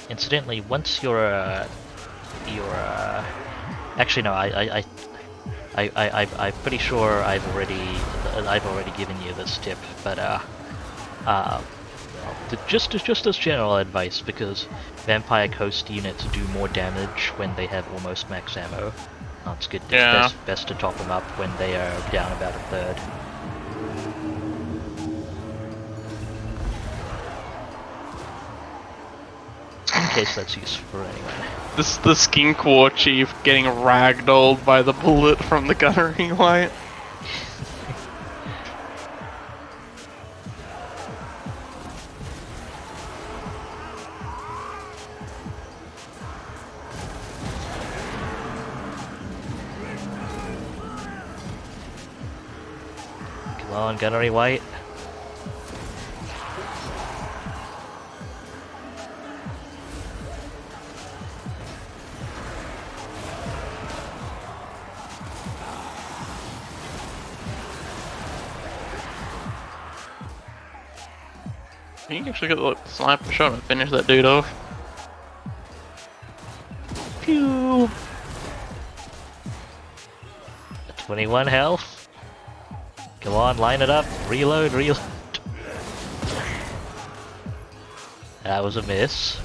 Incidentally, once you're actually no, I'm pretty sure I've already given you this tip, but just as general advice, because Vampire Coast units do more damage when they have almost max ammo. It's good. It's best to top them up when they are down about a third. In case that's useful anyway. The Skink War Chief getting ragdolled by the bullet from the guttering light. Come on, Gunnery White. You can actually get the sniper shot and finish that dude off. Pew! 21 health. Come on, line it up. Reload, reload. That was a miss.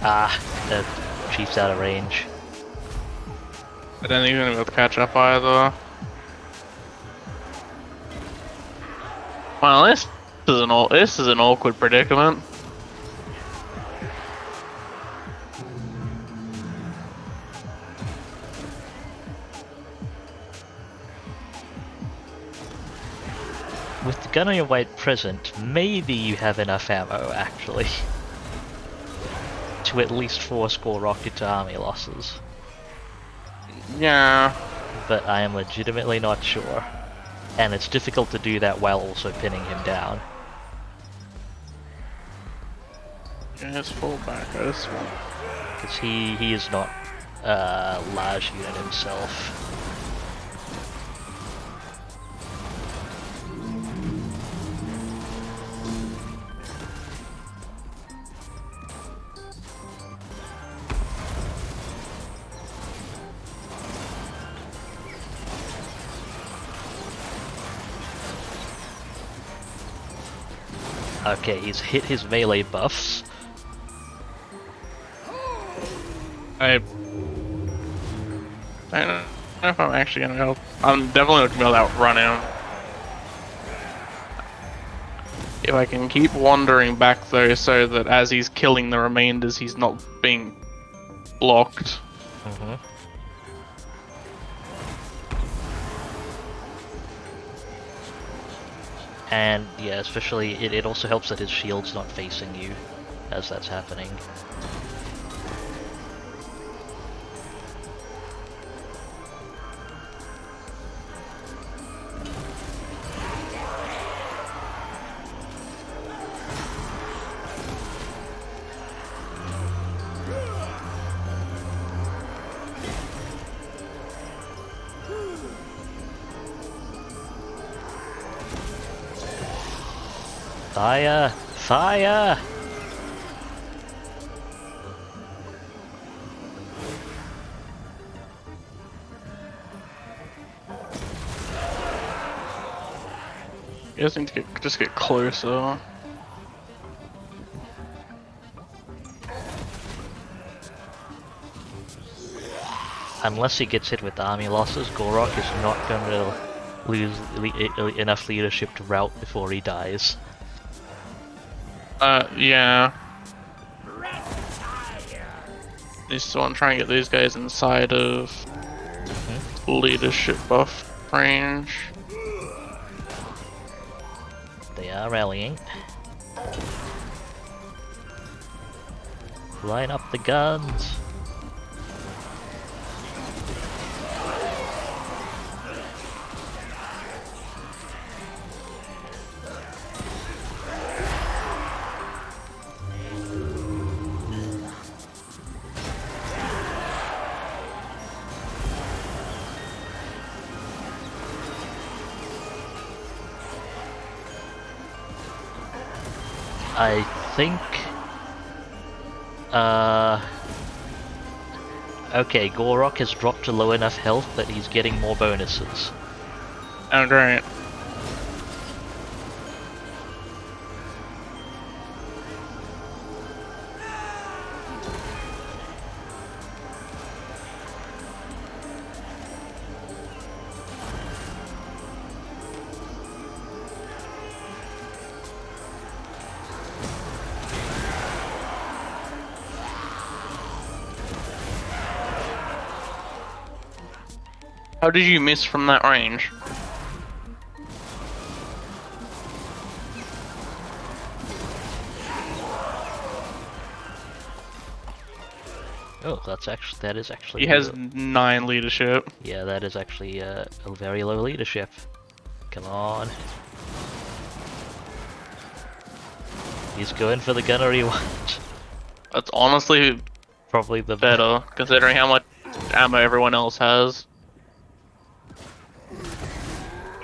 Ah, the Chief's out of range. I don't think he's gonna be able to catch up either. Well, this is an awkward predicament. with the gunnery weight present, maybe you have enough ammo, actually, to at least force Gorok into army losses. Yeah. But I am legitimately not sure. And it's difficult to do that while also pinning him down. Yeah, let's fall back this one. Because he is not a large unit himself. Okay, he's hit his melee buffs. I don't know if I'm actually gonna help. I'm definitely not gonna be able to outrun him. If I can keep wandering back though, so that as he's killing the remainders, he's not being blocked. Mm-hmm. And yeah, especially it also helps that his shield's not facing you as that's happening. Fire! Fire! You guys need to just get closer. Unless he gets hit with army losses, Gorok is not going to lose enough leadership to rout before he dies. Yeah. Just want to try and get these guys inside of leadership buff range. They are rallying. Line up the guns. I think... Okay, Gorok has dropped to low enough health that he's getting more bonuses. Oh, great. How did you miss from that range? Oh, that is actually. He has 9 leadership. Yeah, that is actually a very low leadership. Come on. He's going for the gunnery one. That's honestly Probably the better, considering how much ammo everyone else has.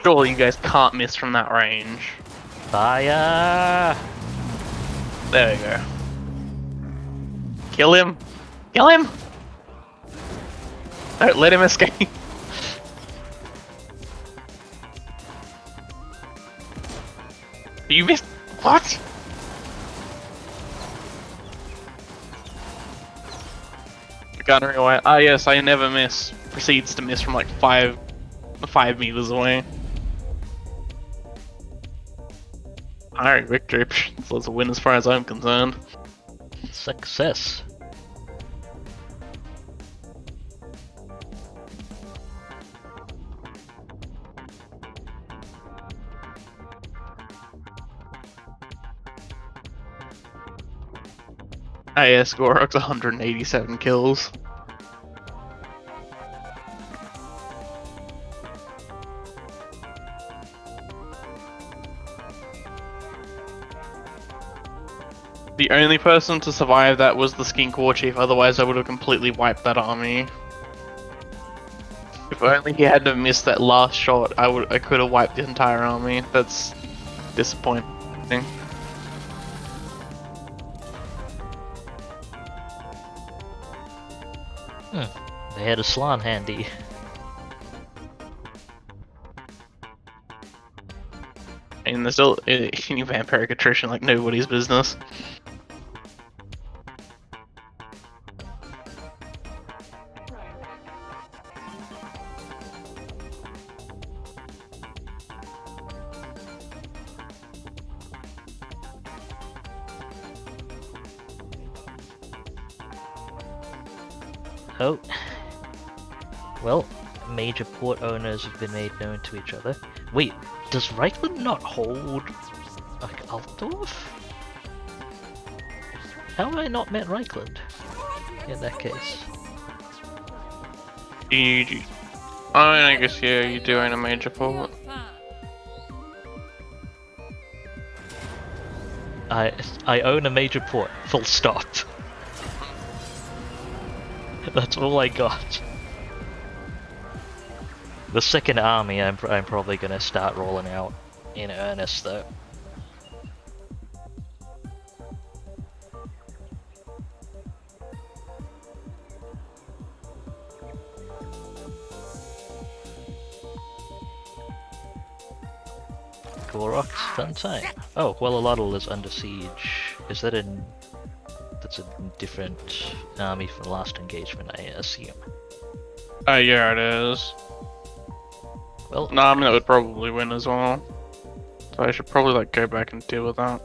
Surely you guys can't miss from that range. Fire! There we go. Kill him! Kill him! Don't let him escape. You missed. What? The gunnery away. Ah, yes, I never miss. Proceeds to miss from like 5 meters away. Alright, victory. So it's a win as far as I'm concerned. Success. AS Gorok's 187 kills. The only person to survive that was the Skink War Chief, otherwise I would have completely wiped that army. If only he hadn't have missed that last shot, I could have wiped the entire army. That's disappointing. They had a Slan handy. And there's still any vampiric attrition like nobody's business. Oh. Well, major port owners have been made known to each other. Wait, does Reichland not hold like Altdorf? How have I not met Reichland in that case? I guess yeah, you're doing a major port. I own a major port. Full stop. That's all I got. The second army I'm probably gonna start rolling out in earnest though. Gorok's fun time. Oh, well, Alotl is under siege. Is that in... That's a different army from the last engagement, I assume. Yeah, it is. Well, No, I mean that would probably win as well. So I should probably like go back and deal with that.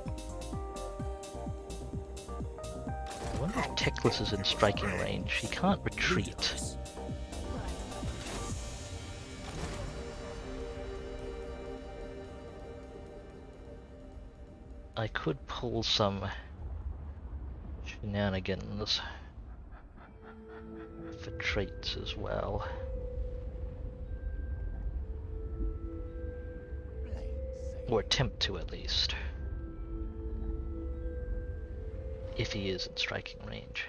I wonder if Teclis is in striking range. He can't retreat. Ludicrous. I could pull some shenanigans for traits as well. Or attempt to, at least. If he is in striking range.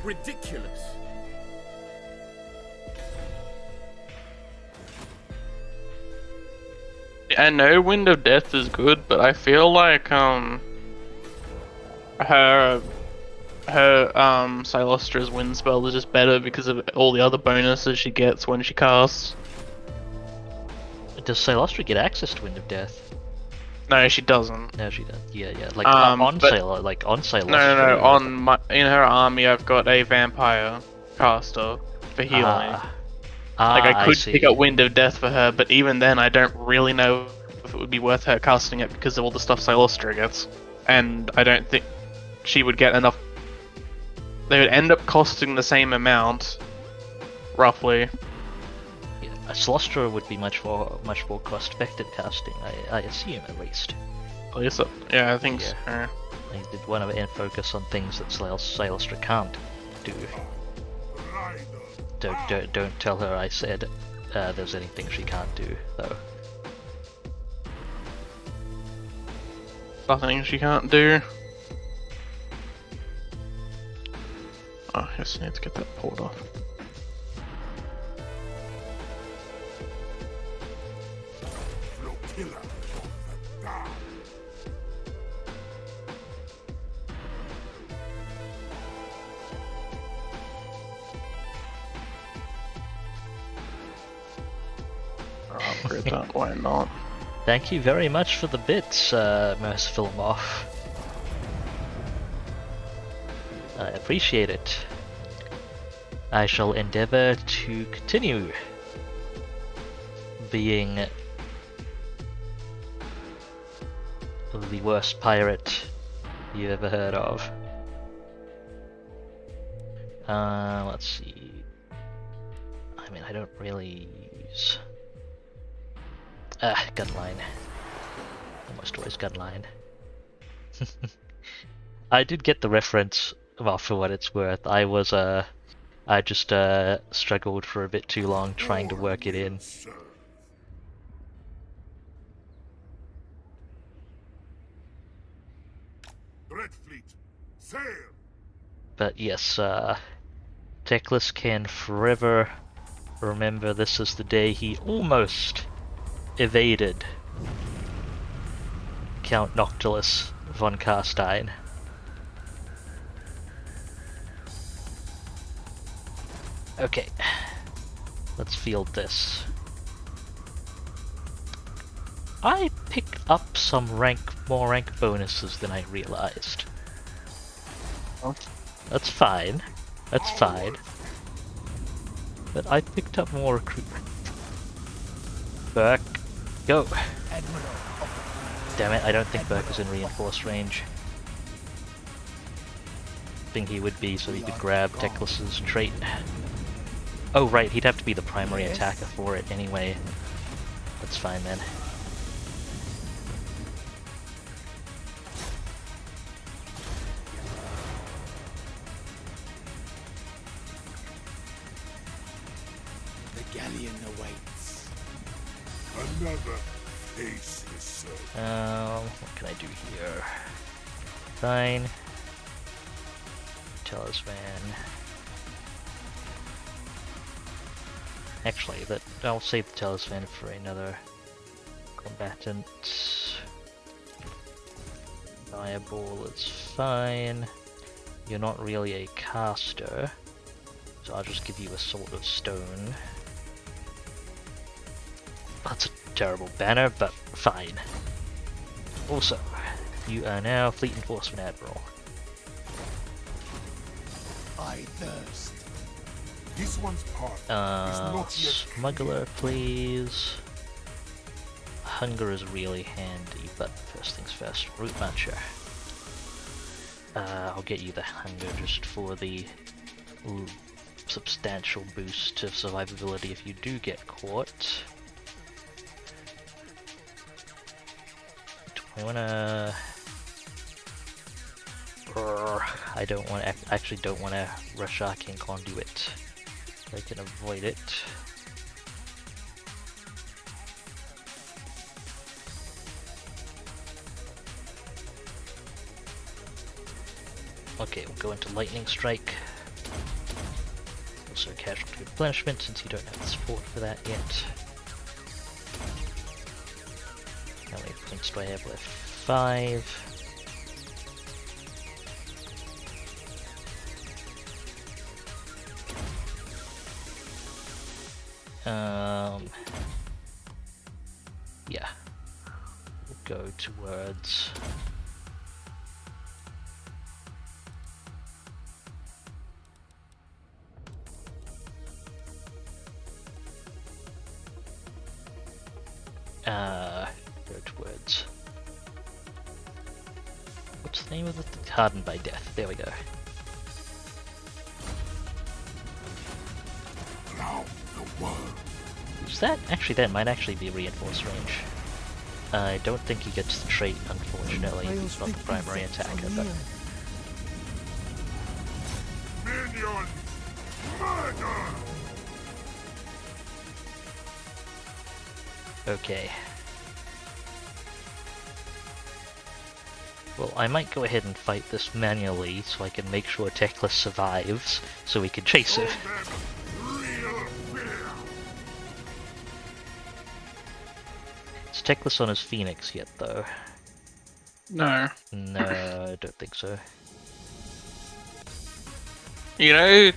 Ridiculous. I know Wind of Death is good, but I feel like her Cylostra's wind spell is just better because of all the other bonuses she gets when she casts. Does Cylostra get access to Wind of Death? No, she doesn't. No, she does. Yeah, yeah. Like but- on Cylostra. No. In her army, I've got a vampire caster for healing. Like I could see. pick up Wind of Death for her, but even then, I don't really know if it would be worth her casting it because of all the stuff Cylostra gets, and I don't think she would get enough. They would end up costing the same amount, roughly. Yeah, Cylostra would be much more cost-effective casting. I assume at least. At least, yeah, I think Yeah. so. I did want to focus on things that Cylostra can't do. Don't tell her I said there's anything she can't do, though. Nothing she can't do. Oh, yes, I need to get that pulled off. Flotilla of the dark. for it, why not? Thank you very much for the bits, Merciful Moth. I appreciate it. I shall endeavor to continue being the worst pirate you've ever heard of. Let's see. I mean, I don't really use... gunline. Almost always gunline. I did get the reference, well, for what it's worth. I just struggled for a bit too long trying to work it in. Red Fleet, sail! But yes, Teclis can forever remember this is the day he almost evaded Count Noctilus von Carstein. Okay, let's field this. I picked up some more rank bonuses than I realized. Oh. That's fine. That's fine. But I picked up more recruitment. Burke, go! Damn it, I don't think Burke is in reinforced range. I think he would be, so he could grab Teclis's trait. Oh right, he'd have to be the primary attacker for it anyway. That's fine then. The galleon awaits. Another faceless servant. What can I do here? Fine. Talisman. Actually, I'll save the talisman for another combatant. Fireball is fine. You're not really a caster, so I'll just give you a Sword of Stone. That's a terrible banner, but fine. Also, you are now Fleet Enforcement Admiral. I thirst. This one's part is not yet Smuggler, please. Hunger is really handy, but first things first, Root Marcher. I'll get you the hunger just for the substantial boost to survivability if you do get caught. Do I wanna... I don't want to, actually don't want to rush Arcane Conduit. I can avoid it. Okay, we'll go into Lightning Strike. Also Casualty Replenishment, since you don't have the support for that yet. How many points do I have left? 5. Yeah. We'll go towards... go towards... What's the name of it? Hardened by Death. There we go. now the world. Is that? Actually, that might actually be reinforced range. I don't think he gets the trait, unfortunately. He's not the primary attacker, but... Minions! Murder! Okay. Well, I might go ahead and fight this manually, so I can make sure Teclis survives, so we can chase Show it. them real fear! Is Teclis on his Phoenix yet, though? No. No, I don't think so. You know,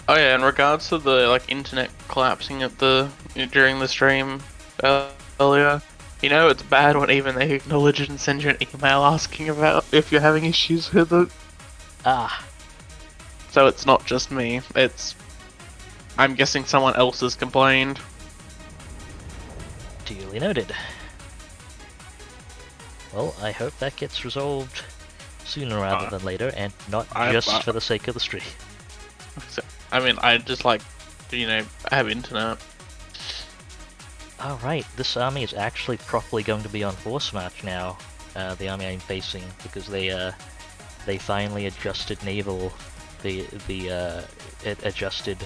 oh yeah, in regards to the internet collapsing at during the stream, earlier. You know it's bad when even they acknowledge it and send you an email asking about if you're having issues with it. Ah, So it's not just me. I'm guessing someone else has complained. duly noted. Well, I hope that gets resolved sooner rather than later, and not just for the sake of the stream. I mean, I just like, have internet. Alright, this army is actually properly going to be on horse march now. The army I'm facing, because they finally adjusted naval. It adjusted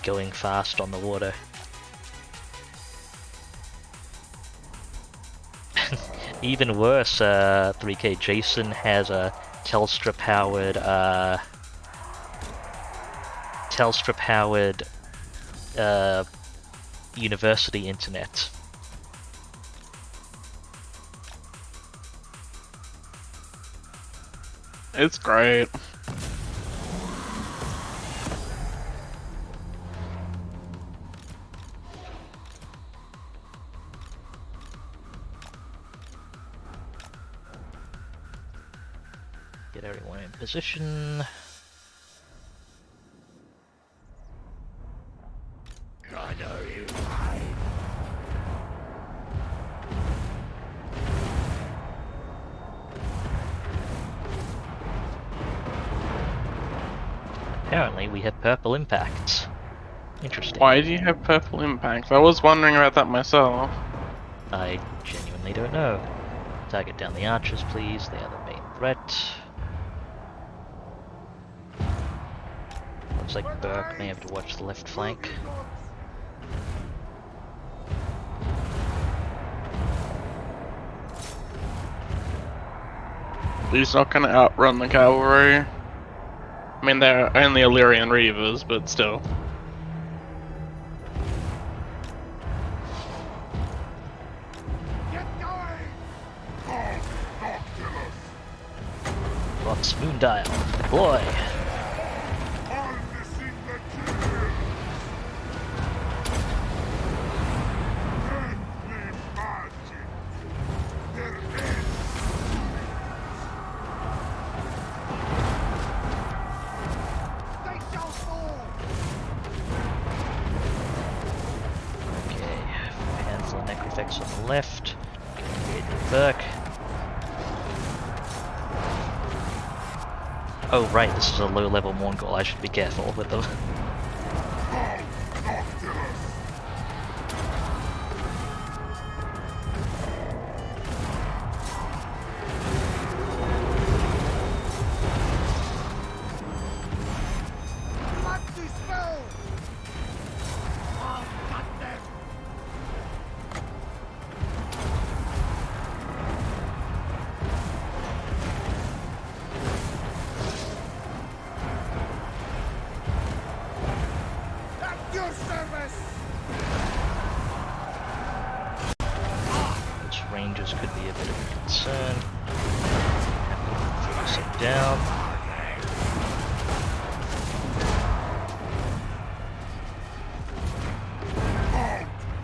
going fast on the water. Even worse, 3K Jason has a Telstra powered university internet. It's great. Get everyone in position. I know you. Apparently we have purple impacts. Interesting. Why do you have purple impacts? I was wondering about that myself. I genuinely don't know. Target down the archers, please. They are the main threat. Looks like Burke may have to watch the left flank. He's not gonna outrun the cavalry. I mean, they're only Illyrian Reavers, but still. Get going! Noctilus! Fox Moondial, deploy! Harnessing the kill! Deadly magic! Their end! They shall fall! Okay, handful of necrophects on the left. Engage with Burke. Oh right, this is a low-level Mongol. I should be careful with them. Noctilus! Blood to spill! I'll cut them! At your service! Those rangers could be a bit of a concern. Focus it down.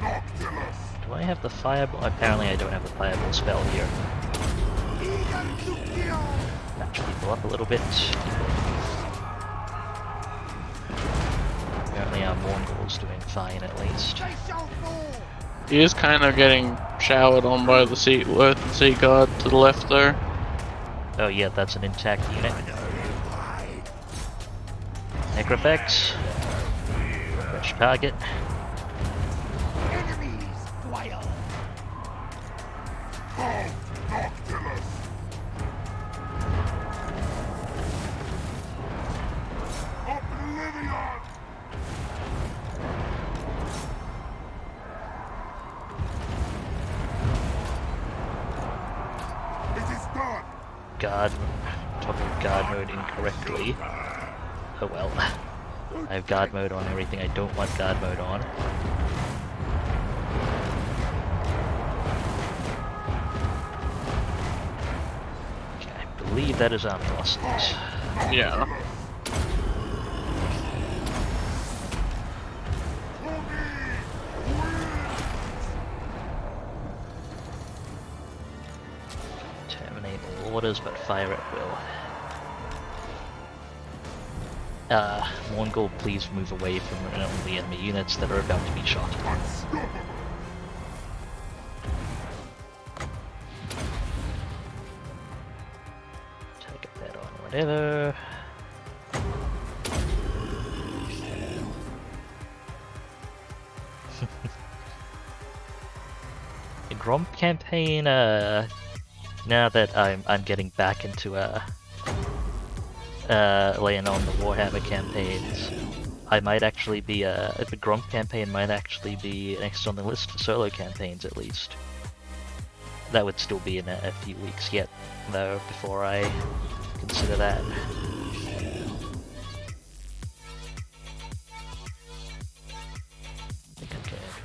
Noctilus! Do I have the fireball? Apparently I don't have the fireball spell here. Eager to kill! Match people up a little bit. Apparently our Mongol's doing fine at least. They shall fall! He is kind of getting showered on by the sea guard to the left there. Oh yeah, that's an intact unit. Necrophects. Fresh target. Enemies quail! Noctilus! Oblivion! It is done! Guard. Toggled guard mode incorrectly. Oh well. I have guard mode on everything I don't want guard mode on. Okay, I believe that is army losses. Yeah. orders, but fire at will. Mongol, please move away from the enemy units that are about to be shot. Unstoppable! Take that on, whatever. The Gromp campaign, now that I'm getting back into laying on the Warhammer campaigns, I might actually be the Gromp campaign might actually be next on the list for solo campaigns at least. That would still be in a few weeks yet, though, before I consider that. I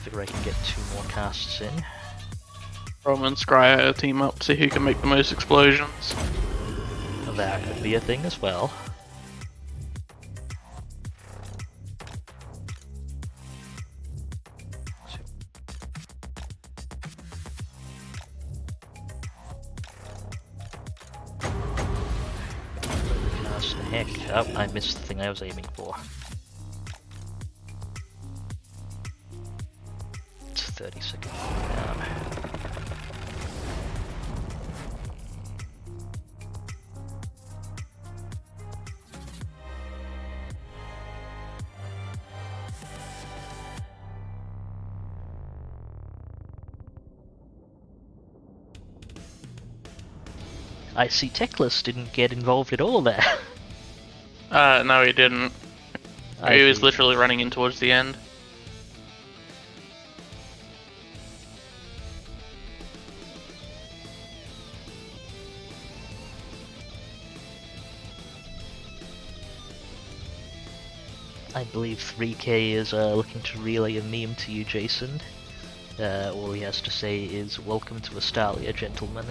figure I can get 2 more casts in. Roman Scryer team up, see who can make the most explosions. That could be a thing as well. Cast the heck. Oh, I missed the thing I was aiming for. It's 30 seconds down. I see Teclis didn't get involved at all there. No, he didn't. He was see. literally running in towards the end. I believe 3K is looking to relay a meme to you, Jason. All he has to say is, "Welcome to Astalia, gentlemen."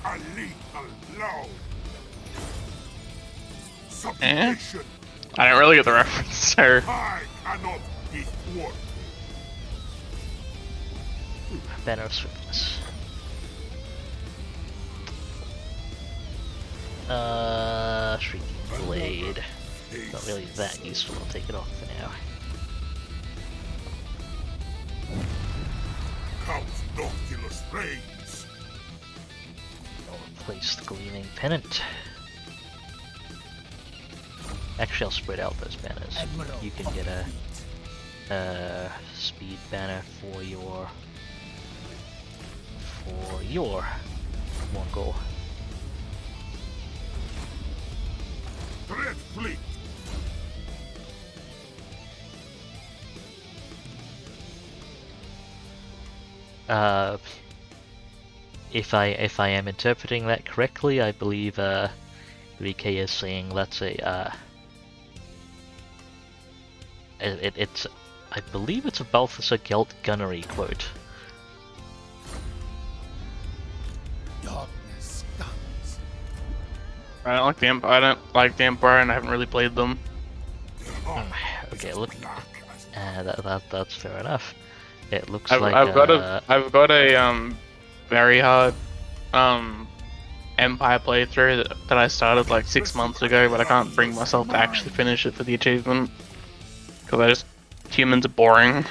A lethal blow! Subjugation! I don't really get the reference, so... I cannot be thwarted! Banner of Swiftness. Shrieking Blade. Not really that useful, I'll take it off for now. Count Noctilus reigns! I'll place the Gleaming Pennant. Actually, I'll spread out those banners. You can get a speed banner for your Mongol. Dread fleet! If I am interpreting that correctly, I believe 3K is saying that's a it's I believe it's a Balthasar Gelt gunnery quote. Darkness comes. I don't like the Empire. I don't like the Empire, and I haven't really played them. Okay, look. That's fair enough. It looks I've like got a very hard Empire playthrough that I started like 6 months ago, but I can't bring myself to actually finish it for the achievement because humans are boring.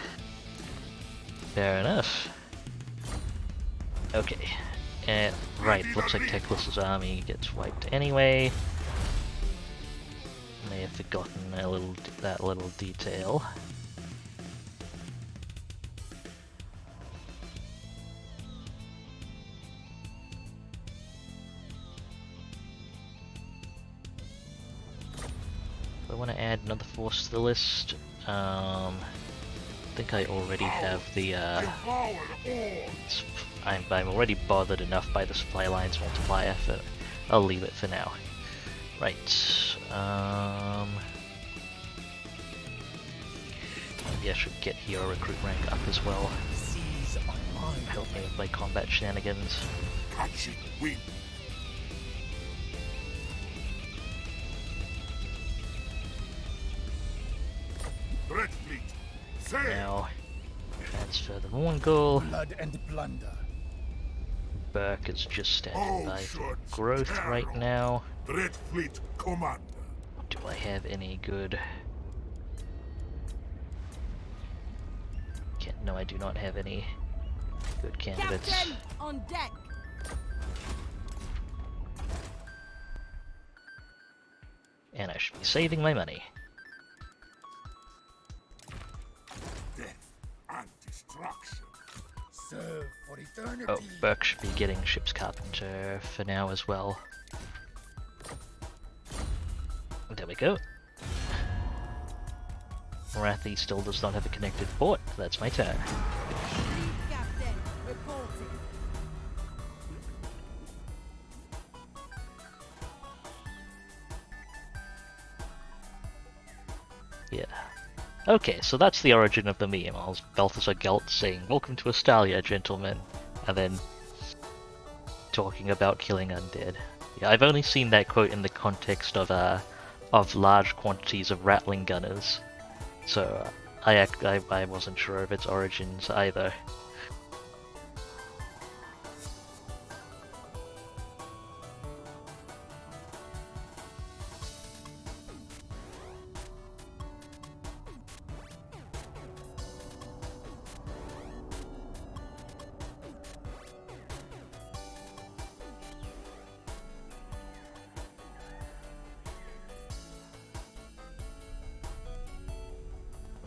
fair enough. Okay. Right, looks like Teclis's army gets wiped anyway. May have forgotten that little detail. I want to add another force to the list. I think I already have the. Devour all! I'm already bothered enough by the supply lines multiplier, but I'll leave it for now. Right. Maybe I should get hero recruit rank up as well. Seas are mine. Help me with my combat shenanigans. Catching wind! Dread fleet! Sail! Now, transfer the Mongol. Blood and plunder. Burke is just standing Oh, by sure. for growth right now. Dread Fleet Commander. Do I have any good... No, I do not have any good candidates. Captain, on deck. And I should be saving my money. Death and destruction. Serve for eternity. Oh, Burke should be getting ship's carpenter for now as well. There we go. Morathi still does not have a connected port. That's my turn. Lead captain, reporting. Yeah. Okay, so that's the origin of the meme. I was Balthazar Gelt saying, "Welcome to Astalia, gentlemen," and then talking about killing undead. Yeah, I've only seen that quote in the context of large quantities of rattling gunners, so I wasn't sure of its origins either.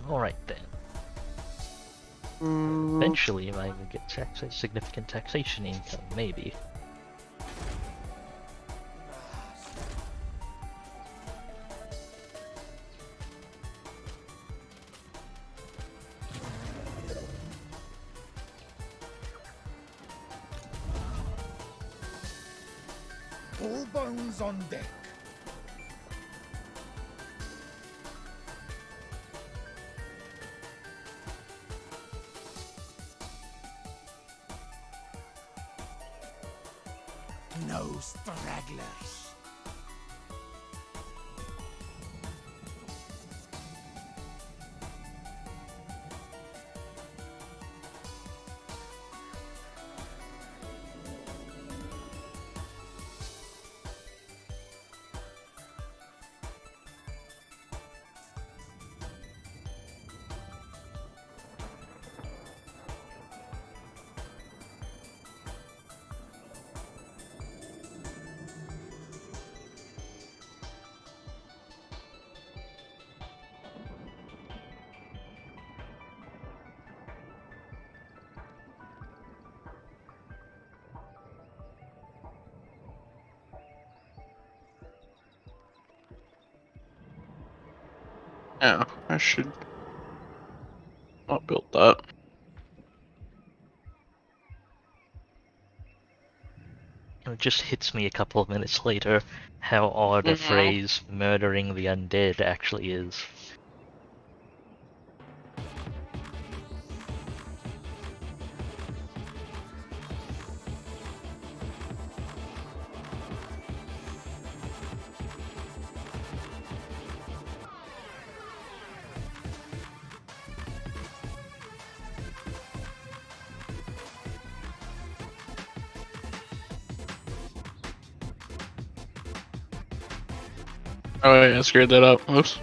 Alright then. Eventually I will get significant taxation income, maybe. All bones on deck. No stragglers. Yeah, I should not build that. It just hits me a couple of minutes later how odd a phrase "murdering the undead" actually is. Oh wait, I screwed that up. Oops.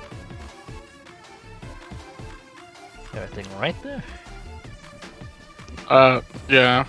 Everything right there? Yeah.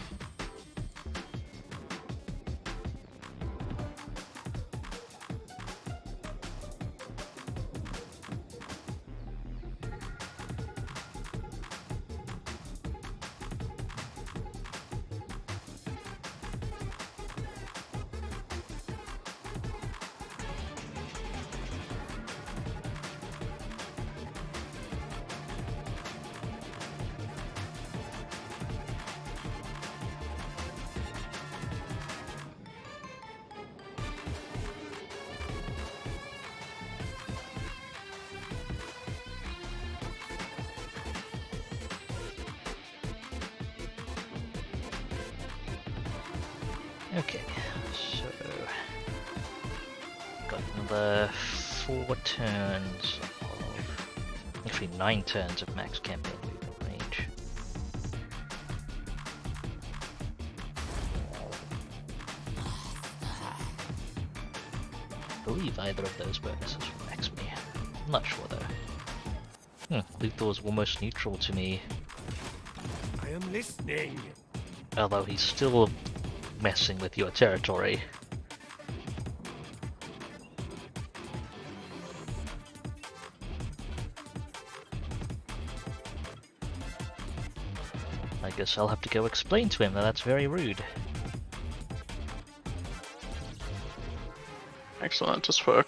Okay, so got another 4 turns of, actually 9 turns of max campaign movement range. believe either of those bonuses will max me. I'm not sure though. Luthor's almost neutral to me, I am listening. although he's still messing with your territory. I guess I'll have to go explain to him that that's very rude. Excellent, just work.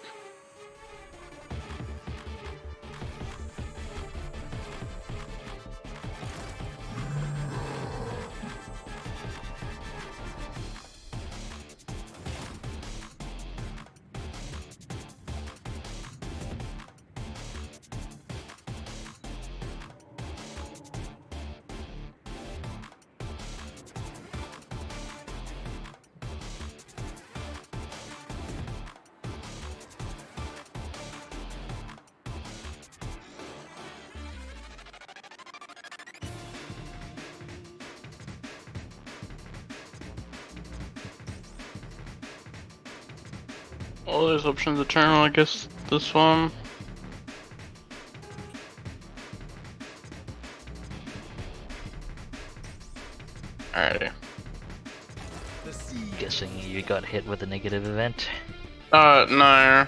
All those options are terminal, I guess this one. Alrighty. The sea. Guessing you got hit with a negative event. No.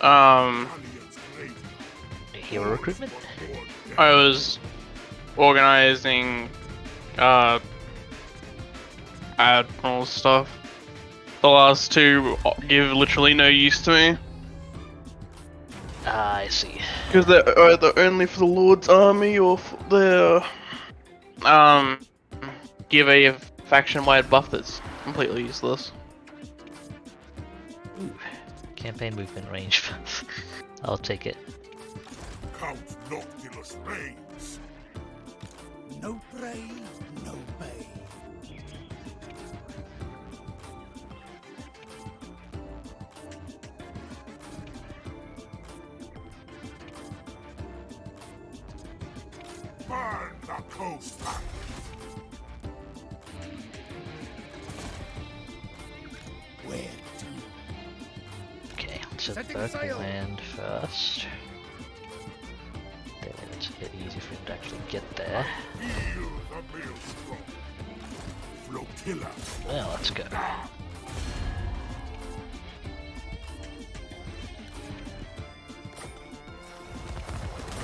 Valiant blade. Hero recruitment? I was organizing, admiral stuff. The last two give literally no use to me. Ah, I see. Because they're either only for the Lord's army or for their, give a faction-wide buff that's completely useless. Ooh, campaign movement range. I'll take it. Count Noctilus reigns. No prey, no pay. Burn the coastline. Where to? Okay, so Setting Burke sail. will land first. Then it's a bit easy for him to actually get there. Feel the maelstrom. Flotilla. Well, let's go.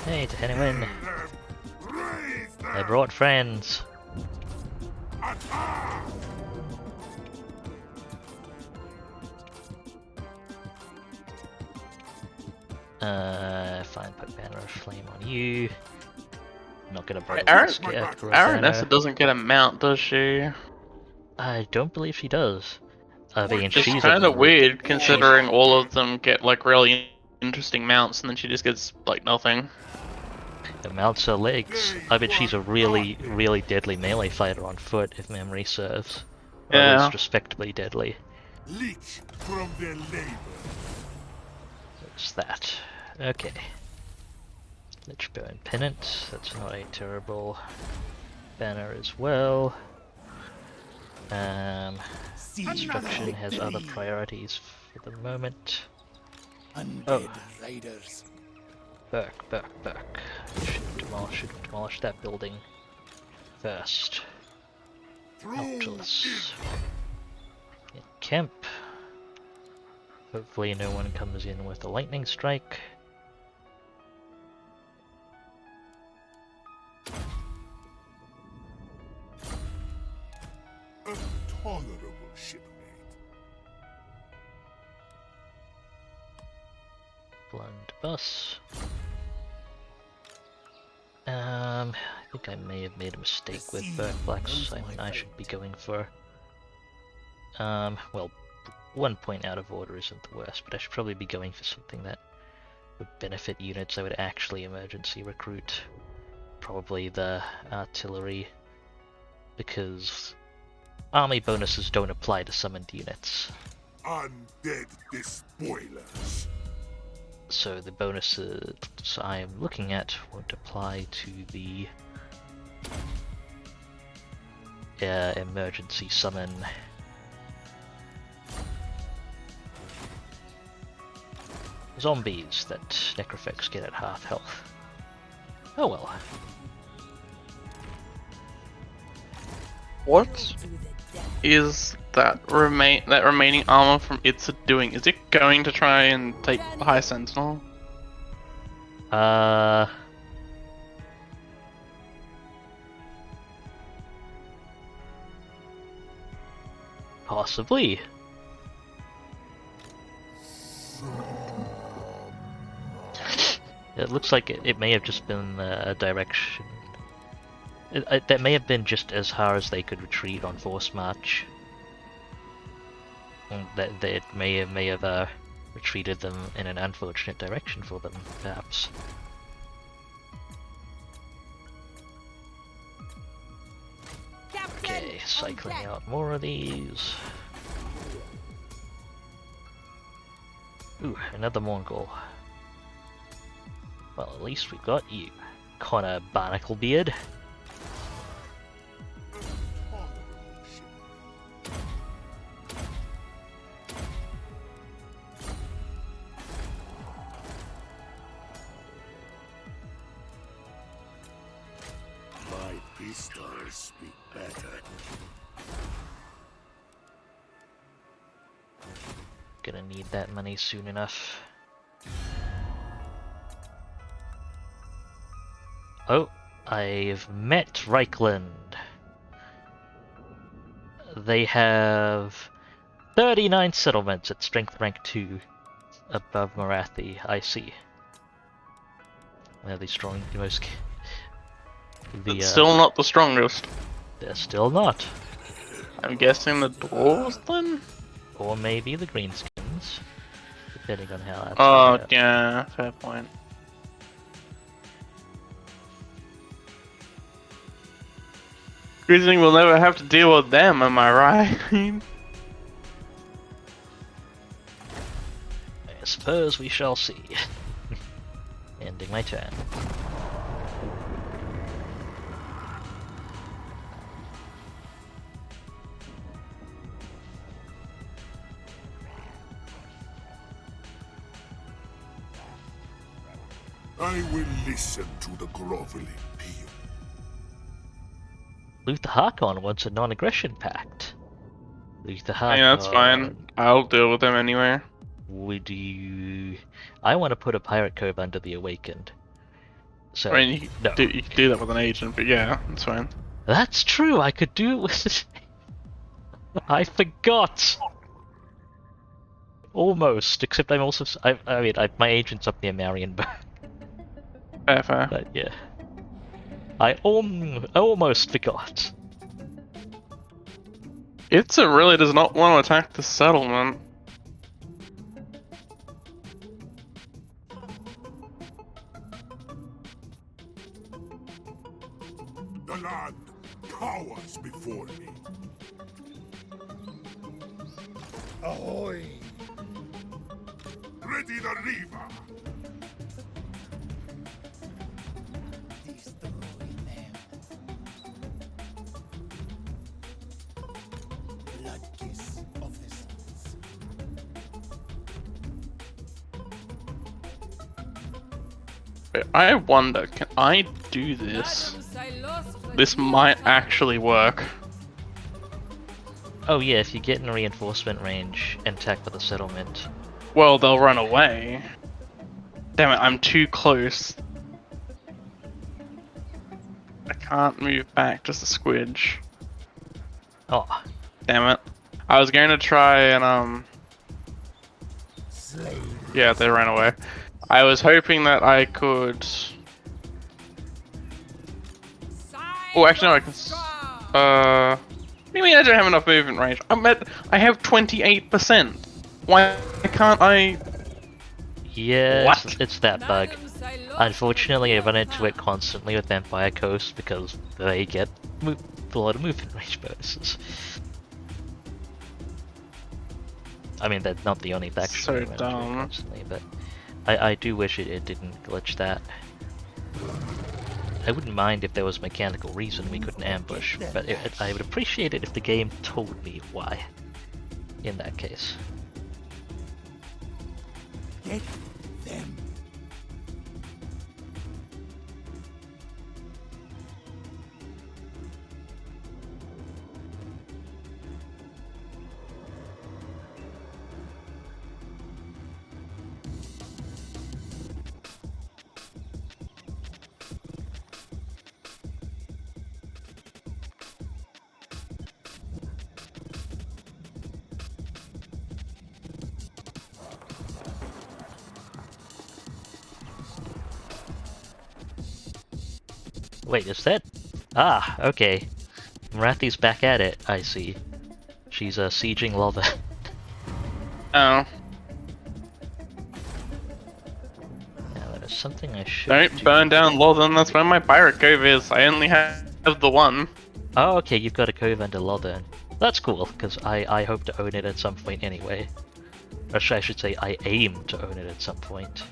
Hey, to anyone, Them. Raise them. I brought friends. Attack. Fine, put banner of flame on you. Not gonna bother Aaron- with Scarecrow Aranessa banner. doesn't get a mount, does she? I don't believe she does. I mean, It's she's kind of a weird considering all of them get like really interesting mounts and then she just gets like nothing. The mounts her legs. I bet she's a really, really deadly melee fighter on foot, if memory serves. Or at Yeah. least respectably deadly. Leech from their labor. That's that. Okay. Lichburn Pennant. That's not a terrible banner as well. Construction has other priorities for the moment. Undead raiders. Burke. Should demolish that building first. Through Noctilus. Get Kemp. Hopefully no one comes in with a lightning strike. a tolerable shipmate. Blonde bus. I think I may have made a mistake with Burke Black's. I should be going for. Well, 1 point out of order isn't the worst, but I should probably be going for something that would benefit units I would actually emergency recruit. Probably the artillery, because army bonuses don't apply to summoned units. Undead despoilers. So the bonuses I am looking at won't apply to the emergency summon zombies that necrophage get at half health. Oh well. What is that remaining armor from Itza doing? Is it going to try and take the High Sentinel? Possibly. It looks like it may have just been a direction. That may have been just as far as they could retreat on force march. That it may have retreated them in an unfortunate direction for them, perhaps. Okay, cycling out more of these. Ooh, another Mongol. Well, at least we got you, Connor Barnaclebeard. My pistols speak better. Gonna need that money soon enough. Oh, I've met Reichland. They have 39 settlements at strength rank 2 above Marathi, I see. They're the strong, most... It's still not the strongest. They're still not. I'm guessing the dwarves then? Or maybe the greenskins, depending on how that's Oh, laid out. yeah, fair point. Good thing we'll never have to deal with them, am I right? I suppose we shall see. Ending my turn. I will listen to the groveling peal. Luther Harkon wants a non-aggression pact. Luther Harkon. Yeah, that's fine. I'll deal with them anyway. Would you... I want to put a pirate cove under the Awakened. So, I mean, no. you can do that with an agent, but yeah, that's fine. That's true, I could do it with... I forgot! Almost, except I'm also... I mean, my agent's up near Marienburg. Fair. But yeah. I almost forgot. Itza really does not want to attack the settlement. The land cowers before me. Ahoy! Ready the river. Destroy them. Blood kiss of the seas. Wait, I wonder, can I do this? This might actually work. Oh yeah, if you get in reinforcement range and attack with a settlement. Well, they'll run away. Damn it, I'm too close. I can't move back just a squidge. Oh, Damn it. I was going to try and, yeah, they ran away. I was hoping that I could... Oh, actually, no, I can... What do you mean I don't have enough movement range? I have 28%. Why can't I... yeah, What? it's that bug. Unfortunately, I run into it constantly with Vampire Coast because they get a lot of movement range bonuses. I mean, that's not the only faction So I run into it dumb. constantly, but I do wish it didn't glitch that. I wouldn't mind if there was a mechanical reason we couldn't ambush, but I would appreciate it if the game told me why. In that case. Get Wait, is that? Ah, okay. Marathi's back at it, I see. She's sieging Lother. Oh. Now that is something I should Don't do. burn down Lothan, that's where my pirate cove is. I only have the one. Oh, okay, you've got a cove under Lother. That's cool, because I hope to own it at some point anyway. Or I should say, I aim to own it at some point.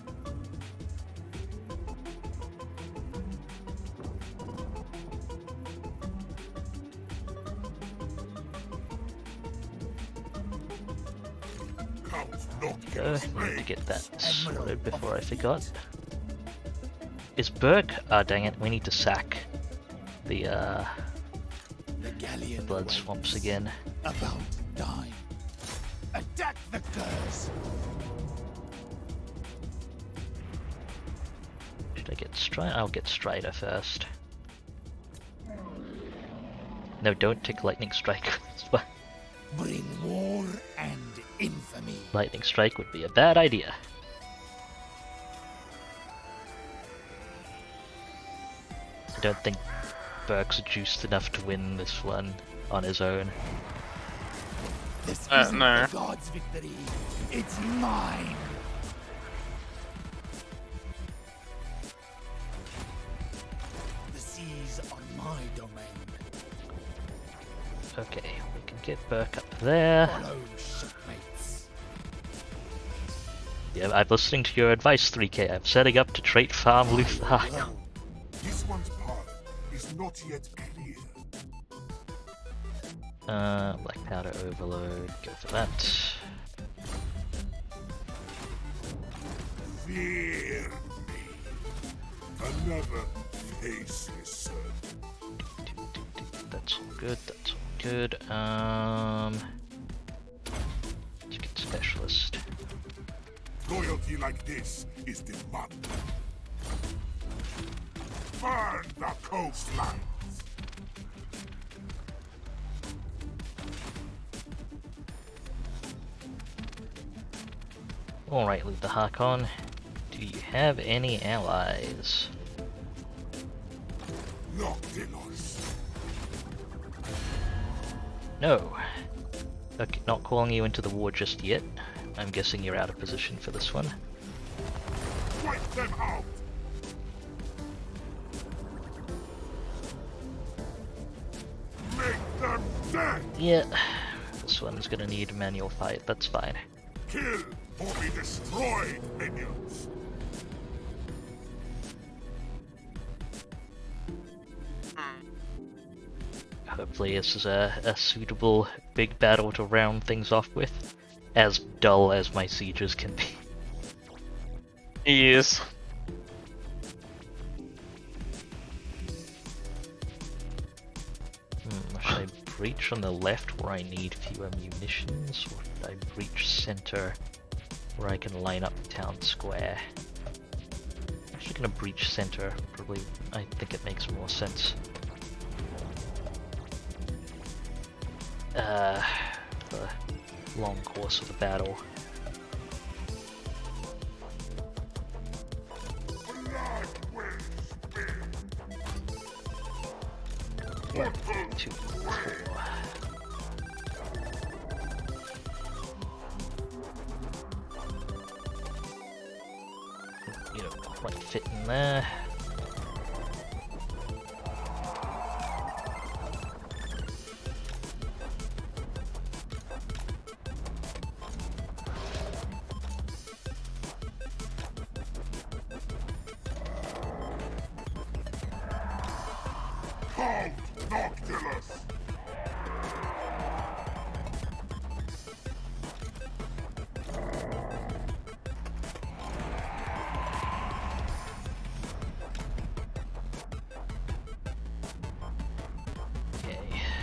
Count Go, Noctilus I need to reigns. get that sorted before I forgot. Is Burke? Ah, dang it, we need to sack the The galleon blood swamps waits, again. about to die. Attack the curse. Should I get Strider? I'll get Strider first. No, don't take Lightning Strike. Bring war and infamy. Lightning Strike would be a bad idea. I don't think Burke's juiced enough to win this one on his own. This No. isn't the God's victory. It's mine. The seas are my domain. Okay, we can get Burke up there. Follow, shipmates. Yeah, I'm listening to your advice, 3K. I'm setting up to trait farm Lustria. Well, This one's path is not yet clear. Black powder overload, go for that. Fear me. Another faceless servant. That's all good, that's all good. Let's get specialist. Loyalty like this is demanded. Burn the coastlines. Alright, leave the Hakon. Do you have any allies? Noctilus. No. Okay, not calling you into the war just yet. I'm guessing you're out of position for this one. Wipe them out. Make them dead. Yeah, this one's gonna need a manual fight, that's fine. Kill or be destroyed, minions. Hopefully this is a suitable big battle to round things off with. As dull as my sieges can be. Yes. Should I breach on the left where I need fewer munitions, or should I breach center where I can line up the town square? I'm actually gonna breach center, probably. I think it makes more sense. The long course of the battle. Blood will spill. 1, 2, 4. You don't quite fit in there. Count Noctilus. Okay,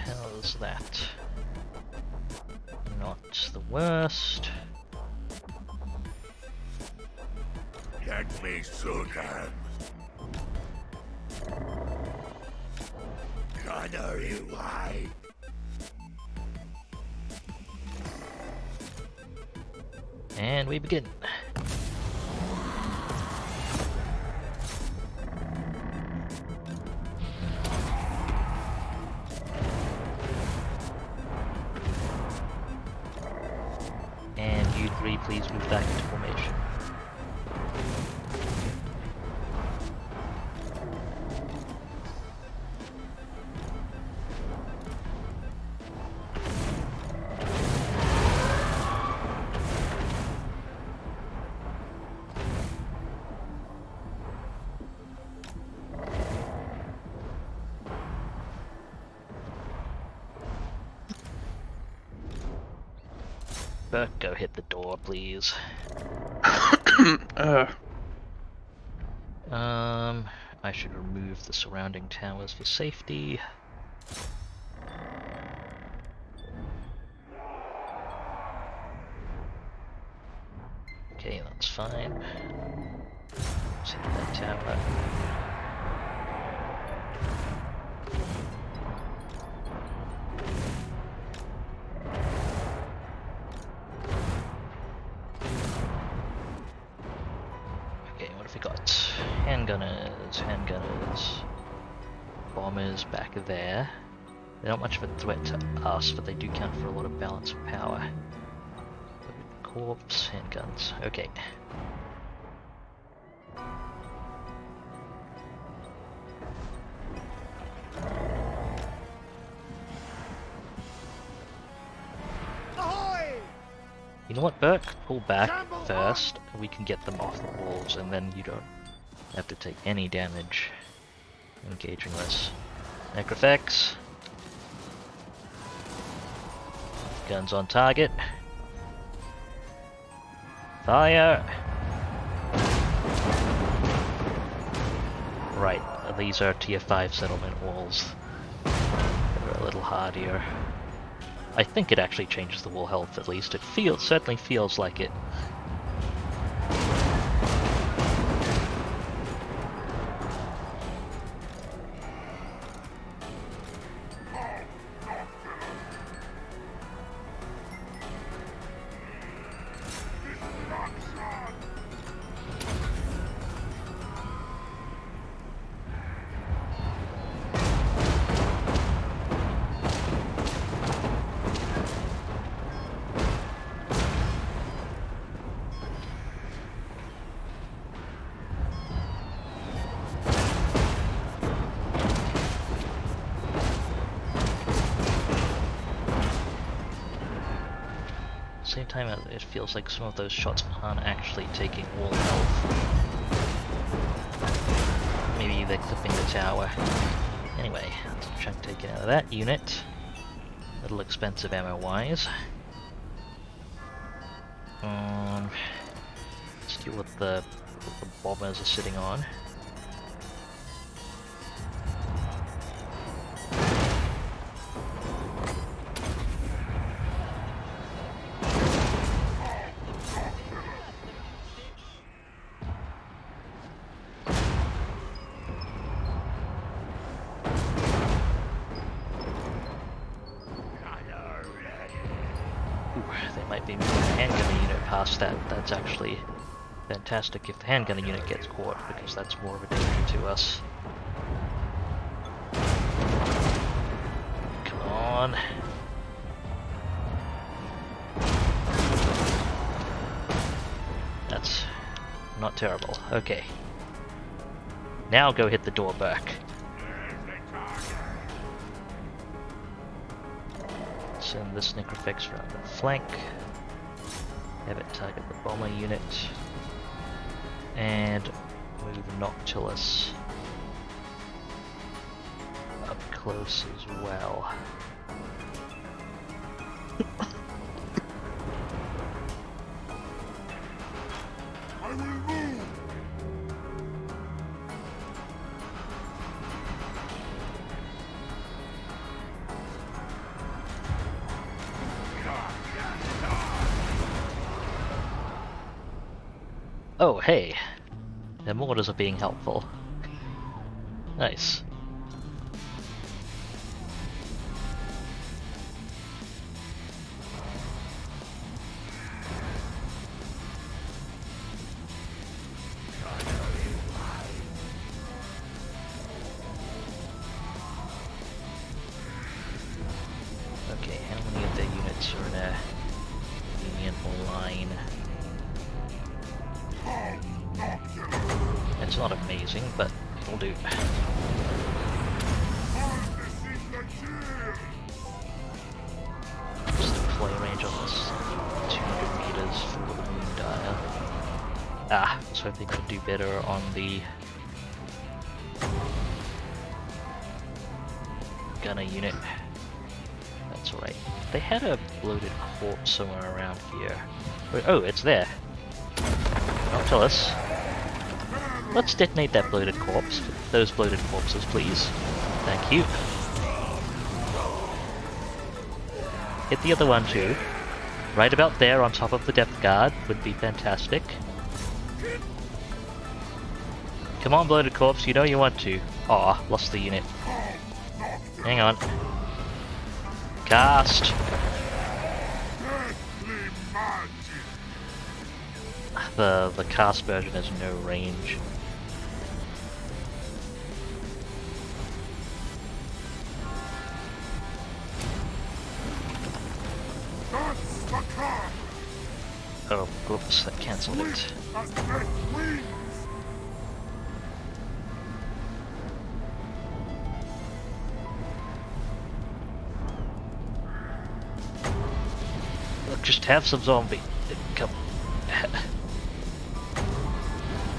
how's that? Not the worst. Let me shoot them. Gather you high. And we begin. Burke, go hit the door, please. I should remove the surrounding towers for safety. Okay, that's fine. Let's hit that tower. What have we got? Handgunners, bombers back there. They're not much of a threat to us, but they do count for a lot of balance of power. Corpse, handguns. Okay. You know what, Burke? Pull back first, and we can get them off the walls, and then you don't have to take any damage engaging this. Necrofex. Guns on target. Fire! Right, these are tier 5 settlement walls. They're a little hardier. I think it actually changes the wall health at least. It certainly feels like it. Same time, it feels like some of those shots aren't actually taking wall health. Maybe they're clipping the tower. Anyway, let's chunk taken out of that unit. A little expensive ammo-wise. Let's deal with what the bombers are sitting on. They might be moving the handgun unit past that. That's actually fantastic if the handgun unit gets caught, because that's more of a danger to us. Come on. That's not terrible. Okay. Now go hit the door back. Send this Necrofex around the flank. Have it target the bomber unit. And move Noctilus up close as well. I will move! Oh, hey. The mortars are being helpful. Nice. Okay, how many of their units are in a union line? It's not amazing, but it'll do. Just deploy range on this 200 meters for the moon dial. Ah, I was hoping they'd do better on the gunner unit. That's that's alright. They had a bloated corpse somewhere around here. Oh, it's there. Noctilus. Let's detonate that bloated corpse. Those bloated corpses, please. Thank you. Hit the other one too. Right about there on top of the depth guard would be fantastic. Come on, bloated corpse, you know you want to. Aw, lost the unit. Hang on. Cast! The cast version has no range. Oh, oops, that cancelled it. Look, just have some zombie. Come.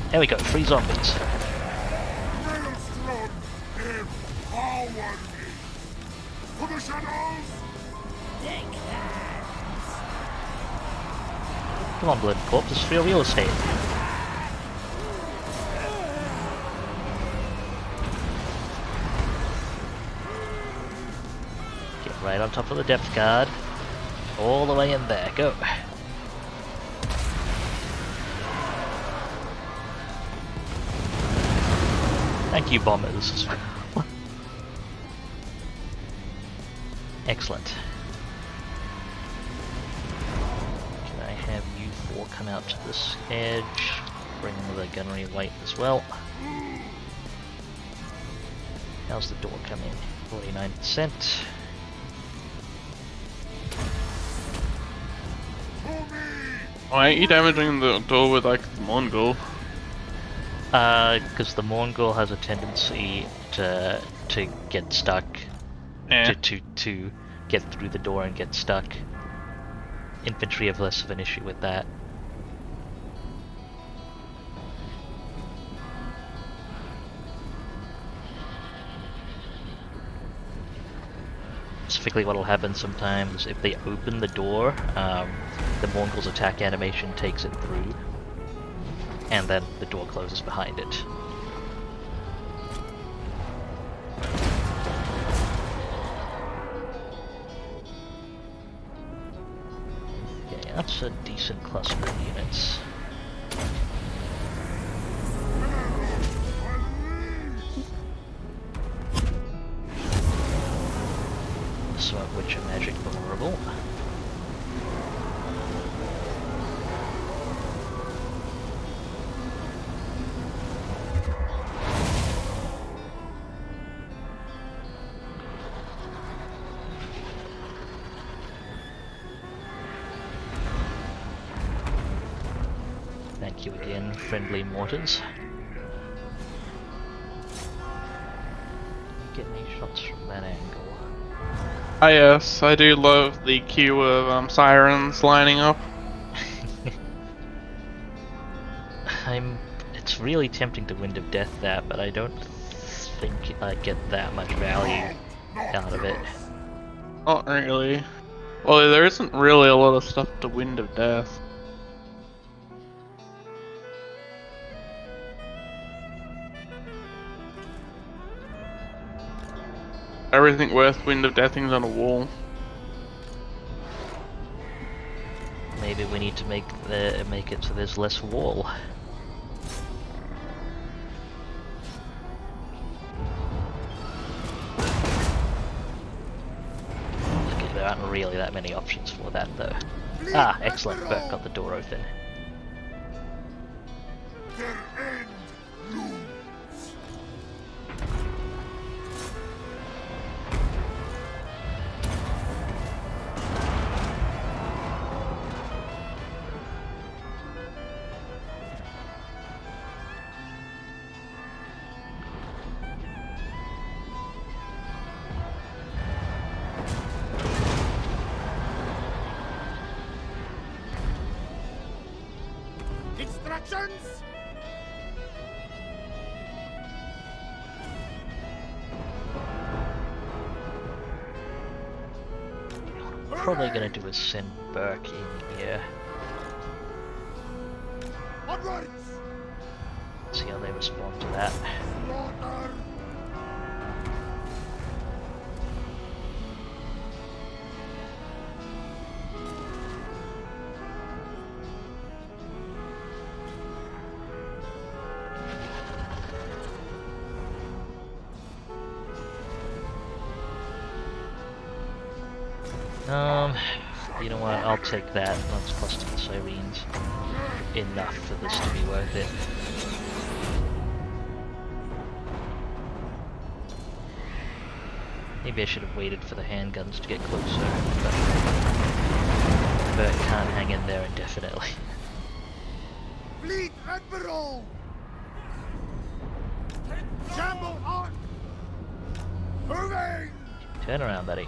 There we go, 3 zombies. Come on, blood corpse, it's free real estate. Get right on top of the depth guard. All the way in there, go. Thank you, bombers. Excellent. Can I have you 4 come out to this edge? Bring the gunnery light as well. How's the door coming? 49%. Why aren't you damaging the door with like the Mongol? Because the Mongol has a tendency to get stuck, Yeah. to get through the door and get stuck. Infantry have less of an issue with that. Specifically, what will happen sometimes if they open the door, the Mongol's attack animation takes it through. And then the door closes behind it. Okay, that's a decent cluster of units. Some of which are magic vulnerable. Thank you again, friendly mortars. Get any shots from that angle. Ah yes, I do love the queue of sirens lining up. It's really tempting to Wind of Death that, but I don't think I get that much value out of it. Not really. Well, there isn't really a lot of stuff to Wind of Death. Everything worth Wind of Deathing's on a wall. Maybe we need to make it so there's less wall. Okay, there aren't really that many options for that though. Ah, excellent, Burke got the door open. Their end looms. Instructions? probably gonna do is send Burke in here. Onwards! See how they respond to that. Slaughter! You know what, I'll take that. Let's cluster the Sirens enough for this to be worth it. Maybe I should have waited for the handguns to get closer, but can't hang in there indefinitely. Fleet Admiral! Shamble on! Moving! Turn around, buddy.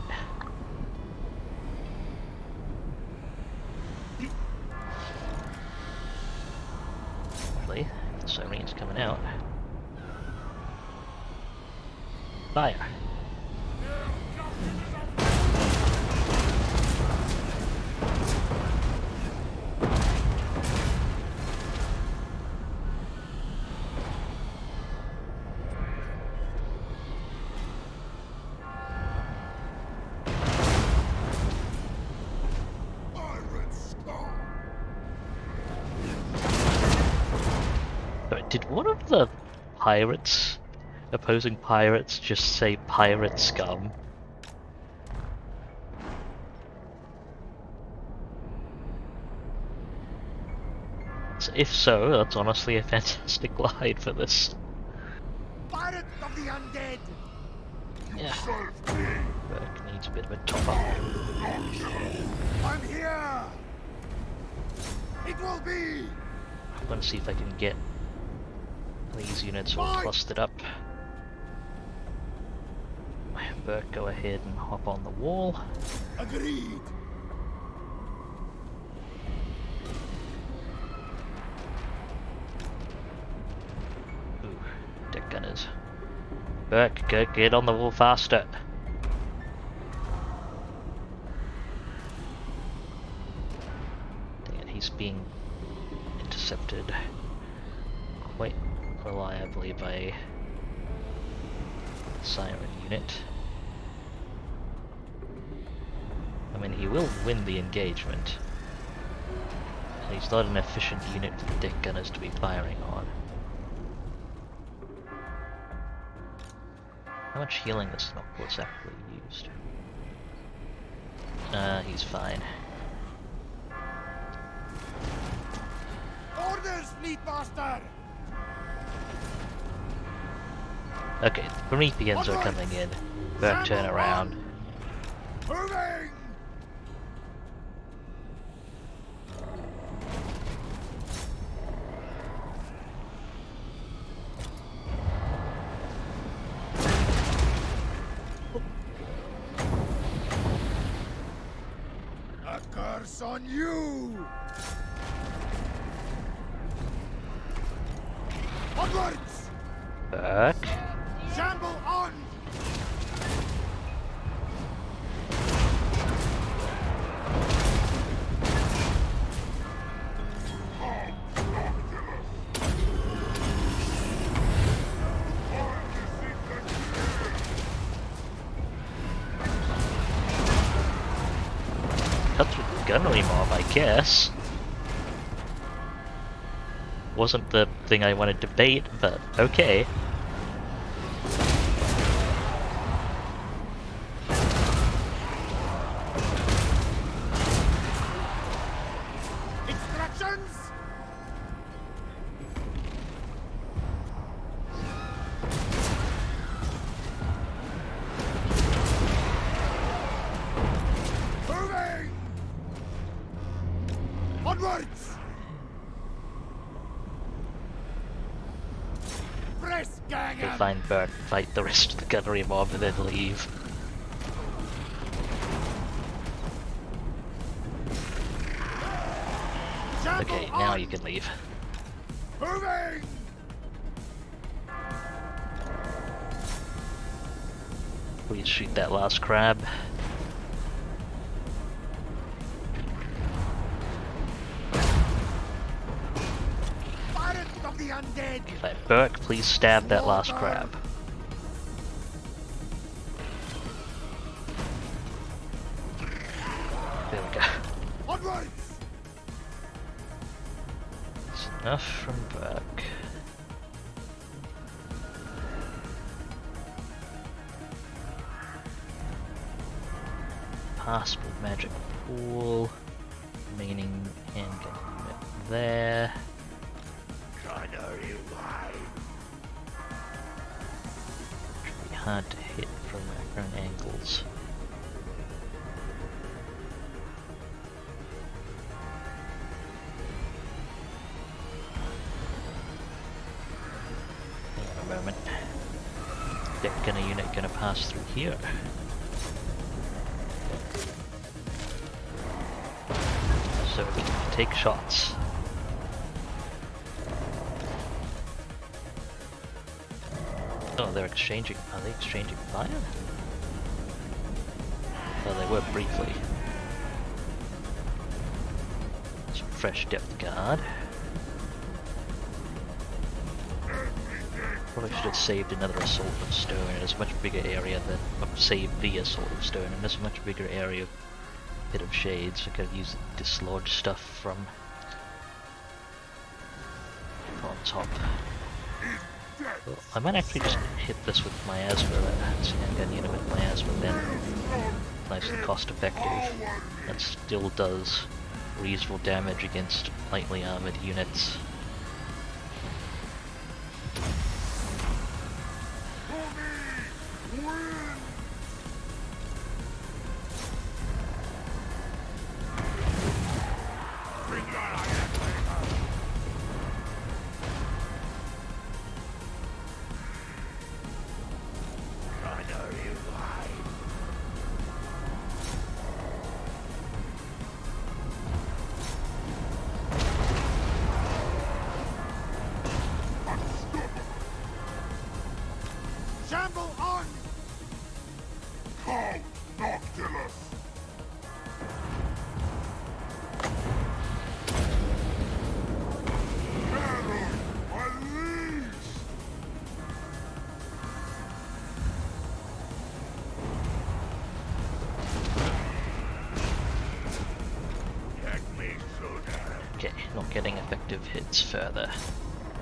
Hopefully, the Siren's coming out. Fire! Did one of the pirates, opposing pirates, just say pirate scum? If so, that's honestly a fantastic line for this. Pirates of the undead! Yeah, Serve me. Burke needs a bit of a top up. I'm here! It will be! I'm gonna see if I can get these units all clustered up. Burke, go ahead and hop on the wall. Agreed! Ooh, deck gunners. Burke, get on the wall faster. Dang it, he's being intercepted quite reliably by a Siren unit. I mean, he will win the engagement. He's not an efficient unit for the deck gunners to be firing on. How much healing has Noctilus actually used? He's fine. Orders, Fleet Master! Okay, the Prometheans are coming in. Burke, turn around. Moving! A curse on you! Onwards! Burke. Shamble on! Cut through the gunnery mob, I guess. Wasn't the thing I wanted to bait, but okay. Instructions! Moving! Onwards! Press gang We'll up! find Burke, fight the rest of the gunnery mob, and then leave. Shamble Okay, now on! you can leave. Moving! Please shoot that last crab. of the undead. Like, Burke, please stab that last crab. There we go. Onwards! That's enough from Burke. Possible magic pool. Remaining handgun unit there. Should be hard to hit from different angles. Hang on a moment. That gunner unit gonna pass through here. So we can take shots. Oh, they're exchanging. Are they exchanging fire? Oh, they were briefly. Some fresh depth guard. Probably should have saved another assault of stone. It is a much bigger area than saved the assault of stone, and there's a much bigger area of Pit of Shades. I could have used dislodge stuff from on top. Well, I might actually just hit this with miasma, that handgun unit with miasma, then nice and cost effective. That still does reasonable damage against lightly armored units. Shamble on! Call Noctilus! Arrow, unleash! Okay, not getting effective hits further.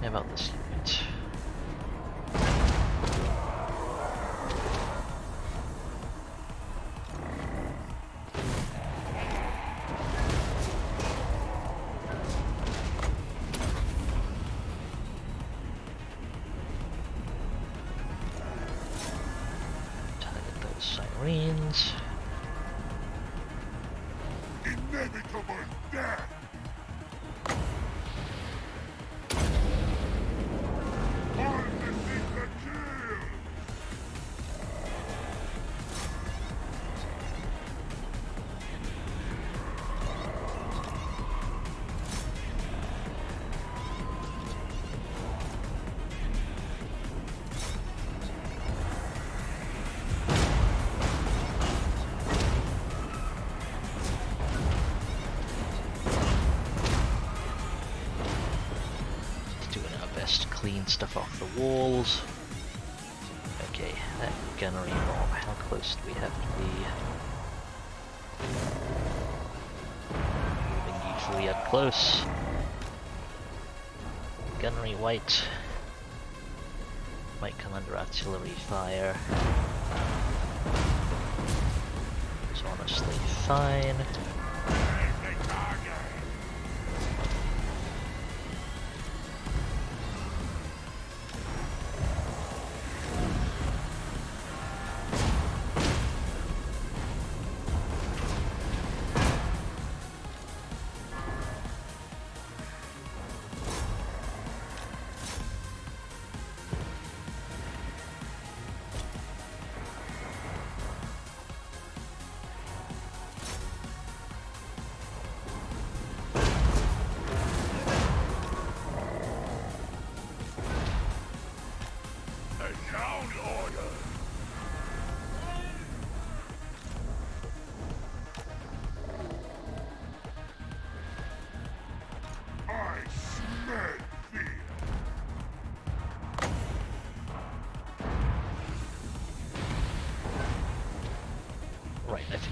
How about this unit? Target those sirens. Inevitable death! On the secret kill! Doing our best to clean stuff off the walls. Okay, that gunnery mob, how close do we have to be? Moving usually up close. Gunnery white might come under artillery fire. It's honestly fine.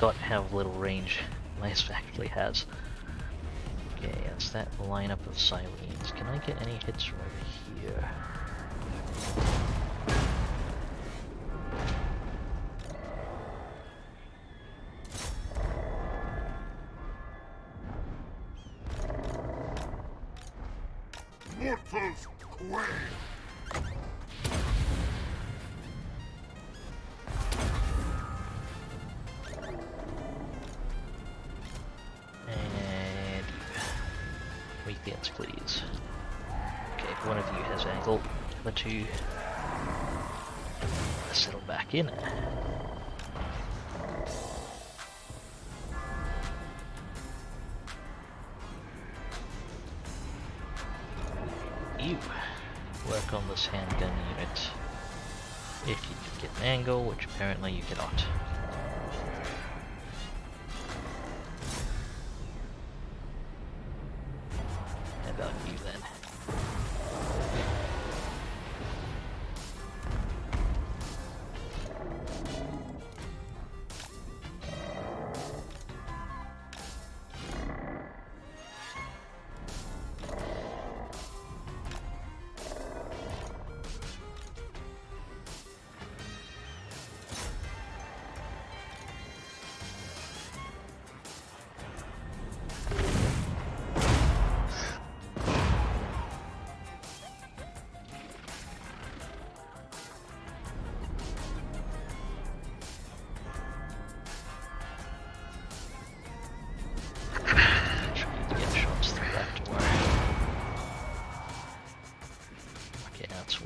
forgot how little range Last actually has. Okay, that's that lineup of Silines. Can I get any hits from over here? Mortals quail! And weak dance, please. Okay, if one of you has angle, the other two settle back in. You work on this handgun unit. If you can get an angle, which apparently you cannot. How about you then?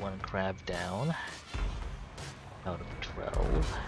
One crab down out of 12.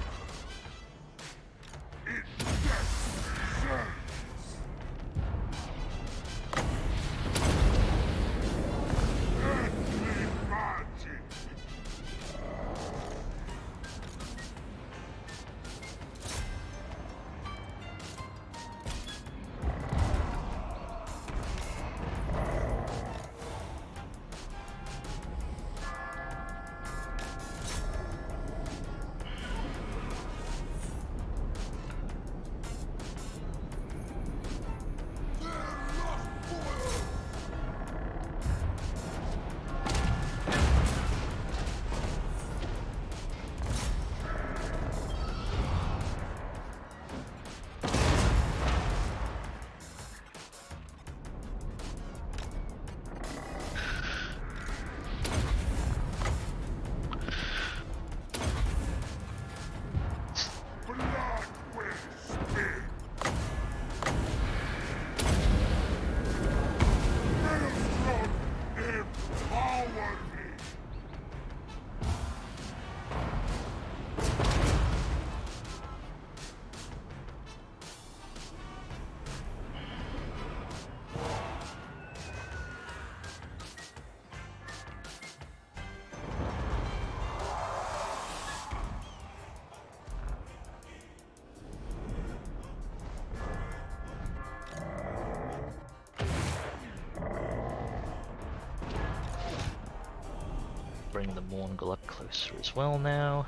Bring the Mongol up closer as well now.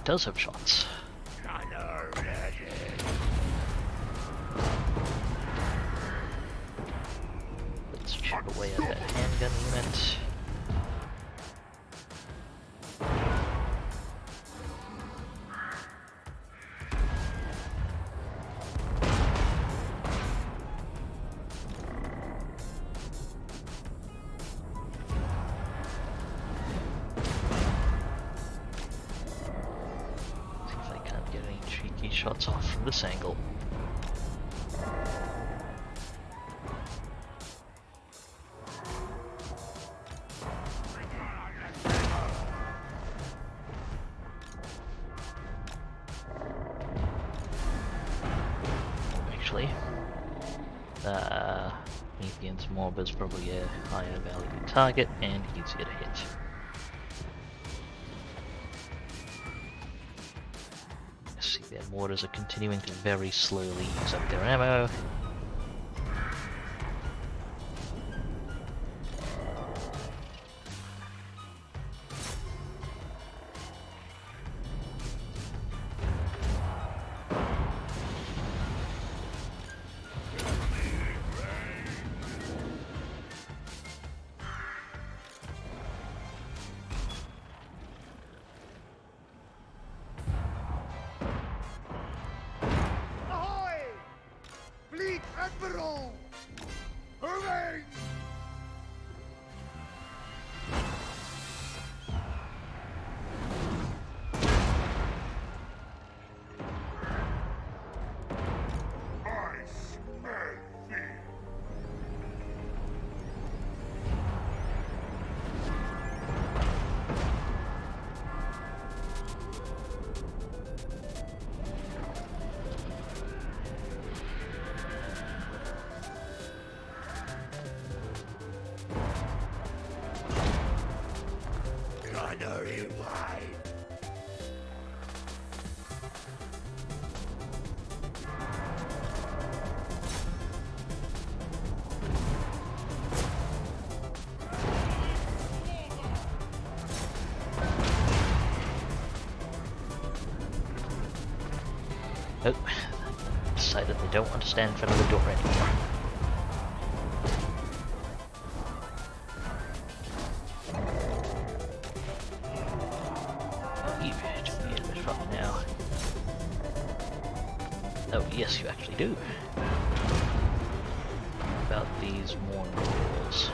Does have shots. Let's chip away at that handgun unit. Shots off from this angle. actually. Promethean's Mob is probably a higher value target and easier to hit. See, their mortars are continuing to very slowly use up their ammo. Ahoy! Fleet Admiral! Hooray! I smell fear. Gunnery wide. Oh, decided they don't want to stand in front of the door anymore. Oh, you took me a bit far now. Oh, yes, you actually do. About these Mongols.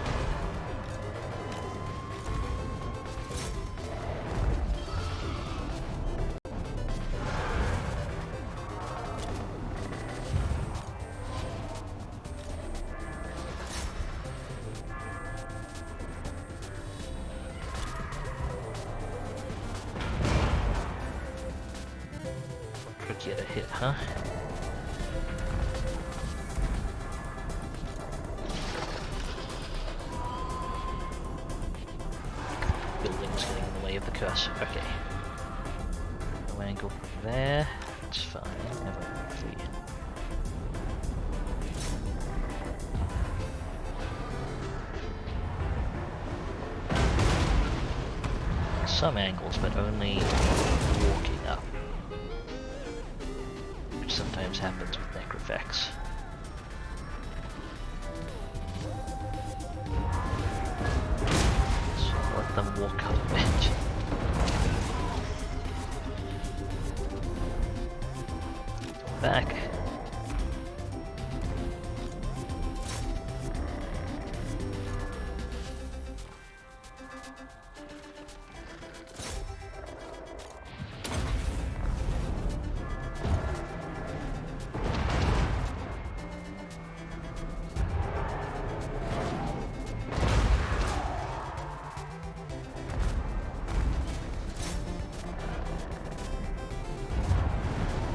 Trickier to hit, huh? Building's getting in the way of the cursor. Okay. No angle there. It's fine. Never free. Some angles, but only walking up. Which sometimes happens with necrofax. So let them walk up a bit. Back.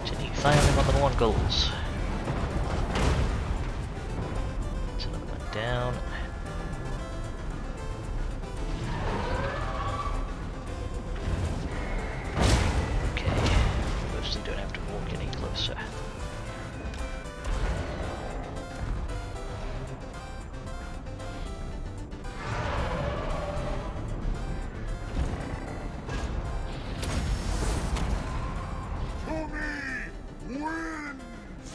Continue firing on the Mongols. That's another one down. Okay, mostly don't have to walk any closer. To me, wins!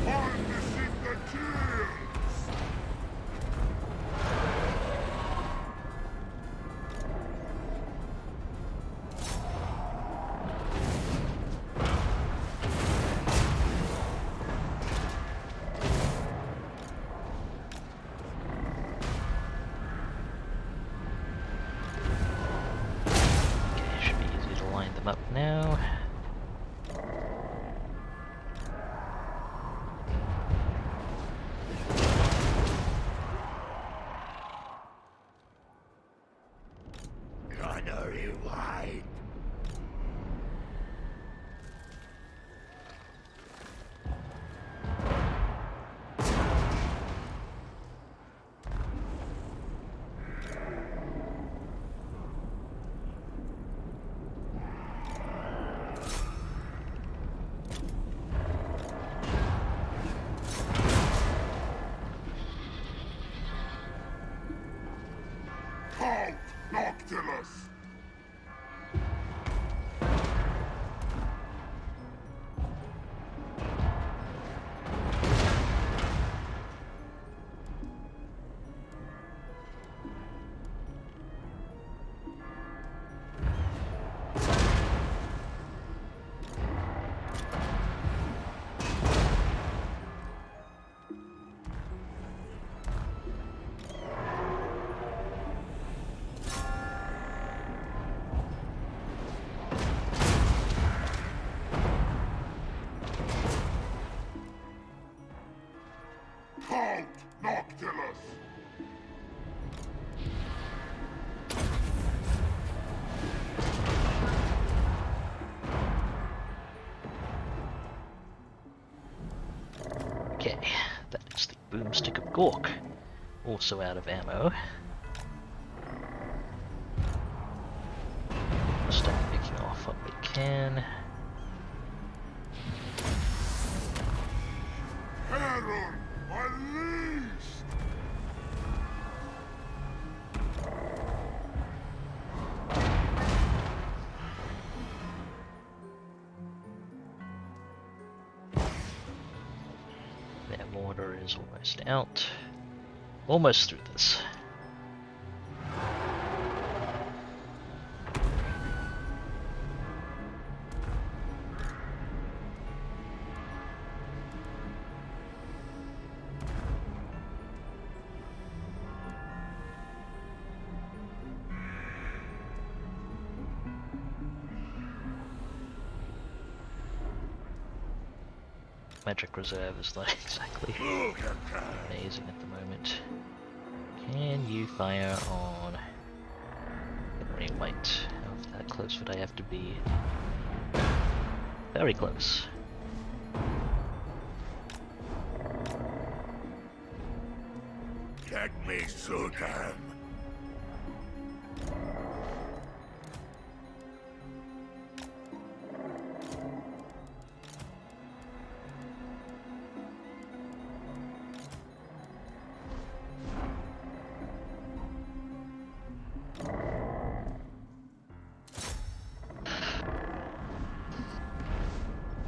Harnessing the tears! Okay, should be easy to line them up now. Gunnery wide. Boomstick of Gork. Also out of ammo. Start picking off what we can. Terror unleashed! Their mortar is almost out. Almost through this. Magic reserve is not exactly amazing at the moment. Can you fire on? Already white. How that close would I have to be? Very close. Get me, Sultan!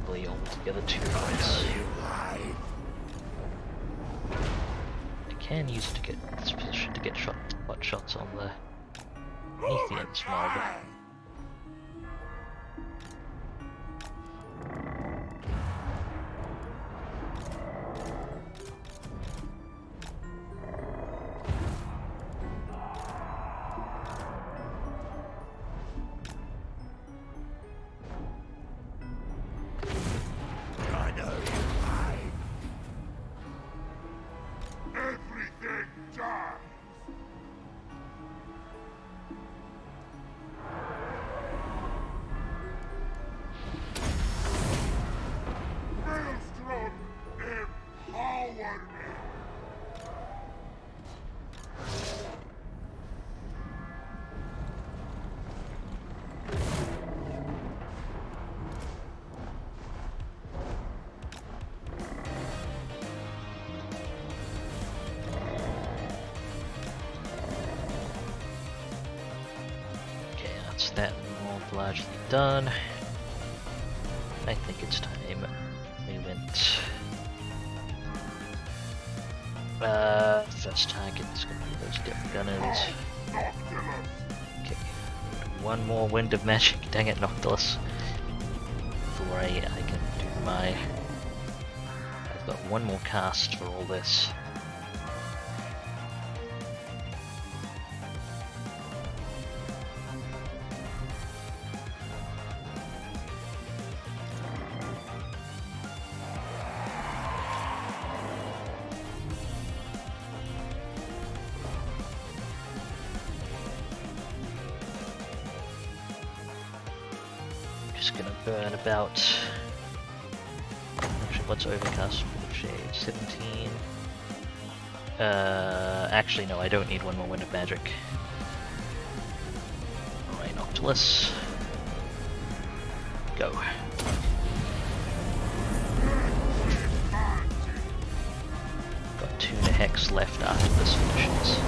Probably altogether 2 points. I can use it to get this position to get butt shots on the Atheans mob. Everything dies! Maelstrom, empower me! Okay, that's that mob largely done. I think it's time we went. First target is going to be those death gunners. Noctilus! Okay, one more wind of magic. Dang it, Noctilus. Before I can do my. I've got one more cast for all this. Just gonna burn about. Actually, what's overcast for the shade? 17. Actually, no, I don't need one more wind of magic. Alright, Noctilus. Go. Got 2 hex left after this finishes.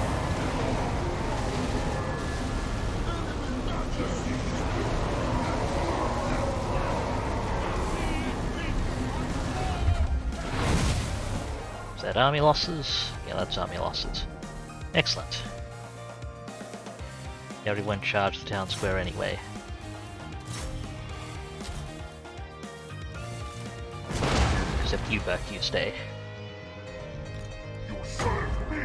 Is that army losses? Yeah, that's army losses. Excellent. Everyone charged the town square anyway. Except you, Buck, you stay. You serve me!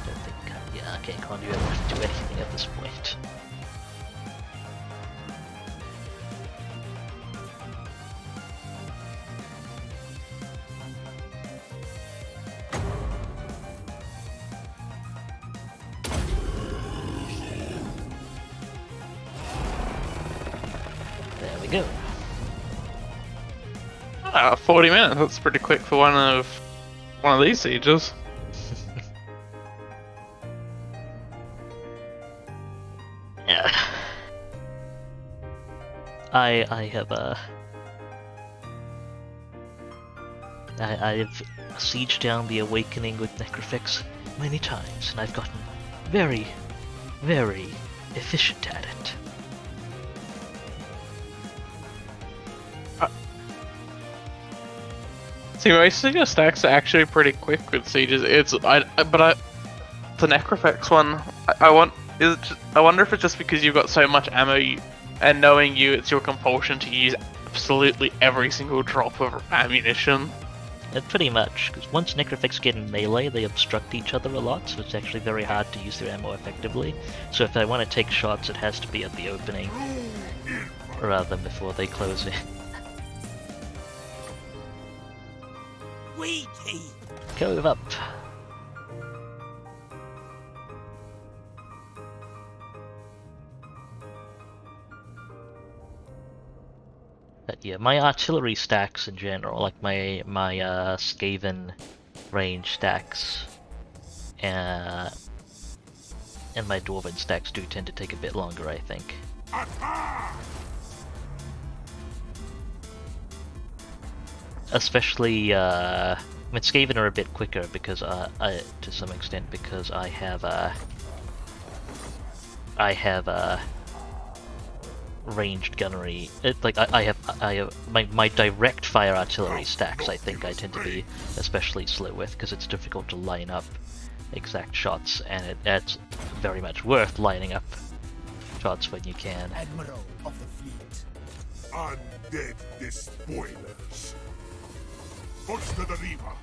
Don't think, yeah, okay, can't do anything at this point. go. 40 minutes. That's pretty quick for one of these sieges. Yeah. I have I've sieged down the Awakening with Necrofix many times, and I've gotten very, very efficient at it. See, most of your stacks are actually pretty quick with sieges. The Necrofix one, I wonder if it's just because you've got so much ammo, and knowing you, it's your compulsion to use absolutely every single drop of ammunition. Pretty much, because once Necrofix get in melee, they obstruct each other a lot, so it's actually very hard to use their ammo effectively. So if I want to take shots, it has to be at the opening, rather than before they close in. Weedy. Cove up. But yeah, my artillery stacks in general, like my Skaven range stacks, and my Dwarven stacks do tend to take a bit longer, I think. Especially, I mean, Skaven are a bit quicker because to some extent, because I have ranged gunnery. I have my direct fire artillery stacks. I think I tend to be especially slow with because it's difficult to line up exact shots, and it's very much worth lining up shots when you can. Admiral of the fleet. Undead despoilers. Push to the Reaper.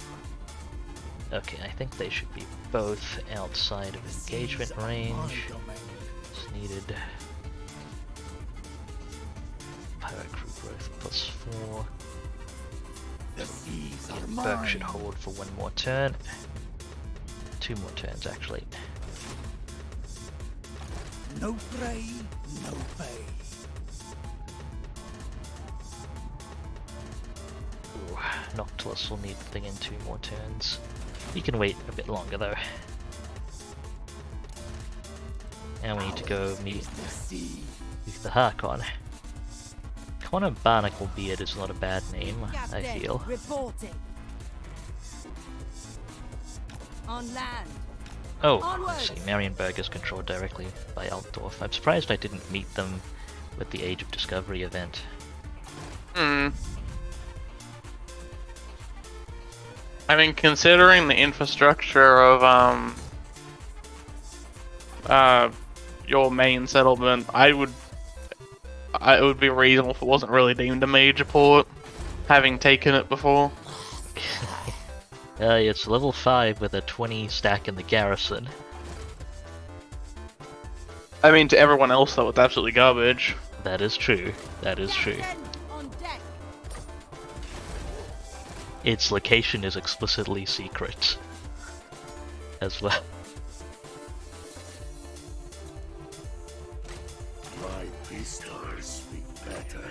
Okay, I think they should be both outside of engagement range. It's needed. Pirate crew growth +4. The seas are Berg mine. should hold for one more turn. 2 more turns, actually. No prey, no pay. Ooh, Noctilus will need the thing in 2 more turns. You can wait a bit longer though. And we need to go meet the Harkon. Connor Barnaclebeard is not a bad name, I feel. Reporting. On land. Oh, Onward. I see. Marienburg is controlled directly by Altdorf. I'm surprised I didn't meet them with the Age of Discovery event. I mean, considering the infrastructure of your main settlement, it would be reasonable if it wasn't really deemed a major port, having taken it before. It's level 5 with a 20 stack in the garrison. I mean, to everyone else, though, it's absolutely garbage. That is true. That is true. Captain on deck. Its location is explicitly secret as well. My pistols speak better.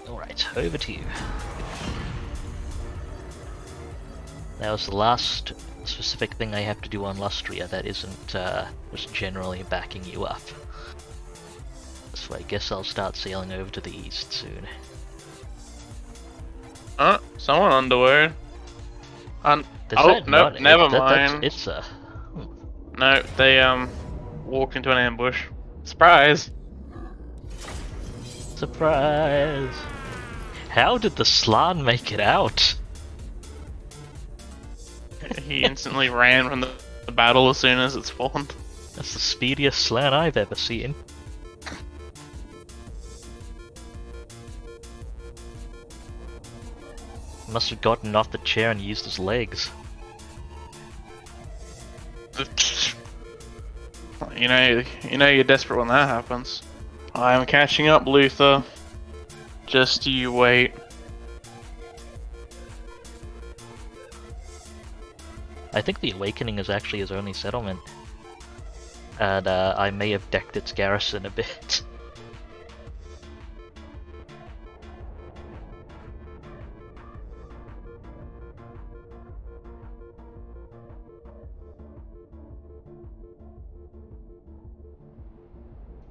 Alright, over to you. That was the last specific thing I have to do on Lustria that isn't just generally backing you up. So I guess I'll start sailing over to the east soon. Someone underwear. Does Oh, that no, not- never that's mind. Itza. No, they walked into an ambush. Surprise! Surprise! How did the Slan make it out? He instantly ran from the battle as soon as it spawned. That's the speediest Slan I've ever seen. Must have gotten off the chair and used his legs. You know you're desperate when that happens. I'm catching up, Luther. Just you wait. I think the Awakening is actually his only settlement. And I may have decked its garrison a bit.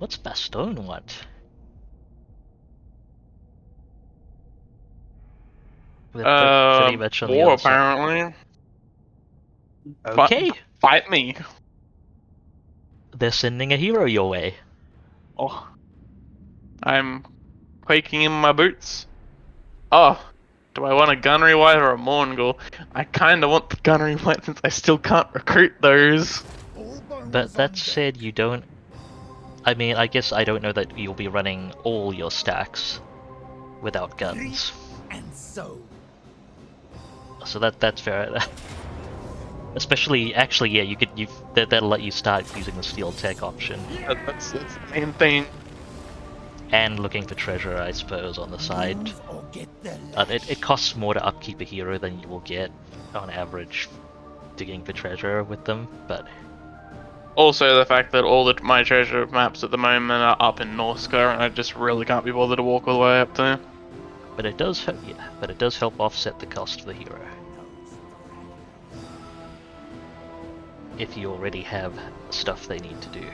What's Bastone want? They're pretty much on the War other side. apparently. Okay, Fight me. they're sending a hero your way. Oh, I'm quaking in my boots. Oh, do I want a gunnery white or a Mongol? I kinda want the gunnery white since I still can't recruit those. All bones But that under. said, you don't. I mean, I guess I don't know that you'll be running all your stacks without guns. And so. So that's fair. Especially, actually, yeah, that'll let you start using the steel tech option That's the main thing. and looking for treasure, I suppose, on the side. Move or get the It costs more to upkeep a hero than you will get on average digging for treasure with them, but Also, the fact that all my treasure maps at the moment are up in Norska, and I just really can't be bothered to walk all the way up there. it does help. Yeah, but it does help offset the cost of the hero if you already have stuff they need to do.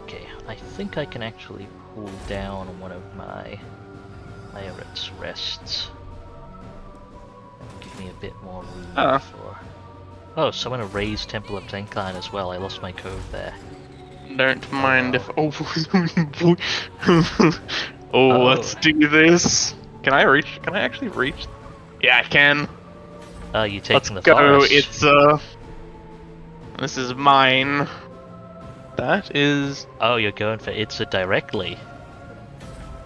Okay, I think I can actually pull down one of my pirates' rests. Give me a bit more room Ah. for. Oh, so I'm gonna raise Temple of Tenkine as well. I lost my code there. Don't mind if. Oh, Oh. let's do this. Can I reach? Can I actually reach? Yeah, I can. You Let's taking the go. forest? It's This is mine. That is. Oh, you're going for Itza directly.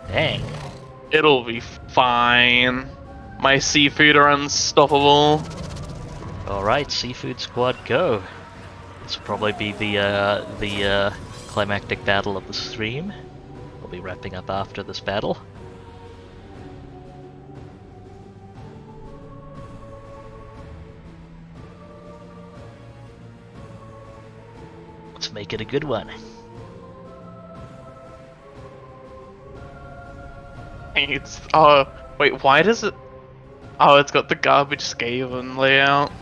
Dang. It'll be fine. My seafood are unstoppable. Alright, Seafood Squad, go. This will probably be the climactic battle of the stream. We'll be wrapping up after this battle. Let's make it a good one. It's wait, why does it? Oh, it's got the garbage Skaven layout.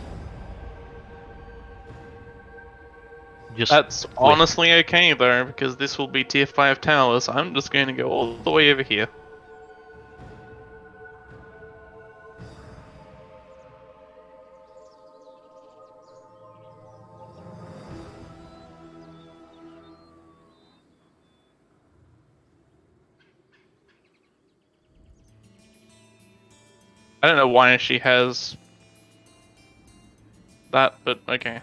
Just That's honestly okay though, because this will be tier 5 towers. I'm just going to go all the way over here. I don't know why she has that, but okay.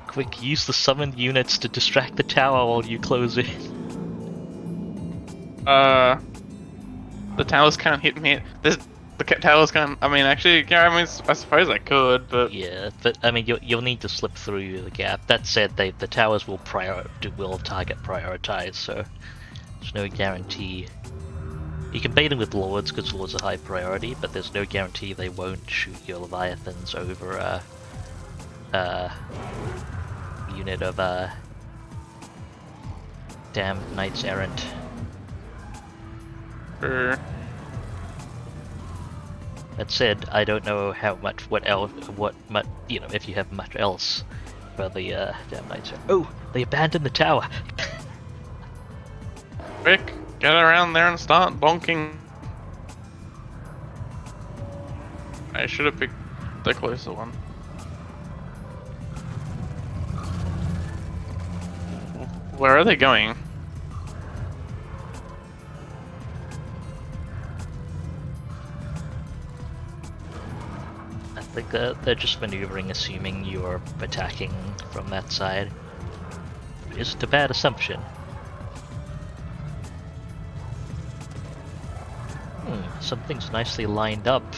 quick, use the summoned units to distract the tower while you close in. The towers can't hit me. The towers can't. I mean, actually, yeah, I mean, I suppose I could, but Yeah, but I mean, you'll need to slip through the gap. That said, the towers will target prioritize, so there's no guarantee. You can bait them with lords because lords are high priority, but there's no guarantee they won't shoot your leviathans over a unit of damned knights errant. sure. That said, I don't know how much, if you have much else for the damn knights. Oh, they abandoned the tower. Quick, get around there and start bonking. I should have picked the closer one. Where are they going? I think they're just maneuvering, assuming you're attacking from that side. It isn't a bad assumption. Something's nicely lined up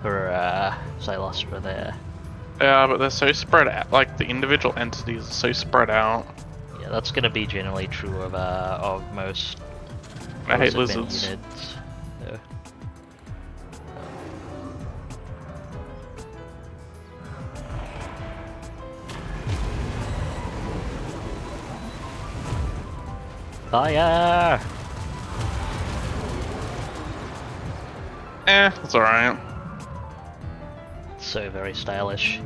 for Cylostra there. Yeah, but they're so spread out. Like, the individual entities are so spread out. Yeah, that's gonna be generally true of most. I hate most event lizards. units. Yeah. Fire! That's alright. So very stylish.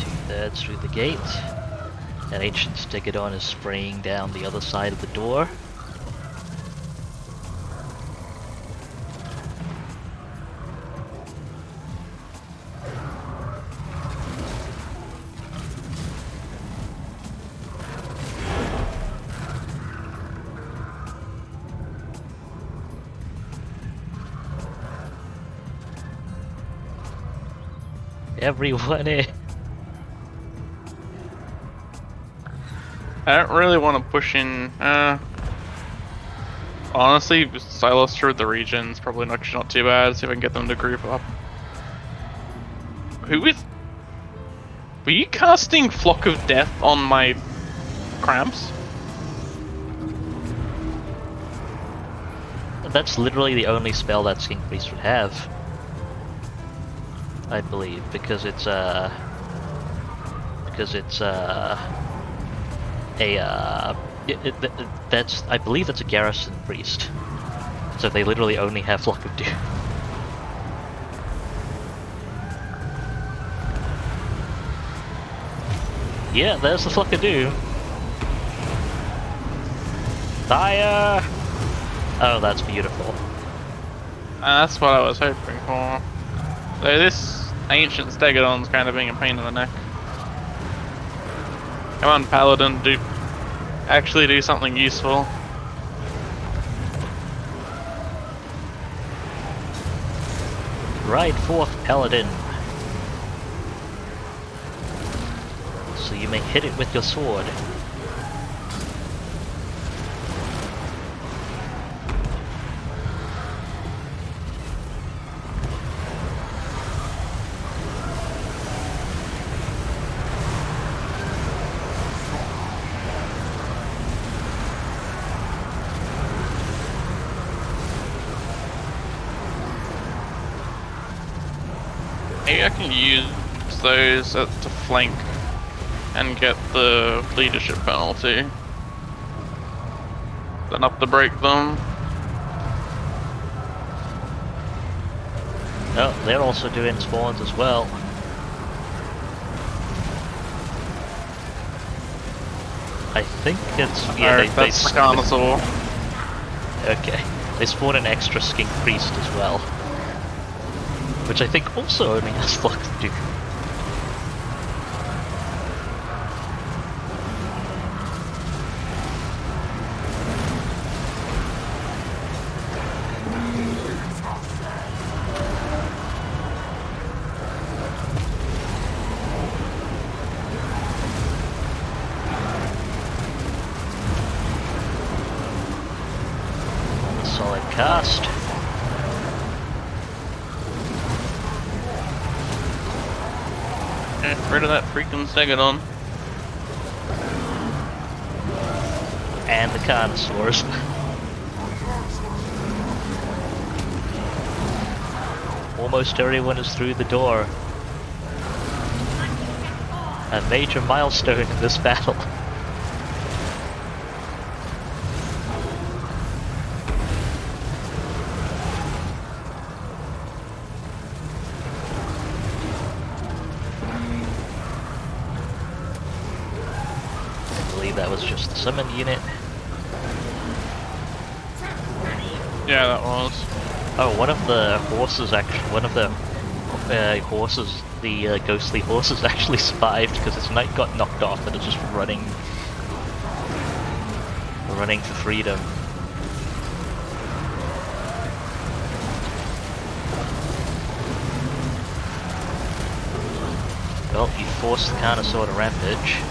Two-thirds through the gate. That ancient Stegodon is spraying down the other side of the door. Everyone in. I don't really want to push in. Honestly, Cylostra with the region's probably not too bad. See if I can get them to group up. Who is? Were you casting Flock of Death on my cramps? That's literally the only spell that Skink Priest would have. I believe, because it's that's, I believe that's a garrison priest. So they literally only have Flock of Doom. Yeah, there's the Flock of Doom. Fire! Oh, that's beautiful. That's what I was hoping for. So this ancient Stegodon's kind of being a pain in the neck. Come on, Paladin, actually do something useful. Ride forth, Paladin. So you may hit it with your sword. Maybe I can use those to flank and get the leadership penalty. Then up to break them. Oh, they're also doing spawns as well. I think it's... yeah, That's the Carnosaur. Okay. They spawn an extra Skink Priest as well. Which I think also only has Flock of Doom. Solid cast. Get rid of that freaking Stegodon. And the Carnosaurs. Almost everyone is through the door. A major milestone in this battle. I believe that was just the summon unit. Yeah, that was. Oh, one of the horses actually, the ghostly horses actually survived because its knight got knocked off and it's just running for freedom. Well, you forced the Carnosaur to rampage.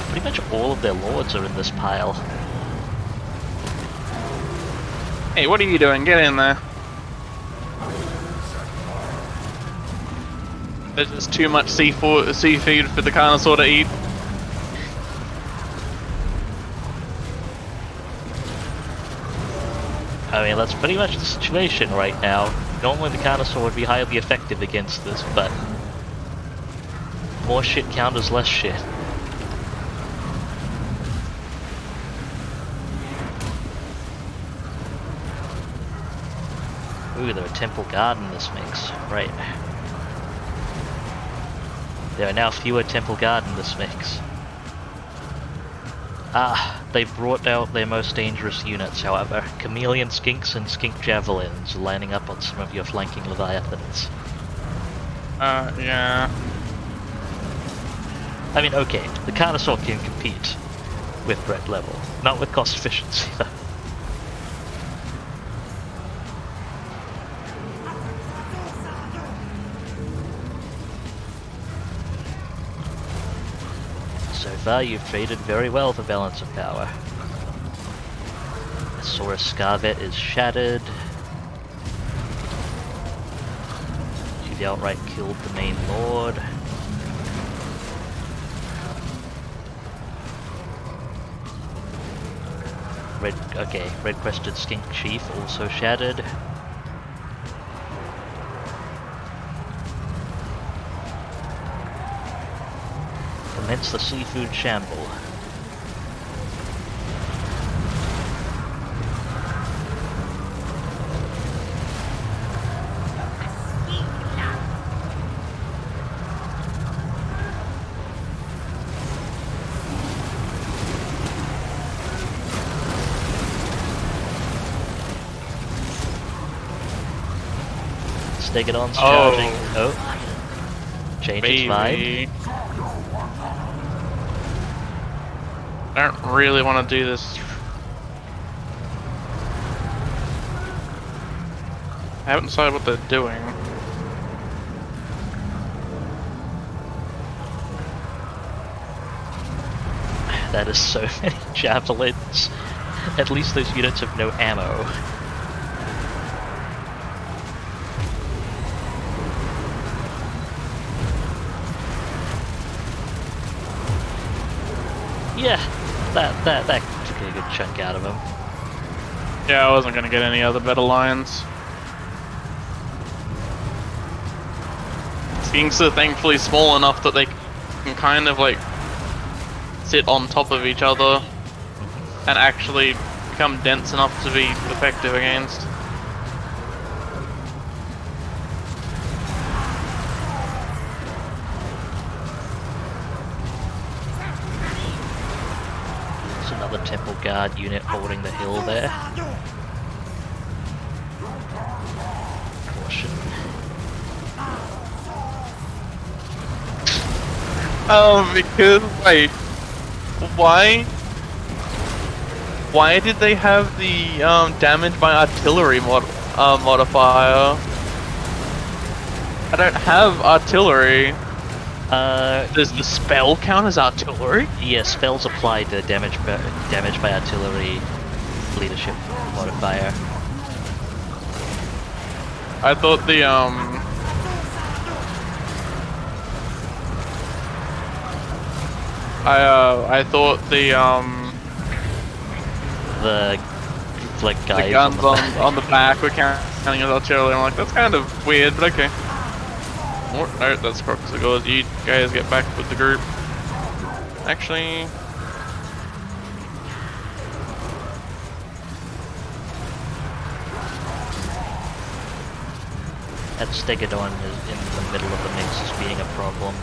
Pretty much all of their lords are in this pile. Hey, what are you doing? Get in there. There's just too much seafood for the Carnosaur to eat. I mean, that's pretty much the situation right now. Normally the Carnosaur would be highly effective against this, but more shit counters less shit. Ooh, there are Temple Guard in this mix. Right. There are now fewer Temple Guard in this mix. Ah, they brought out their most dangerous units, however. Chameleon Skinks and Skink Javelins lining up on some of your flanking Leviathans. Yeah. I mean, okay, the Carnosaur can compete with threat level, not with cost efficiency, though. So far, you've traded very well for balance of power. Saurus Scarvet is shattered. You've outright killed the main lord. Red-crested Skink Chief also shattered. Commence the seafood shamble. Stegodon's charging. Oh. Change its mind. I don't really want to do this. I haven't decided what they're doing. That is so many javelins. At least those units have no ammo. Yeah, that took a good chunk out of him. Yeah, I wasn't gonna get any other better lines. Skinks are thankfully small enough that they can kind of like sit on top of each other and actually become dense enough to be effective against. There's another Temple Guard unit holding the hill there. Caution. Because, wait, why did they have the damage by artillery modifier? I don't have artillery. Does the spell count as artillery? Yeah, spells apply to damage by artillery leadership modifier. I thought the I thought the like guys the guns on the back were counting as artillery. I'm like, that's kind of weird, but okay. Oh, no, that's Proxigors. You guys get back with the group. Actually, that Stegodon is in the middle of the mix as being a problem.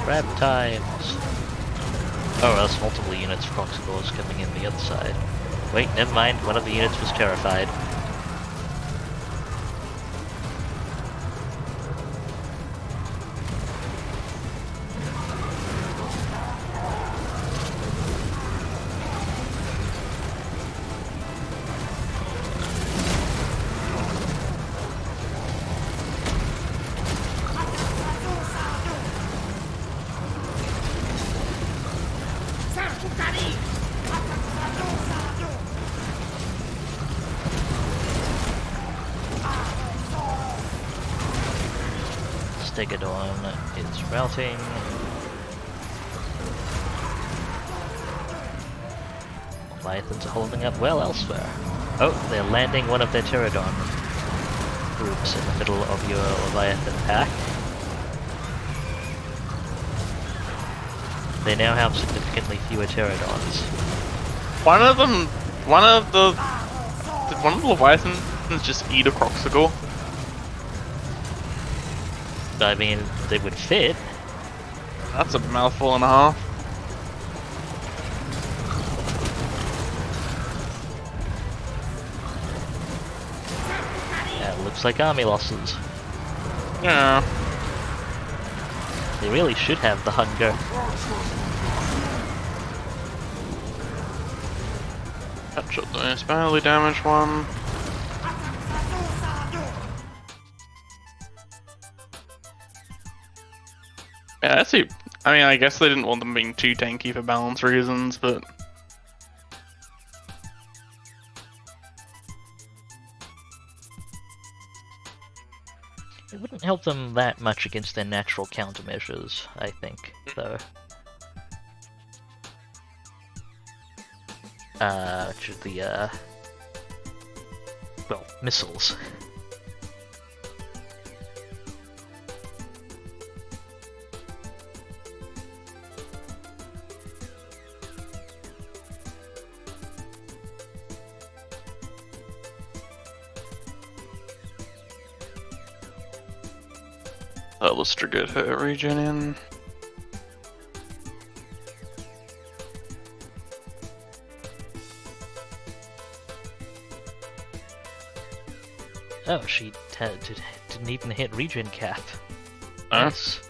Grab times. Oh, that's multiple units of Proxigors coming in the other side. Wait, never mind. One of the units was terrified. Stegodon is routing. Leviathans are holding up well elsewhere. Oh, they're landing one of their Pterodon groups in the middle of your Leviathan pack. They now have significantly fewer Pterodons. One of the Leviathans just eat a Croxicle. I mean, they would fit. That's a mouthful and a half. Yeah, it looks like army losses. Yeah. They really should have the hunger. Catch up the most badly damaged one. Yeah, that's it. I mean, I guess they didn't want them being too tanky for balance reasons, but... It wouldn't help them that much against their natural countermeasures, I think, though. Which is the, well, missiles. Lustria get her regen in. Oh, she didn't even hit regen cap. Huh? Nice.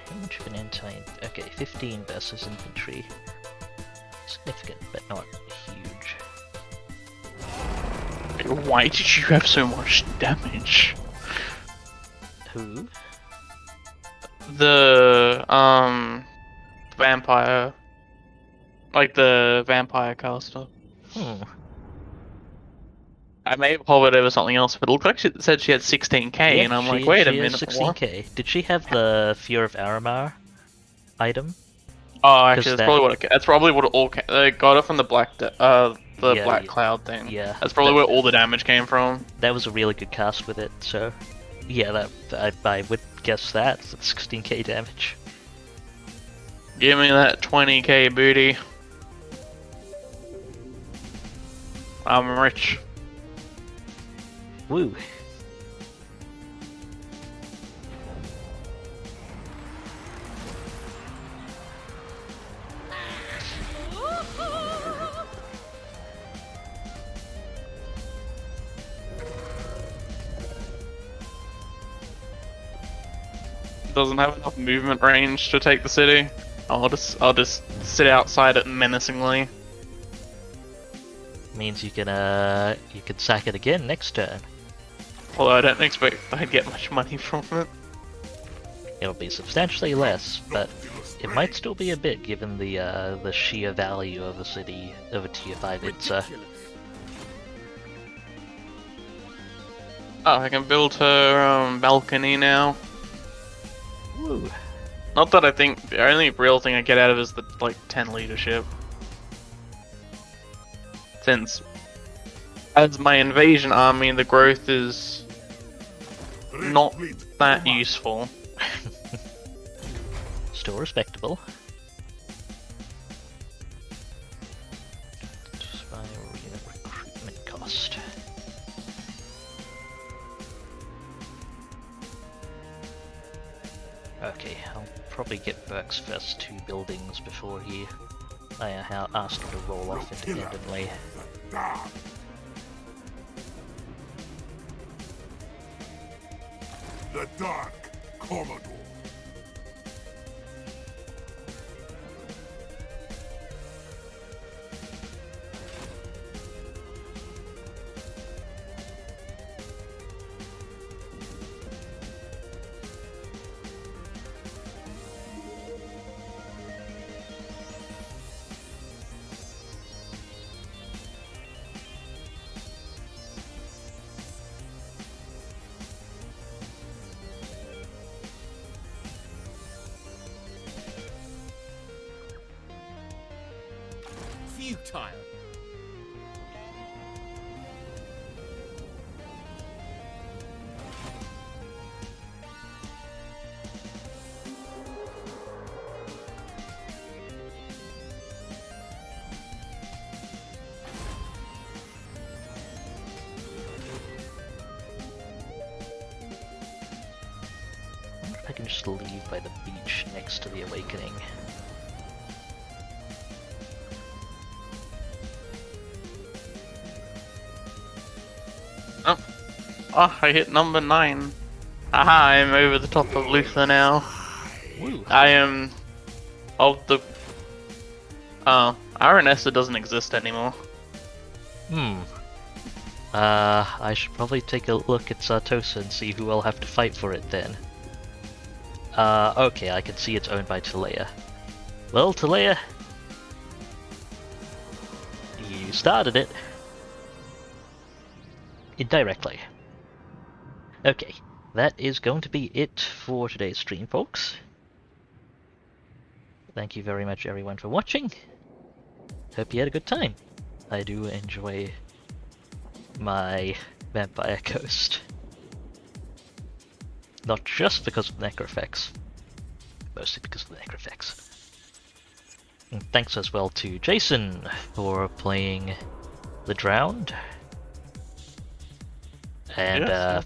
How much of an anti... Okay, 15 versus infantry. Significant, but not huge. Why did you have so much damage? Who? The vampire, like the vampire caster. Hmm. I may have hovered over something else, but it looked like she said she had 16k, Yeah, and I'm like, she- wait a she has minute, what? 16k. Did she have the Fear of Yarrrhammer item? Oh, actually, that's that- probably what that's probably what it all they got it from the black Yeah, black yeah. cloud thing. Yeah. That's probably that- where all the damage came from. That was a really good cast with it, so... Yeah, I would guess that. It's 16k damage. Give me that 20k booty. I'm rich. Woo. Doesn't have enough movement range to take the city. I'll just sit outside it menacingly. Means you can sack it again next turn. Although I don't expect I'd get much money from it. It'll be substantially less, but it might still be a bit given the sheer value of a city of a tier 5 Itza. Oh, I can build her balcony now. Woo. Not that I think the only real thing I get out of it is the like 10 leadership. Since as my invasion army, the growth is not that useful. Still respectable. Just by unit recruitment cost. Okay, I'll probably probably get Burke's first 2 buildings before I ask him to roll off independently. Dark. The Dark Commodore. Futile. I wonder if I can just leave by the beach next to the Awakening. Oh, I hit number 9. Aha, I'm over the top of Luther now. Woo! I am of the... Oh, Aranessa doesn't exist anymore. I should probably take a look at Sartosa and see who I'll have to fight for it then. Okay, I can see it's owned by Talea. Well, Talea, you started it. Indirectly. Okay, that is going to be it for today's stream, folks. Thank you very much, everyone, for watching. Hope you had a good time. I do enjoy my Vampire Coast. Not just because of the Necrofax, mostly because of the Necrofax. And thanks as well to Jason for playing the Drowned. And Yes.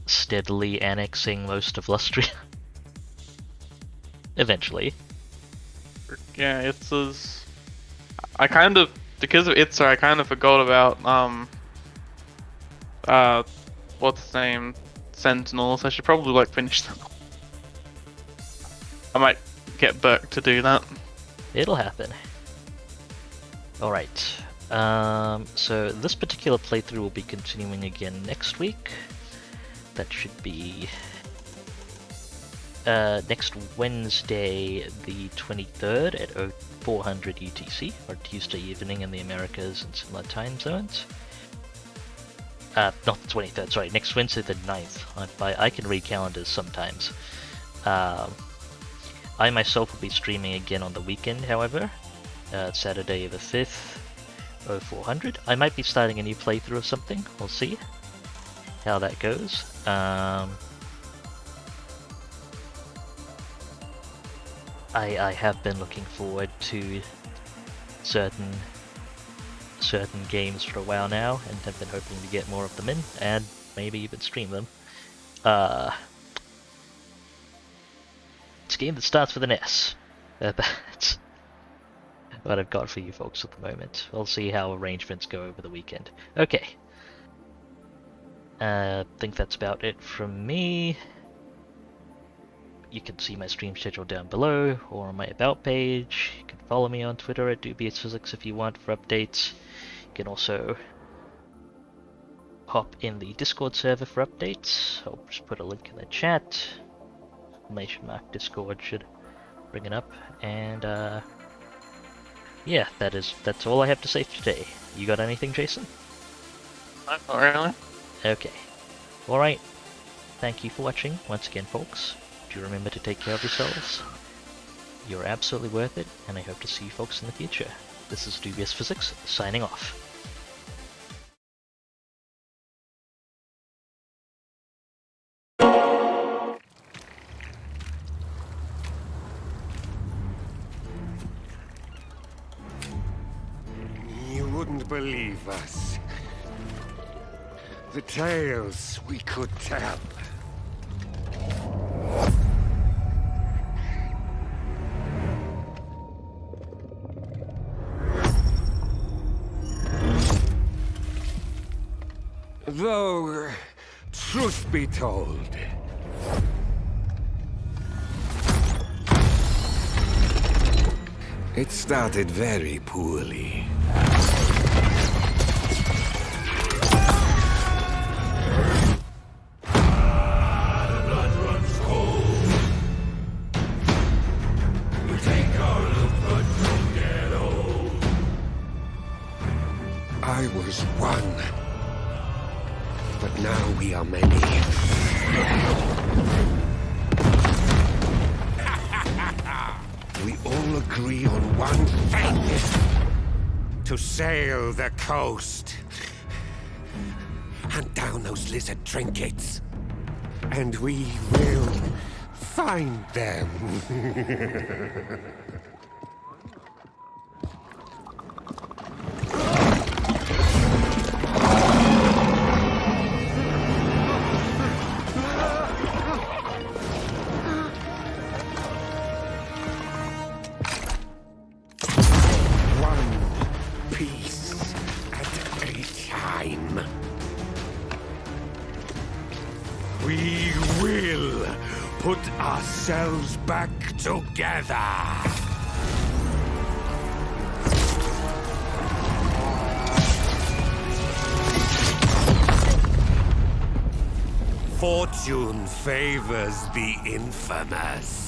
Steadily annexing most of Lustria. Eventually. Yeah, Itza's... I kind of... Because of Itza, I kind of forgot about, what's his name? Sentinels. I should probably, like, finish them. I might get Burke to do that. It'll happen. Alright. So this particular playthrough will be continuing again next week. That should be next Wednesday, the 23rd at 0400 UTC, or Tuesday evening in the Americas and similar time zones. Not the 23rd, sorry, next Wednesday the 9th. I can read calendars sometimes. I myself will be streaming again on the weekend, however, Saturday the 5th, 0400. I might be starting a new playthrough of something, we'll see how that goes. I have been looking forward to certain games for a while now, and have been hoping to get more of them in, and maybe even stream them. It's a game that starts with an S. That's what I've got for you folks at the moment. We'll see how arrangements go over the weekend. Okay. I think that's about it from me. You can see my stream schedule down below, or on my About page. You can follow me on Twitter at dubiosphysics if you want for updates. You can also hop in the Discord server for updates. I'll just put a link in the chat. Exclamation mark Discord should bring it up. And yeah, that's all I have to say for today. You got anything, Jason? Not really. Okay. Alright. Thank you for watching once again, folks. Do remember to take care of yourselves. You're absolutely worth it, and I hope to see you folks in the future. This is Dubious Physics, signing off. You wouldn't believe us. The tales we could tell. Though, truth be told, it started very poorly. I was one, but now we are many. We all agree on one thing: to sail the coast, hunt down those lizard trinkets, and we will find them. We will put ourselves back together. Fortune favors the infamous.